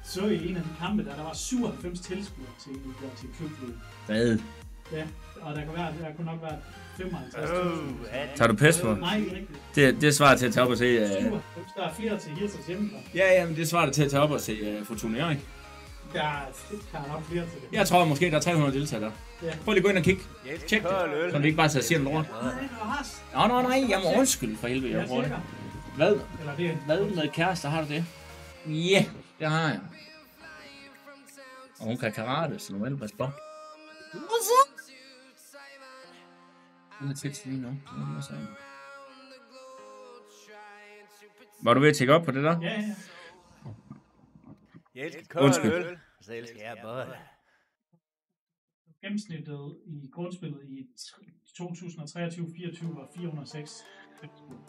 Så i en af de kampe, der var 97 tilskuere til klubløb. Hvad? Ja, og der kunne nok være 55.000. Tager du pis på? Nej, ikke rigtigt. Det svarer til at tage op og se... Der er flere til Hirsers hjemmefra. Ja, men det svarer til at tage op og se Fortuna Hjørring. Der er nok flere til det. Jeg tror måske, der er 300 deltagere der. Ja. Prøv lige at gå ind og kigge. Tjek det. Så vi ikke bare tager siger lort. Nej, jeg må undskylde for helvede. Jeg prøver det. Hvad med kærester, har du det? Ja, det har jeg. Og hun kan karate, så nu er det bare sport. Hvad så? Det er tæt lige nu. Var du ved at tjekke op på det der? Ja. Jeg elsker kold øl, så elsker jeg bold. Gennemsnittet i grundspillet i 2023-24 var 406.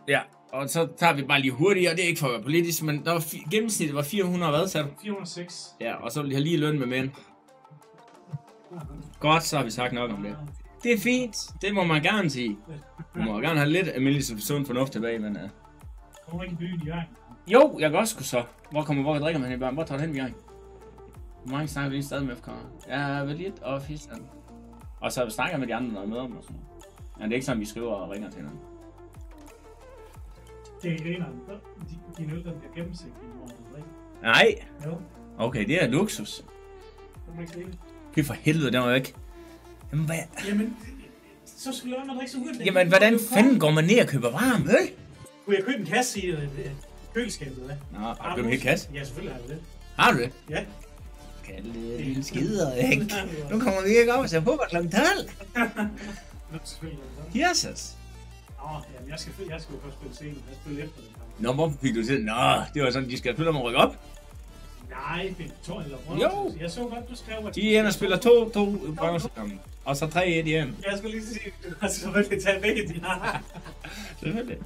Ja, og så tager vi bare lige hurtigt, og det er ikke for at være politisk, men der var gennemsnittet var 400, hvad sagde du? 406. Ja, og så vil jeg have lige løn med mænd. Godt, så har vi sagt nok om det. Det er fint. Det må man gerne sige. Du må gerne have lidt almindelig sund fornuft tilbage, men... Kommer du ikke i byen i gang? Jo, jeg kan også sgu så. Hvor drikker man i børn? Hvor tager du hen i gang? Hvor mange snakker vi lige stadig med FK? Jeg er vel lidt office. Og så snakker jeg med de andre, når jeg møder dem og sådan noget. Men det er ikke sådan, vi skriver og ringer til hinanden. Det er grineren. Dine øl, der bliver gennemsigtige, hvor du drikker. Nej. Jo. Okay, det er luksus. Det må ikke drikke. Fy for helvede, den var væk. Jamen, hvad? Jamen, så skulle man drikke så hurtigt. Jamen, hvordan fanden går man ned og køber varm øl? Kunne jeg købe en kasse i køleskabet, hvad? Nå, har du købt en hel kasse? Ja, selvfølgelig har jeg det. Har du det? Ja. Kalle, dine skider, ikke? Nu kommer vi ikke op og ser fodbold kl. 12. Nå, selvfølgelig. Jesus. Nå, jamen, jeg skal jo først spille senere. Jeg spiller efter det. Nå, hvorfor fik du til? Nå, det var sådan, de skal spille om at rykke op. Nej, det er 2 eller 3. Jo. Jeg så godt, du skrev, at... De ender og spiller 2 bronze sammen. Og så 3-1 hjem. Jeg skulle lige sige, at du har selvfølgelig taget væk i din Selvfølgelig.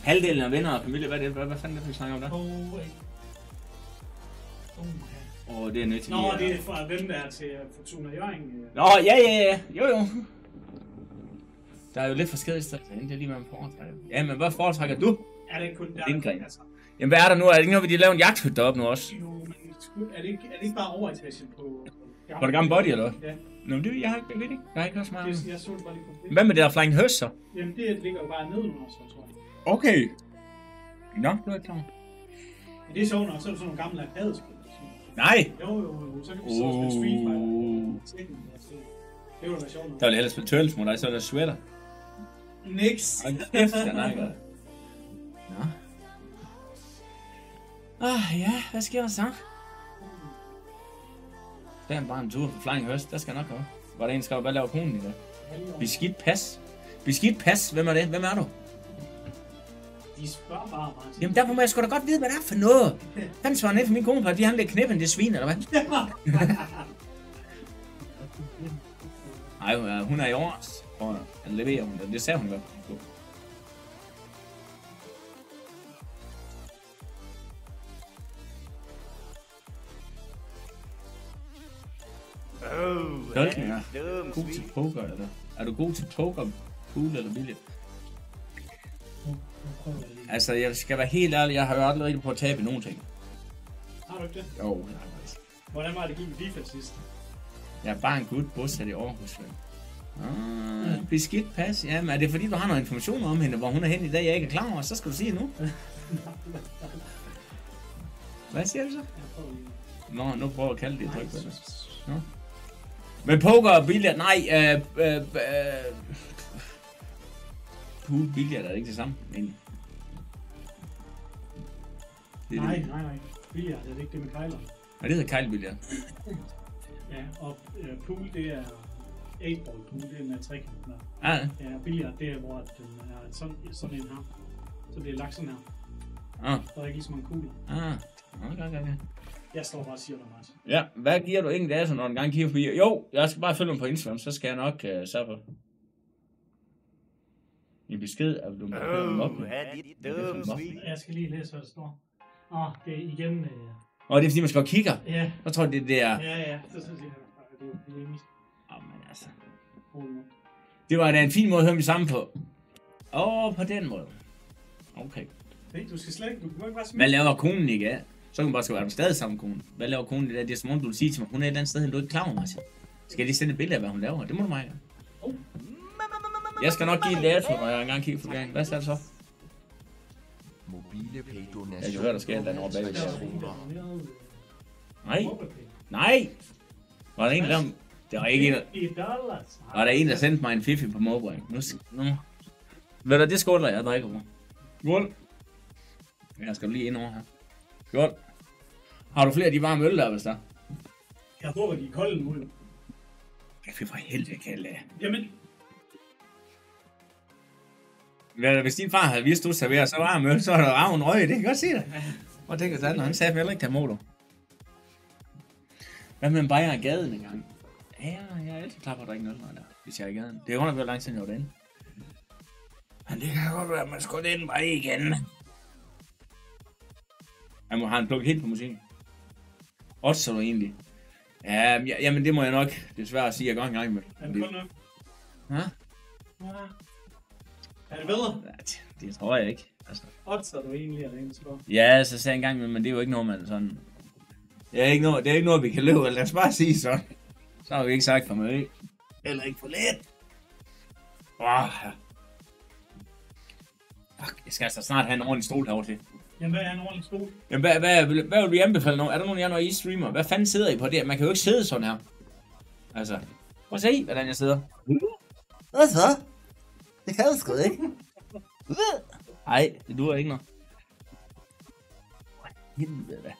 Halvdelen af venner og familie, hvad fanden er det, vi snakker om der? Det er nødt til... Nå, det er fra hvem der er til Fortuna Hjørring. Nå, ja. Jo. Der er jo lidt forskellige steder. Det er lige, hvad man foretrækker. Ja, men hvad foretrækker du? Er det kun der? Lindgren. Jamen, hvad er der nu? Er det ikke noget, vi laver en jagthytte deroppe nu også? Jo, men er det ikke bare overetagen på... På det gamle body, eller hvad? Ja. Nå, men det, jeg ved ikke. Jeg har ikke hørt så meget. Jeg så det bare lige på det. Hvad med det der Flying Høst, så? Jamen, det ligger jo bare nede under os, tror jeg. Okay. Nå, du er ikke klar. Men det er sjovt nok, så er det sådan nogle gamle arcade-spil. Nej! Jo, så kan vi så spille Street Fighter. Det var da sjovt nok. Der vil hellere spille Turtles mod dig, så er der sweater. Niks. Og kæft, den er godt. Nå. Ja, hvad sker der så? Det er bare en tur for Flying Høst, der skal nok gå. Hvor der en skal bare lave konen i dag. Beskidt pas. Beskidt pas, hvem er det? Hvem er du? De spørger bare, Martin. Jamen derfor må jeg sgu da godt vide, hvad det er for noget. Han svarer ned for min kone på, at de har lidt knippen, det svin, eller hvad? Nej, hun er i års. Og leverer hun det. Det sagde hun godt. Dolkninger. God til poker, eller? Er du god til poker, pool eller billigt? Altså, jeg skal være helt ærlig, jeg har jo aldrig rigtig på at tabe nogen ting. Har du ikke det? Jo, det har jeg faktisk. Hvordan var det gik med FIFA sidst? Jeg er bare en gut bosat i Aarhus. Beskidt pas. Jamen, er det fordi, du har noget information om hende, hvor hun er henne i dag, jeg ikke er klar over, så skal du sige nu. Hvad siger du så? Nå, nu prøver jeg at kalde det et tryk. Nå. Men poker og billard, nej, pool, billard er det ikke det samme, egentlig. Nej. Billard, er det ikke det med kejler? Ja, det hedder kejlebillard. Ja, og pool, det er 8-ball pool, det er med trekanten. Ja. Ja, billard, det er, hvor den er sådan en her. Så det er lagt sådan her. Der er ikke så mange kugler. Okay. Jeg står bare og siger dig, Martin. Ja, hvad giver du ingen data, når en gang kigger forbi? Jo, jeg skal bare følge mig på Instagram, så skal jeg nok sørge for. En besked, at du må høre dem op. Jeg skal lige læse, hvad der står. Det er igen... det er fordi, man skal kigge. Ja. Jeg tror, det er... Ja, så siger jeg, det er engelsk. Men altså... Det var da en fin måde at høre mig sammen på. På den måde. Okay. Du skal slet ikke... Du kan ikke bare smide. Hvad laver konen ikke af? Så kan man bare skrive, er du stadig sammen med konen? Hvad laver konen i dag? Det er som om, du vil sige til mig, hun er et eller andet sted, du er ikke klar over, Martin. Skal jeg lige sende et billede af, hvad hun laver? Det må du mig gøre. Jeg skal nok give en dato, når jeg engang kigger på gang. Hvad er det så? Mobile pay-donation. Jeg kan høre, der sker et eller andet over bagved der. Nej! Var der en der... Det var ikke en der... Var der en, der sendte mig en fifi på Mobile? Nu. Ved du, det skåler jeg drikker på. Skål. Jeg skal lige ind over her. Godt. Har du flere af de varme øl der, hvis der? Jeg håber, de er kolde nu. Jeg fik for helvede, Kalle. Jamen. Hvis din far havde vist, du serverer så varm øl, så er der ravn røg. Det kan jeg godt se det. Hvor tænker jeg sådan, han sagde heller ikke til motor. Hvad med en bajer af gaden en gang? Ja, jeg er altid klar på at drikke noget der, hvis jeg er i gaden. Det er under, hvor lang tid jeg var derinde. Men det kan godt være, at man skulle ind bare igen. Han må have en plukket helt på musikken. Også så du egentlig. Ja, jamen det må jeg nok desværre sige, at jeg går en gang med. Er det kun nok? Ja? Ja. Er det bedre? Ja, det tror jeg ikke. Altså. Oddser du egentlig, at det ikke skal? Ja, så sagde jeg en gang med, men det er jo ikke noget, man sådan... Det er ikke noget, vi kan løbe, lad os bare sige sådan. Så har vi ikke sagt for mig. Eller ikke for lidt. Fuck, jeg skal altså snart have en ordentlig stol herovre til. Jamen, hvad er en ordentlig stol? Jamen, hvad vil vi anbefale nu? Er der nogen af jer, når I streamer? Hvad fanden sidder I på det? Man kan jo ikke sidde sådan her. Altså, prøv at se, hvordan jeg sidder. Hvad så? Det kan du sgu ikke. Nej, det duer ikke noget. Helvede da.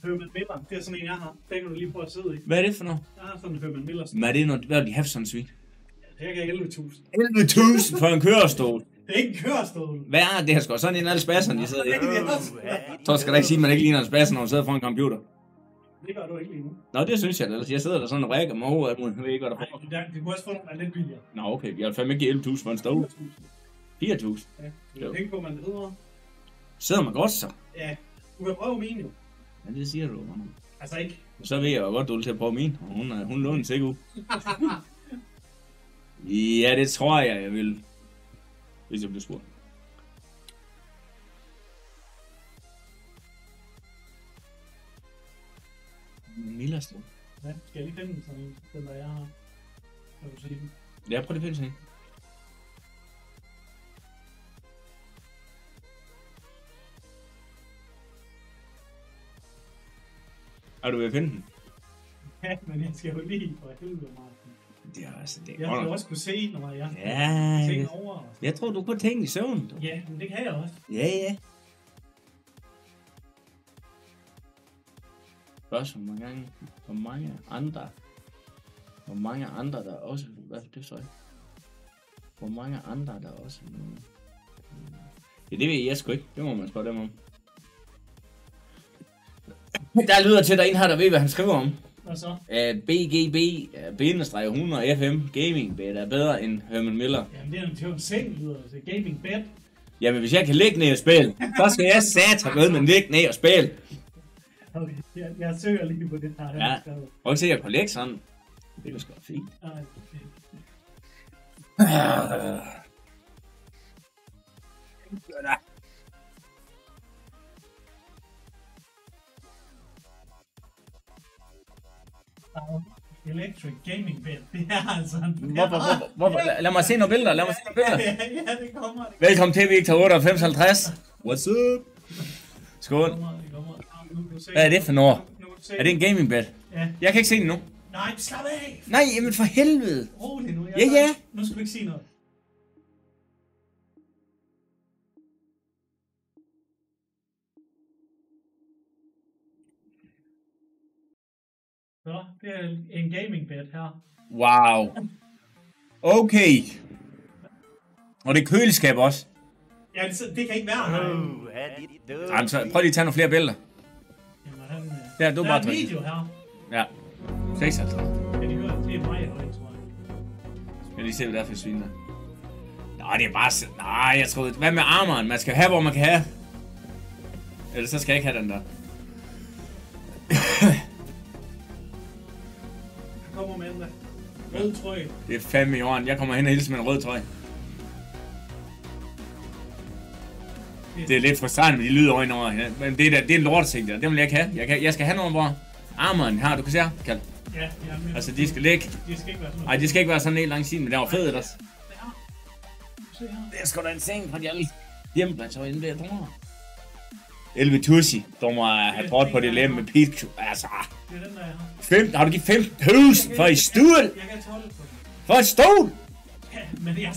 Herman Miller, det er sådan en, jeg har. Det kan du lige prøve at sidde i. Hvad er det for noget? Jeg har sådan en Herman Miller. Men er det noget, hvad er de haft sådan en svin? Det kan 11.000. 11.000 for en kørestol? Det er ikke en kørestol. Hvad er det her sgu? Sådan en af alle spasserne, de sidder i. Så skal da ikke sige, at man ikke ligner en spasser, når man sidder foran en computer. Det gør du ikke lige nu. Nå, det synes jeg da. Jeg sidder der sådan og rækker mig over, at man ved ikke, hvad der får. Nej, det kunne også få nogle lidt billigere. Nå, okay. Jeg har fandme ikke 11.000 for en stol. 4.000. Ja, du kan tænke på, man hedder. Sidder man godt så? Ja, du kan prøve min jo. Ja, det siger du. Altså ikke. Så ved jeg jo godt, du vil til at prøve min. Hun låner sig ikke ud. Ja, det tror jeg vil. Hvis jeg bliver spurgt. Millerstol. Ja, skal jeg lige finde sådan en, den der jeg har? Kan du se den? Ja, prøv lige at finde sådan en. Er du ved at finde den? Ja, men jeg skal jo lige for helvede, Martin. Det er altså det. Jeg skal også kunne se, når jeg tænker over. Jeg tror, du kunne tænke i søvn. Ja, men det kan jeg også. Ja. Først hvor mange andre der også... Hvad er det så? Hvor mange andre der også... Ja, det ved jeg sgu ikke. Det må man spørge dem om. Der lyder til, at der er en her, der ved, hvad han skriver om. Hvad så? BGB-100 FM Gaming Bed er bedre end Herman Miller. Jamen det er jo en seng, lyder det. Gaming Bed. Jamen hvis jeg kan ligge ned og spille, så skal jeg satan med ligge ned og spille. Okay, jeg søger lige på det her. Ja, prøv at se, at jeg kan lægge sådan. Det er sgu fint. Electric Gaming Bed. Det er altså... Hvorfor? Lad mig se nogle billeder. Ja, det kommer. Velkommen til Victor 9850. What's up? Skål. Hvad er det for noget? Er det en gaming bed? Ja. Jeg kan ikke se det nu. Nej, slap af! Nej, jamen for helvede. Rolig nu. Ja. Nu skal du ikke sige noget. Så, det er en gaming bed her. Wow. Okay. Og det er køleskab også. Ja, det kan ikke være her. Jamen, så prøv lige at tage nogle flere billeder. Jamen, Ja, du der bare er en video her. Ja. 56. Kan de høre? Det er mig højt, tror jeg. Skal lige se, hvad det er for svin der. Nej, det er bare... Nej, jeg troede... Hvad med armeren? Man skal have, hvor man kan have. Ellers så skal jeg ikke have den der. Kommer med den der. Rød trøje. Det er fandme i orden. Jeg kommer hen og hilser med en rød trøje. Det er lidt frustrerende med de lyde øjne over hinanden. Men det er en lorteting der. Det vil jeg ikke have. Jeg skal have noget, hvor armeren her, du kan se her, Kald. Ja, jamen, altså, de skal ligge. De skal ikke være sådan noget. Nej, de skal ikke være sådan helt langt siden, men det var fedt ellers. Det er sgu da en seng fra de alle hjemmepladser inde ved, jeg tror. 11.000. Du må have brugt på det lem med Pikachu. Altså. Det er den, der er. Har du givet 5.000 for et stol? Jeg kan 12 på det. For et stol? Ja, men jeg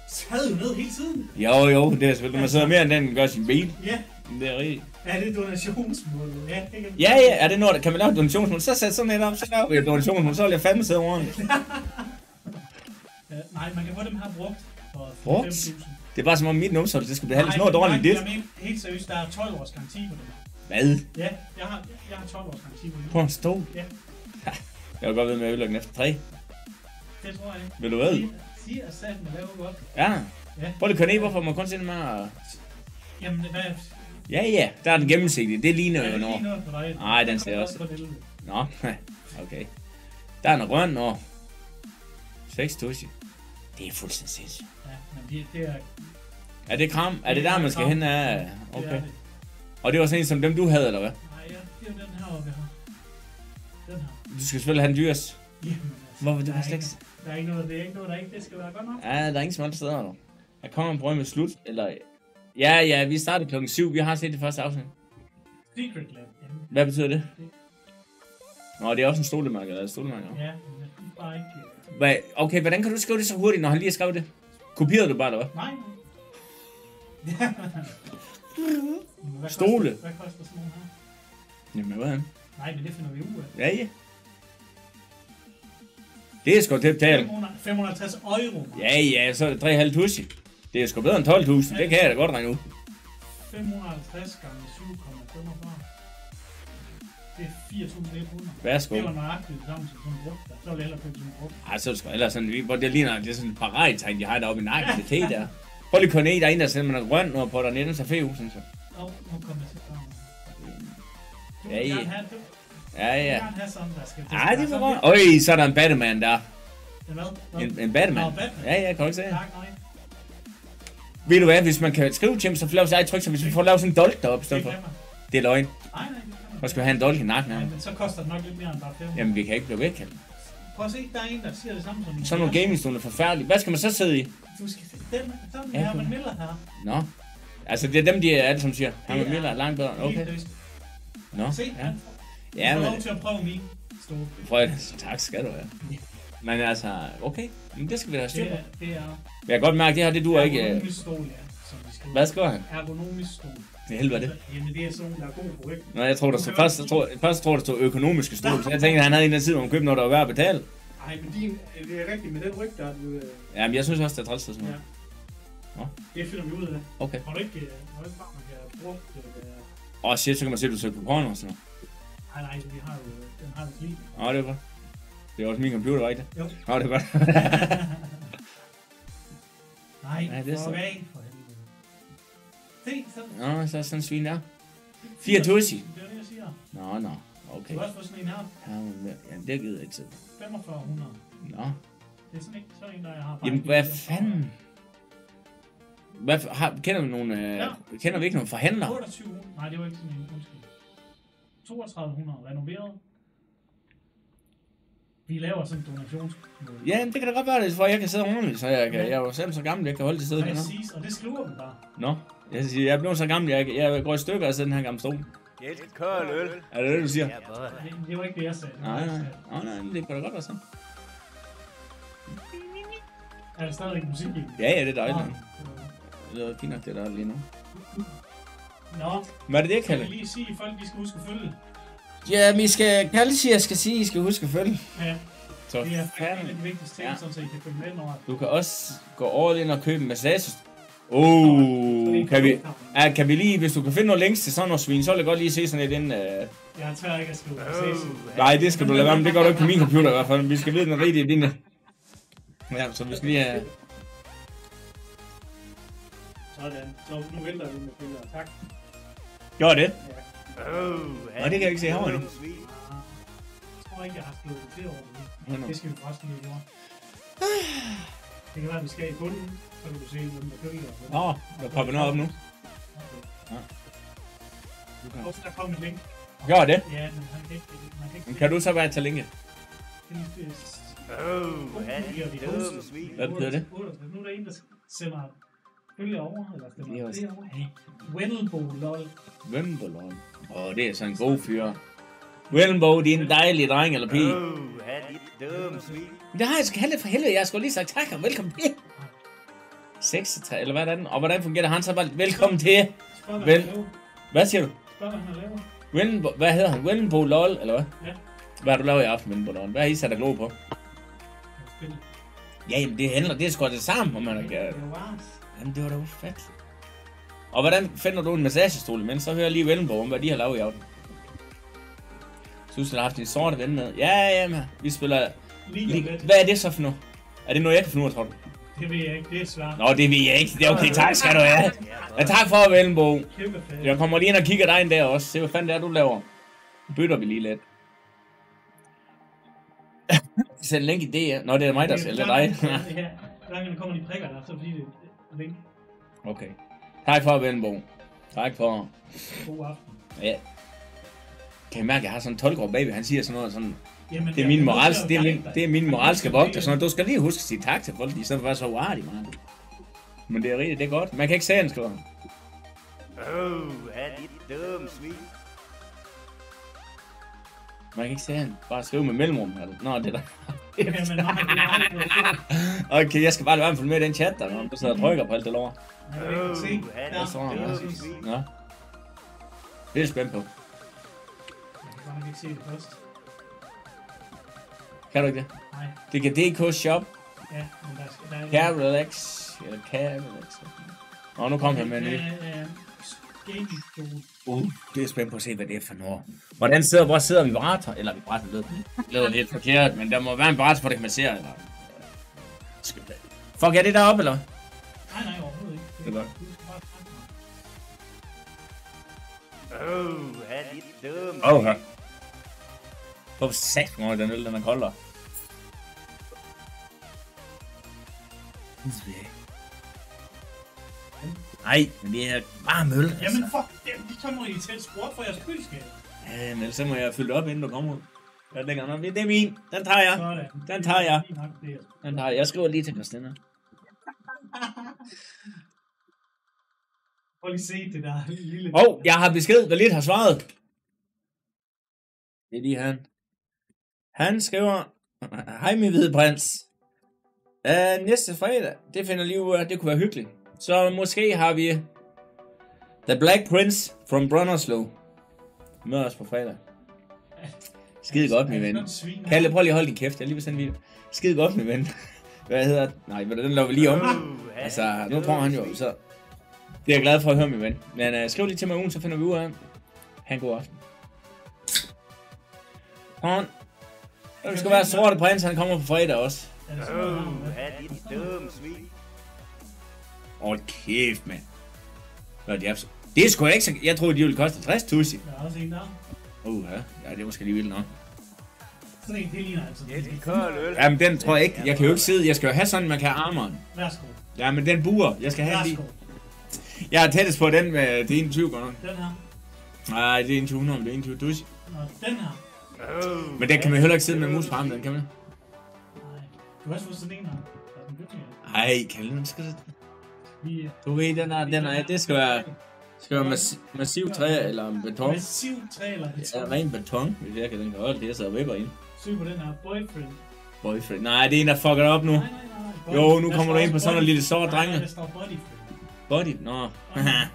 sad jo ned hele tiden. Jo, det er selvfølgelig. Man sidder mere end den gør sin bil. Ja. Det er rigtigt. Ja, det er donationsmål. Ja, er det noget, kan man lave donationsmål? Så sæt sådan et op, så laver vi et donationsmål. Så vil jeg fandme sidde ordentligt. Nej, man kan få dem her brugt for 5.000. Det er bare som om mit numser, det skal behandles noget dårligt dit. Jeg mener helt seriøst, der er 12 års garanti på det. Hvad? Ja, jeg har 12 års garanti på det. På en stol? Ja. Jeg vil godt ved med at ødelægge den efter 3. Det tror jeg ikke. Vil du hvad? Sige at sat med lave godt. Ja. Prøv lige at køre ned, hvorfor man kun se den med. Jamen, hvad? Ja, der er den gennemsigtige. Det ligner jo noget. Det ligner noget på dig. Nej, den ser også. Nå, okay. Der er noget grøn og 6 tussi. Det er fuldstændig sindssygt. Ja, men det er... Er det kram? Er det der, man skal hen af? Okay. Og det var sådan en som dem, du havde, eller hvad? Nej, ja, det er den her oppe her. Den her. Du skal selvfølgelig have den dyres. Jamen, altså, hvorfor det var slet ikke... Der er ikke noget, det er ikke noget, der ikke det skal være godt nok. Ja, der er ingen smalle steder, nu. Jeg kommer en brød med slut, eller... Ja, vi startede klokken 7. Vi har set det første afsnit. Secret Lab. Hvad betyder det? Nå, det er også en stolemærke, eller stolemærke? Ja, bare ikke... Okay, hvordan kan du skrive det så hurtigt, når han lige har skrevet det? Kopierede du bare, eller hvad? Nej. Stole. Hvad koster sådan nogle her? Jamen, hvad er han? Nej, men det finder vi ud af. Ja. Det er sgu til at betale. 550 euro. Ja, så er det 3,5 tussi. Det er sgu bedre end 12.000, det kan jeg da godt regne ud. 550 gange 7,45. Det er 4.100. Værsgo. Det var nøjagtigt sammen som sådan en brugt der. Så vil jeg hellere købe sådan en brugt. Ej, så er det sgu ellers sådan, hvor det ligner, det er sådan et parattegn, de har deroppe i nakken til te der. Prøv lige at komme ned, der er en, der sender mig noget grønt og på dernede, så fed sådan så. Nu kommer jeg til frem. Du Ja. vil gerne have sådan, der skal... Ej, det var godt. Øj, så er der en Batman der. En hvad? En Batman. Nå, Batman. Ja, kan du ikke se det? Ved du hvad, hvis man kan skrive til ham, så får lavet sig eget tryk, så hvis vi får lavet sådan en dolk deroppe i stedet for. Det er løgn. Nej, Så skal vi have en dolk i nakken af ham. men så koster det nok lidt mere end bare 500. Jamen, vi kan ikke blive væk. Prøv at se, der er en, der siger det samme som... Sådan nogle gamingstoler er forfærdelige. Hvad skal man så sidde i? Du skal se den her, man Miller her. Nå. Altså, det er dem, de er alle, som siger. Herman Miller er langt bedre. Okay. Nå, se, ja. Ja, men... Du får lov til at prøve min stol. Prøv, tak skal du have. Men altså, okay. Men det skal vi da have styr på. Det er... Jeg kan godt mærke, det her, det duer ikke... Ergonomisk stol, ja. Hvad skriver han? Ergonomisk stol. Det er helvede det. Jamen, det er sådan, der er god på ryggen. Nå, jeg tror, der stod først tror der stod økonomiske stol, så jeg tænkte, at han havde en af tid, hvor man købte noget, der var værd at betale. Nej, men det er rigtigt med den ryg, der er du... Jamen, jeg synes også, det er træls, sådan noget. Ja. Det finder vi ud af. Okay. Har du ikke bare, man kan bruge det? Shit, så kan man se, at du søger på porno og sådan noget. Nej, vi har jo... Den har vi lige. Det er godt. Det er også min computer, var ikke det? Jo. Det er godt. Nej, det er så... Se, Nå, så er sådan en svin der. 4 tussi. Det er det, jeg siger. Nå, okay. Du har også fået sådan en her. Ja, det gider jeg ikke til. 4500. Nå. Det er sådan ikke sådan en, der jeg har. Jamen, hvad fanden? Kender vi nogle... Kender vi ikke nogle forhandlere? 28. Nej, det var ikke sådan en. Undskyld. 3200 renoveret. Vi laver sådan en donationsmål. Ja, det kan da godt være det, for jeg kan sidde ordentligt, så jeg er jo selv så gammel, jeg kan holde til siden. Præcis, og det skriver vi bare. Nå, jeg er blevet så gammel, jeg går i stykker af den her gamle stol. Jeg elsker køl øl. Er det det, du siger? Ja, det var ikke det, jeg sagde. Nej, det kan da godt være sådan. Er der stadigvæk musik i? Ja, det er dejligt. Det er fint nok, det der lige nu. Nå, hvad er det, Kalle? Kan vi lige sige, at folk skal huske at følge? Ja, Kalle siger, jeg skal sige, at I skal huske at følge. Ja, så det er faktisk den vigtigste ting, så I kan følge med over. Du kan også gå all in og købe en massage. Kan vi lige, hvis du kan finde nogle links til sådan noget svin, så vil jeg godt lige se sådan et ind... Jeg tør ikke at skrive massage. Nej, det skal du lade være med, det gør du ikke på min computer i hvert fald. Vi skal vide den rigtige linje. Ja, så vi skal lige have... Sådan, så nu vælter vi med billeder. Tak. Gjorde det? Ja. Nå, det kan jeg ikke se herovre nu. Jeg tror ikke, jeg har skrevet det til over det. Det skal vi forresten lige gjøre. Det kan være, at vi skal i bunden, så kan du se, hvem der køber. Nå, der popper noget op nu. Og der kommer en link. Gør det? Ja, men han kan ikke... Kan du så bare tage linket? Hvad betyder det? Nu er der en, der sender følge over, eller stemmer det over. Wendelbo lol. Wendelbo lol. Det er sådan en god fyr. Wendelbo, det er en dejlig dreng eller pige. Det har jeg sgu heller for helvede. Jeg har sgu lige sagt tak og velkommen til. 66, eller hvad er den? Og hvordan fungerer det? Han så bare velkommen til. Hvad siger du? Spørg, hvad han har lavet. Hvad hedder han? Wendelbo lol, eller hvad? Ja. Hvad har du lavet i aften, Wendelbo lol? Hvad har I sat dig glo på? Ja, jamen det handler, det er sgu det samme, om man har gjort. Jamen det var da fedt. Og hvordan finder du en massagestol imens? Så hører jeg lige Wendelbo om, hvad de har lavet i aften. Synes du, har haft en sorte ven med? Ja, vi spiller... Hvad er det så for noget? Er det noget, jeg kan finde ud af, tror du? Det ved jeg ikke, det er svært. Nå, det ved jeg ikke. Det er okay, tak skal du have. Ja, tak for, Wendelbo. Jeg kommer lige ind og kigger dig ind der også. Se, hvad fanden det er, du laver. Bytter vi lige lidt. sætte link i DR. Nå, det er mig, der sælger dig. Ja, hver gang der kommer de prikker der, så fordi det er link. Okay. Tak for at vende, Bo. Tak for... God aften. Ja. Kan I mærke, at jeg har sådan en tolkår baby, han siger sådan noget sådan... Jamen, det er min moralske vogter, sådan noget. Du skal lige huske at sige tak til folk, i stedet for at være så uartig, man. Men det er rigtigt, det er godt. Man kan ikke sige, han skriver. Er dit dumme svin. Man kan ikke sige, han bare skrive med mellemrum. Nå, det er der. Okay, jeg skal bare lade være med at følge med i den chat, der du sidder og trykker på alt det lort. Nå. Det er jeg spændt på. Jeg kan ikke se det først. Kan du ikke det? Nej. Det kan DK Shop. Ja, men der er... Carolax. Eller Carolax. Nå, nu kommer jeg med det. Det er spændt på at se, hvad det er for noget. Hvor sidder vibrator? Eller vibrator lyder lidt forkert, men der må være en vibrator, for det kan man se. Eller... Fuck, er det deroppe, eller? Nej, overhovedet ikke. Det er godt. Er dit dumme. Okay. Hvorfor sagt for den øl, den er koldere? Nej, men det er bare møl. Altså. Jamen fuck, så må I til sport for jeres køleskab. Ja, men så må jeg fylde op, inden du kommer ud. Det er min. Den tager jeg. Den tager jeg. Den tager jeg. Jeg skriver lige til Christina. Prøv lige se det der lille... Jeg har besked, hvad lidt har svaret. Det er lige han. Han skriver... Hej min hvide prins. Næste fredag, det finder lige ud af, det kunne være hyggeligt. Så måske har vi The Black Prince from Brunnerslow. Møder os på fredag. Skide godt, min ven. Kalle, prøv lige at holde din kæft. Jeg lige vil sende en video. Skide godt, min ven. Hvad hedder... Nej, den laver vi lige om. Altså, nu prøver han jo, så... Det er jeg glad for at høre, min ven. Men skriv lige til mig ugen, så finder vi ud af. Ha' en god aften. Hånd. Det skal være sorte prins, han kommer på fredag også. Er dit dumme svin. Kæft, mand. Det er sgu ikke så... Jeg troede, de ville koste 60 tussi. Der er også en der. Ja, det er måske lige vildt nok. Sådan en, det ligner altså. Det er de kolde øl. Jamen, den tror jeg ikke. Jeg kan jo ikke sidde. Jeg skal jo have sådan, man kan have armeren. Værsgo. Ja, men den buer. Jeg skal have lige. Jeg er tættest på den med det 21 godt nok. Den her. Nej, det er 2100, men det er 21 tussi. Den her. Men den kan man heller ikke sidde med mus på armen, den kan man. Nej. Du har også fået sådan en her. Ej, Kalle, nu skal det... Du ved, den er, det skal være massiv træ eller beton. Massiv træ eller beton? Ja, ren beton, hvis jeg kan den kan holde det, så vipper ind. Søg på den her, boyfriend. Nej, det er en, der fucker op nu. Nej. Jo, nu kommer du ind på sådan en lille sort drenge. Nej, der står bodyfriend. Body? Nå. Ja,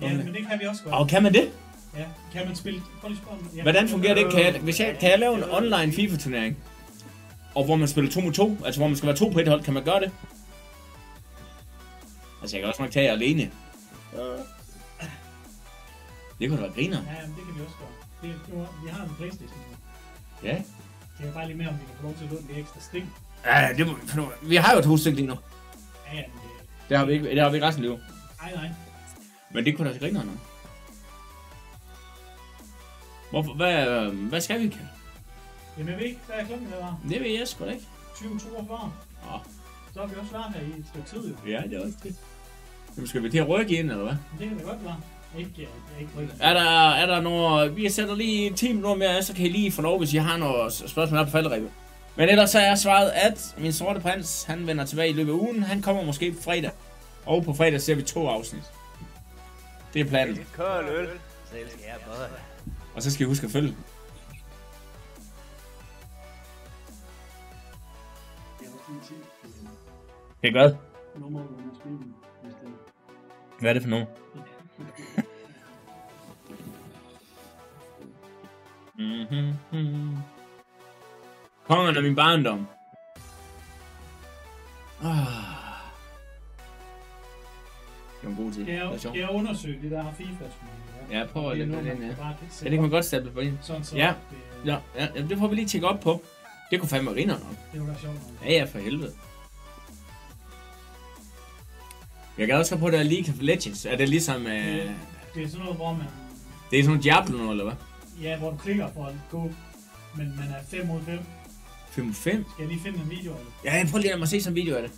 men det kan vi også godt. Kan man det? Ja, kan man spille... Hvordan fungerer det? Kan jeg lave en online FIFA-turnering? Og hvor man spiller 2 mod 2? Altså hvor man skal være 2 på et hold, kan man gøre det? Altså jeg kan også nok tage jer alene. Det kunne da være griner. Ja, men det kan vi også gøre. Vi har en PlayStation nu. Ja. Det er bare lige med, om vi kan få lov til at låne det ekstra sting. Ja, vi har jo 2 sting lige nu. Ja, men det har vi ikke. Det har vi ikke resten af livet. Nej. Men det kunne da også griner nu. Hvad skal vi, Kalle? Jamen jeg ved ikke, hvad er klokken der var? Det ved jeg sgu da ikke. 20:42. Så har vi også været her i et stykke tid. Ja, det er også det. Jamen, skal vi til at rykke ind, eller hvad? Det kan da godt være. Ikke rykke. Er der noget... Vi sætter lige 10 minutter mere, så kan I lige få lov, hvis I har noget spørgsmål op på falderæbet. Men ellers så er svaret, at min sorte prins, han vender tilbage i løbet af ugen. Han kommer måske på fredag. Og på fredag ser vi 2 afsnit. Det er planen. Det er kold øl. Så elsker jeg både. Og så skal I huske at følge. Det er godt. Hvad er det for nummer? Kongen af min barndom. Det var en god tid. Skal jeg undersøge det der FIFA? Ja, prøv at lægge den ind, ja. Ja, det kan man godt stable på ind. Ja, det får vi lige tjekke op på. Det kunne fandme grine nok. Det var da sjovt. Ja, for helvede. Jeg kan også på, der League of Legends. Er det ligesom... Det er sådan noget, hvor man... Det er sådan noget Diablo nu, eller hvad? Ja, hvor du klikker for at gå Men man er 5 mod 5. 5 mod 5? Skal jeg lige finde en video af det? Ja, prøv lige at mig se sådan en video af det.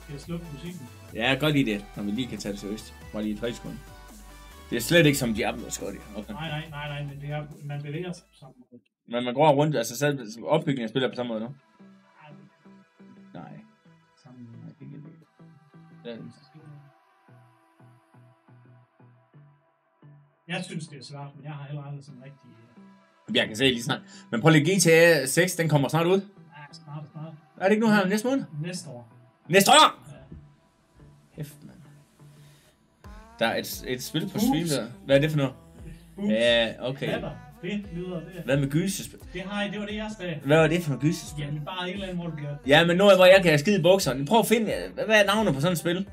Skal jeg slukke musikken? Ja, jeg kan godt lide det, når vi lige kan tage det seriøst. Bare lige 3 sekunder. Det er slet ikke som Diablo, Scotty. Okay. Nej, men det er, man bevæger sig på samme måde. Men man går rundt, altså selv opbygningen af spiller på samme måde nu? Nej. Jeg synes, det er svært, men jeg har heller aldrig sådan rigtig... Jeg kan se lige snart. Men prøv lige, GTA 6, den kommer snart ud. Ja, snart. Er det ikke nu her næste måned? Næste år. Næste år? Ja. Hæft, mand. Der er et spil på stream der. Hvad er det for noget? Ja, okay. Det lyder det. Hvad med gyserspil? Det var det, jeg sagde. Hvad var det for noget gyserspil? Jamen, bare et eller andet, hvor du gør. Ja, men noget, hvor jeg kan have skide i bukserne. Prøv at finde, hvad er navnet på sådan et spil?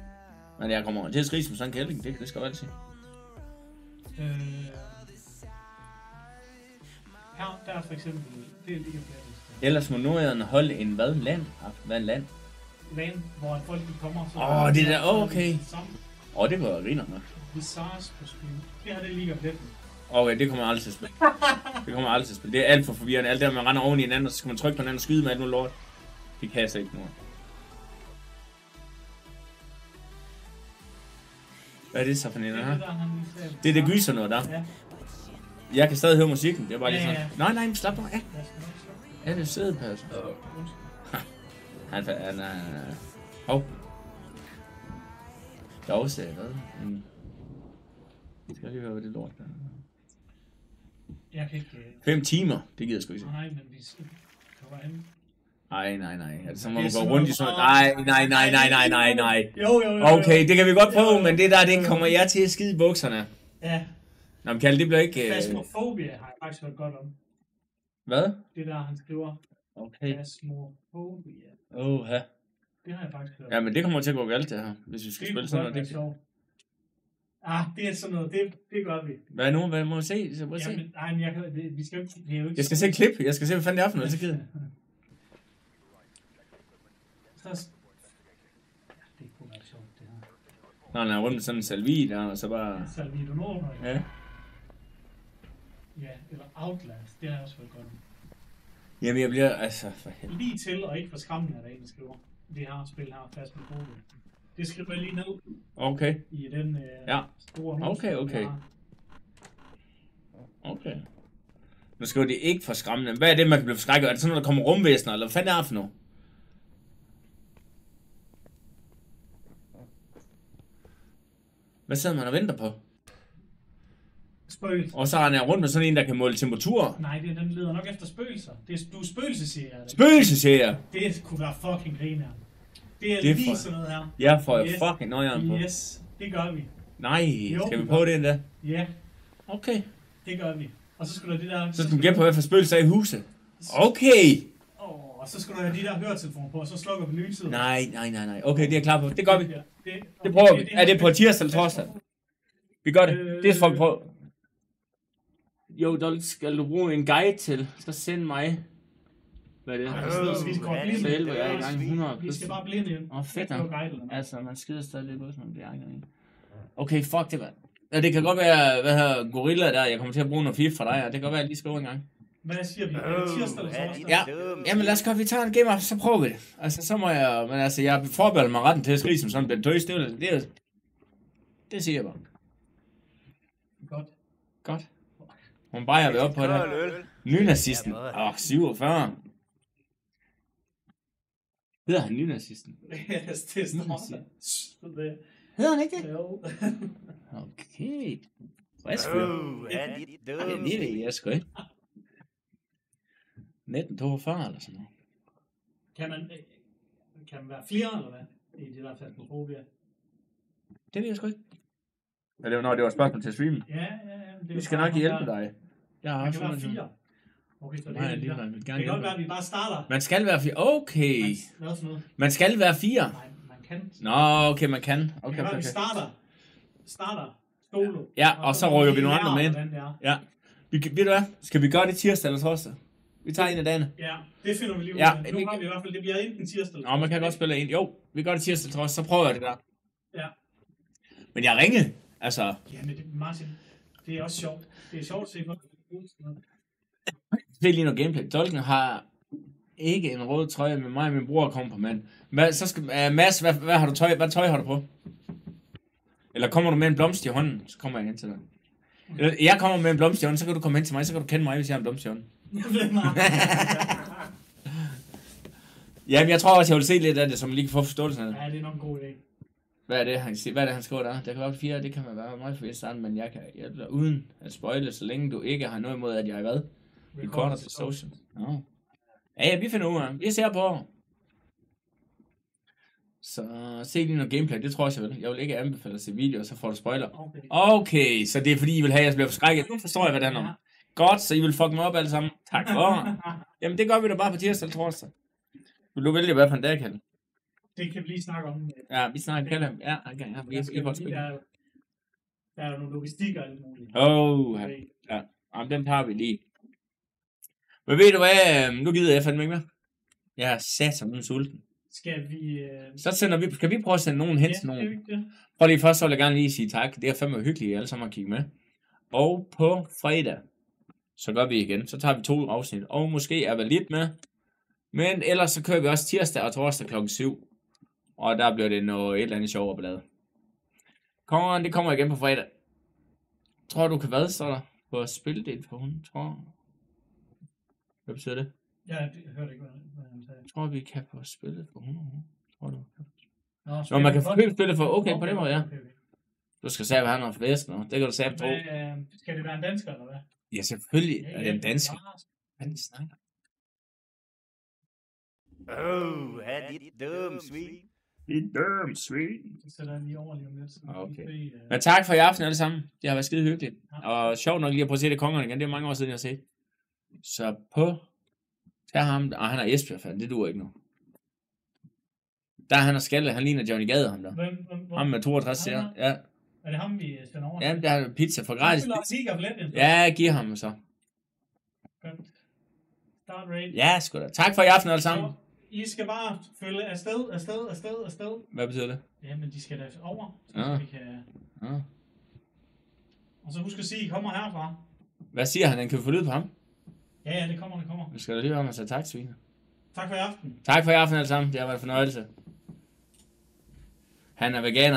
Men jeg kommer til at skrige som sådan en kælling, det skal jeg godt sige. Her, der er for eksempel, det er lige plads. Ellers må nordjyderne holde en hvad? Land? Hvad en land? Land, hvor folk kommer. Det der, okay. Det går jeg griner med. Visage på stream. Det her, det ligger pletten. Okay, det kommer aldrig til at spille. Det er alt for forvirrende. Alt der, man render oven i hinanden, og så skal man trykke på hinanden og skyde med alt muligt lort. Det kan jeg så ikke nu. Hvad er det så for en her? Det er det gyser noget der. Ja. Jeg kan stadig høre musikken, det er bare lige sådan. Nej, men slap nu af. Ja, det er sædepas. Han er... Hov. Der er også hvad? Jeg skal lige høre, hvad det lort der. Jeg kan ikke... 5 timer, det gider jeg sgu ikke. Nej, men vi skal komme ind. Nej. Er det så, man går rundt i sådan... Nej. Jo. Okay, det kan vi godt prøve, men det kommer jeg til at skide i bukserne. Ja. Nå, men Kalle, det bliver ikke... Phasmophobia har jeg faktisk hørt godt om. Hvad? Det der, han skriver. Okay. Phasmophobia. Oha. Det har jeg faktisk hørt. Ja, men det kommer til at gå galt, det her, hvis vi skal spille sådan noget. Det det er sådan noget, det gør vi. Hvad nu? Hvad må jeg se? Så se. Nej, men vi skal jo ikke... Jeg skal se et klip. Jeg skal se, hvad fanden det er for noget, så gider jeg. Det kunne være sjovt, det her. Når han er rundt med sådan en salvi der, og så bare... Salvi du når, ja. Ja, eller Outlast, det har jeg også været godt. Jamen, jeg bliver... Altså, for helvede. Lige til, og ikke for skræmmende, at der en skriver. Det her spil her, fast med kode. Det skriver jeg lige ned. Okay. I den store... Okay. Nu skriver de ikke for skræmmende. Hvad er det, man kan blive forskrækket? Er det sådan noget, der kommer rumvæsener, eller hvad fanden er det for noget? Hvad sidder man og venter på? Spøgelser. Og så er han rundt med sådan en, der kan måle temperatur. Nej, den leder nok efter spøgelser. Du er spøgelsesjæger. Spøgelsesjæger? Det kunne være fucking griner. Det er lige sådan noget her. Jeg får fucking nøjeren på. Yes, det gør vi. Nej, skal vi prøve det endda? Ja. Okay. Det gør vi. Og så skulle der det der... Så skal vi gætte på, hvad for spøgelser i huset. Okay. Og så skulle der have de der høretelefoner på, og så slukker vi lyset. Nej. Okay, det er klar på. Det gør vi. Det prøver vi. Er det på tirsdag eller torsdag? Vi gør det. Det skal vi prøve. Jo, der skal du bruge en guide til. Så send mig. Hvad er det? Jeg er i gang 100%. Vi skal bare blinde ind. Fedt nok. Altså, man skider stadig lidt ud, som man bliver i gang. Okay, fuck det, mand. Ja, det kan godt være, hvad her gorilla der, jeg kommer til at bruge noget fif fra dig, og det kan godt være, at jeg lige skriver en gang. Hvad siger vi? Er det tirsdag eller torsdag? Ja, jamen lad os godt, vi tager en game, så prøver vi det. Altså, så må jeg, men altså, jeg forbereder mig retten til at skrige som sådan en tøs, det siger jeg bare. Godt. Hun bare vi op på det. Nynazisten. 47. Hedder han nynazisten? Det står der. Hedder han ikke det? Jo. Okay. Det ved jeg sgu ikke. 1942 eller sådan noget. Kan man være flere, eller hvad? I det der Phasmophobia? Det ved jeg sgu ikke. Ja, det var når det var et spørgsmål til streamen. Ja. Vi skal nok hjælpe dig. Jeg har også være 4. Okay, så det kan godt være, at vi bare starter. Man skal være 4. Okay. Man skal være 4. Nej, man kan. Nå, okay, man kan. Okay. Vi starter solo. Ja, og så rykker vi nogle andre med ind. Ja. Ved du hvad? Skal vi gøre det tirsdag eller torsdag? Vi tager en af dagene. Ja, det finder vi lige ud af. Nu har vi i hvert fald, det bliver enten tirsdag eller torsdag. Nå, man kan godt spille en. Jo, vi gør det tirsdag eller torsdag, så prøver jeg det der. Ja. Men jeg ringe, altså. Ja, men Martin, det er også sjovt. Det er sjovt at se på. Se lige noget gameplay. Dolken har ikke en rød trøje med mig og min bror kommer på mand. Mads, hvad har du tøj? Hvad tøj har du på? Eller kommer du med en blomst i hånden, så kommer jeg hen til dig. Eller, jeg kommer med en blomst i hånden, så kan du komme hen til mig, så kan du kende mig, hvis jeg har en blomst i hånden. Jamen, jeg tror også, jeg vil se lidt af det, så man lige kan få forståelsen af det. Ja, det er nok en god idé. Hvad er det, han skriver der? Der kan være 4, det kan man være meget for starten, men jeg kan hjælpe dig uden at spoile, så længe du ikke har noget imod, at jeg er hvad? Recorder til social. No. Ja, vi finder ud af. Vi ser på. Så se lige noget gameplay, det tror jeg vil. Jeg vil ikke anbefale at se videoer, så får du spoiler. Okay, så det er fordi, I vil have, at jeg bliver forskrækket. Nu forstår jeg, hvad det handler om. Godt, så I vil fuck mig op alle sammen. Tak for. Jamen, det gør vi da bare på tirsdag eller torsdag. Vil du vælge, hvad for en dag, Kalle? Det kan vi lige snakke om. Ja, vi snakker Kalle. Ja, okay. Der er jo nogle logistik og alt muligt. Ja. Jamen, den tager vi lige. Men ved du hvad, nu gider jeg fandme ikke mere. Jeg er satan sulten. Skal vi... Så sender vi... Skal vi prøve at sende nogen hen til nogen? Prøv lige først, så vil jeg gerne lige sige tak. Det er fandme hyggeligt, at I alle sammen har kigget med. Og på fredag, så gør vi igen. Så tager vi 2 afsnit. Og måske er vi lidt med. Men ellers så kører vi også tirsdag og torsdag klokken 7. Og der bliver det noget et eller andet sjovere ballade. Kongeren, det kommer igen på fredag. Tror du kan hvad, så der? På spildel for hunden, tror. Hvad betyder det? Jeg hørte ikke, hvad han sagde. Tror vi kan få spillet for 100. Tror du? Nå, man kan få spillet for okay på den måde, ja. Du skal sige, hvad han har for væsken, det kan du sige, tro. Skal det være en dansker, eller hvad? Ja, selvfølgelig er det en dansker. Hvad er det snakker? Er dit dumme svin. Dit dumme svin. Så sætter jeg lige over lige om lidt. Okay. Men tak for i aften alle sammen. Det har været skide hyggeligt. Og sjovt nok lige at prøve at se det kongerne igen. Det er mange år siden, jeg har set. Så på... Tag ham... han er Esbjerg, fanden. Det duer ikke nu. Der han er skalle. Han ligner Johnny Gade, ham der. Ham med 62 serier. Ja. Er det ham, vi sender over? Jamen, der er pizza for gratis. Han ja, giv ham så. Godt. Start rate. Ja, sgu da. Tak for i aften alle sammen. I skal bare følge afsted. Hvad betyder det? Jamen, de skal da over, så vi kan... Og så husk at sige, at I kommer herfra. Hvad siger han? Han kan få lyd på ham? Ja, det kommer. Vi skal da lige høre, om at sige tak, svine. Tak for i aften. Tak for i aften alle sammen. Det har været en fornøjelse. Han er veganer.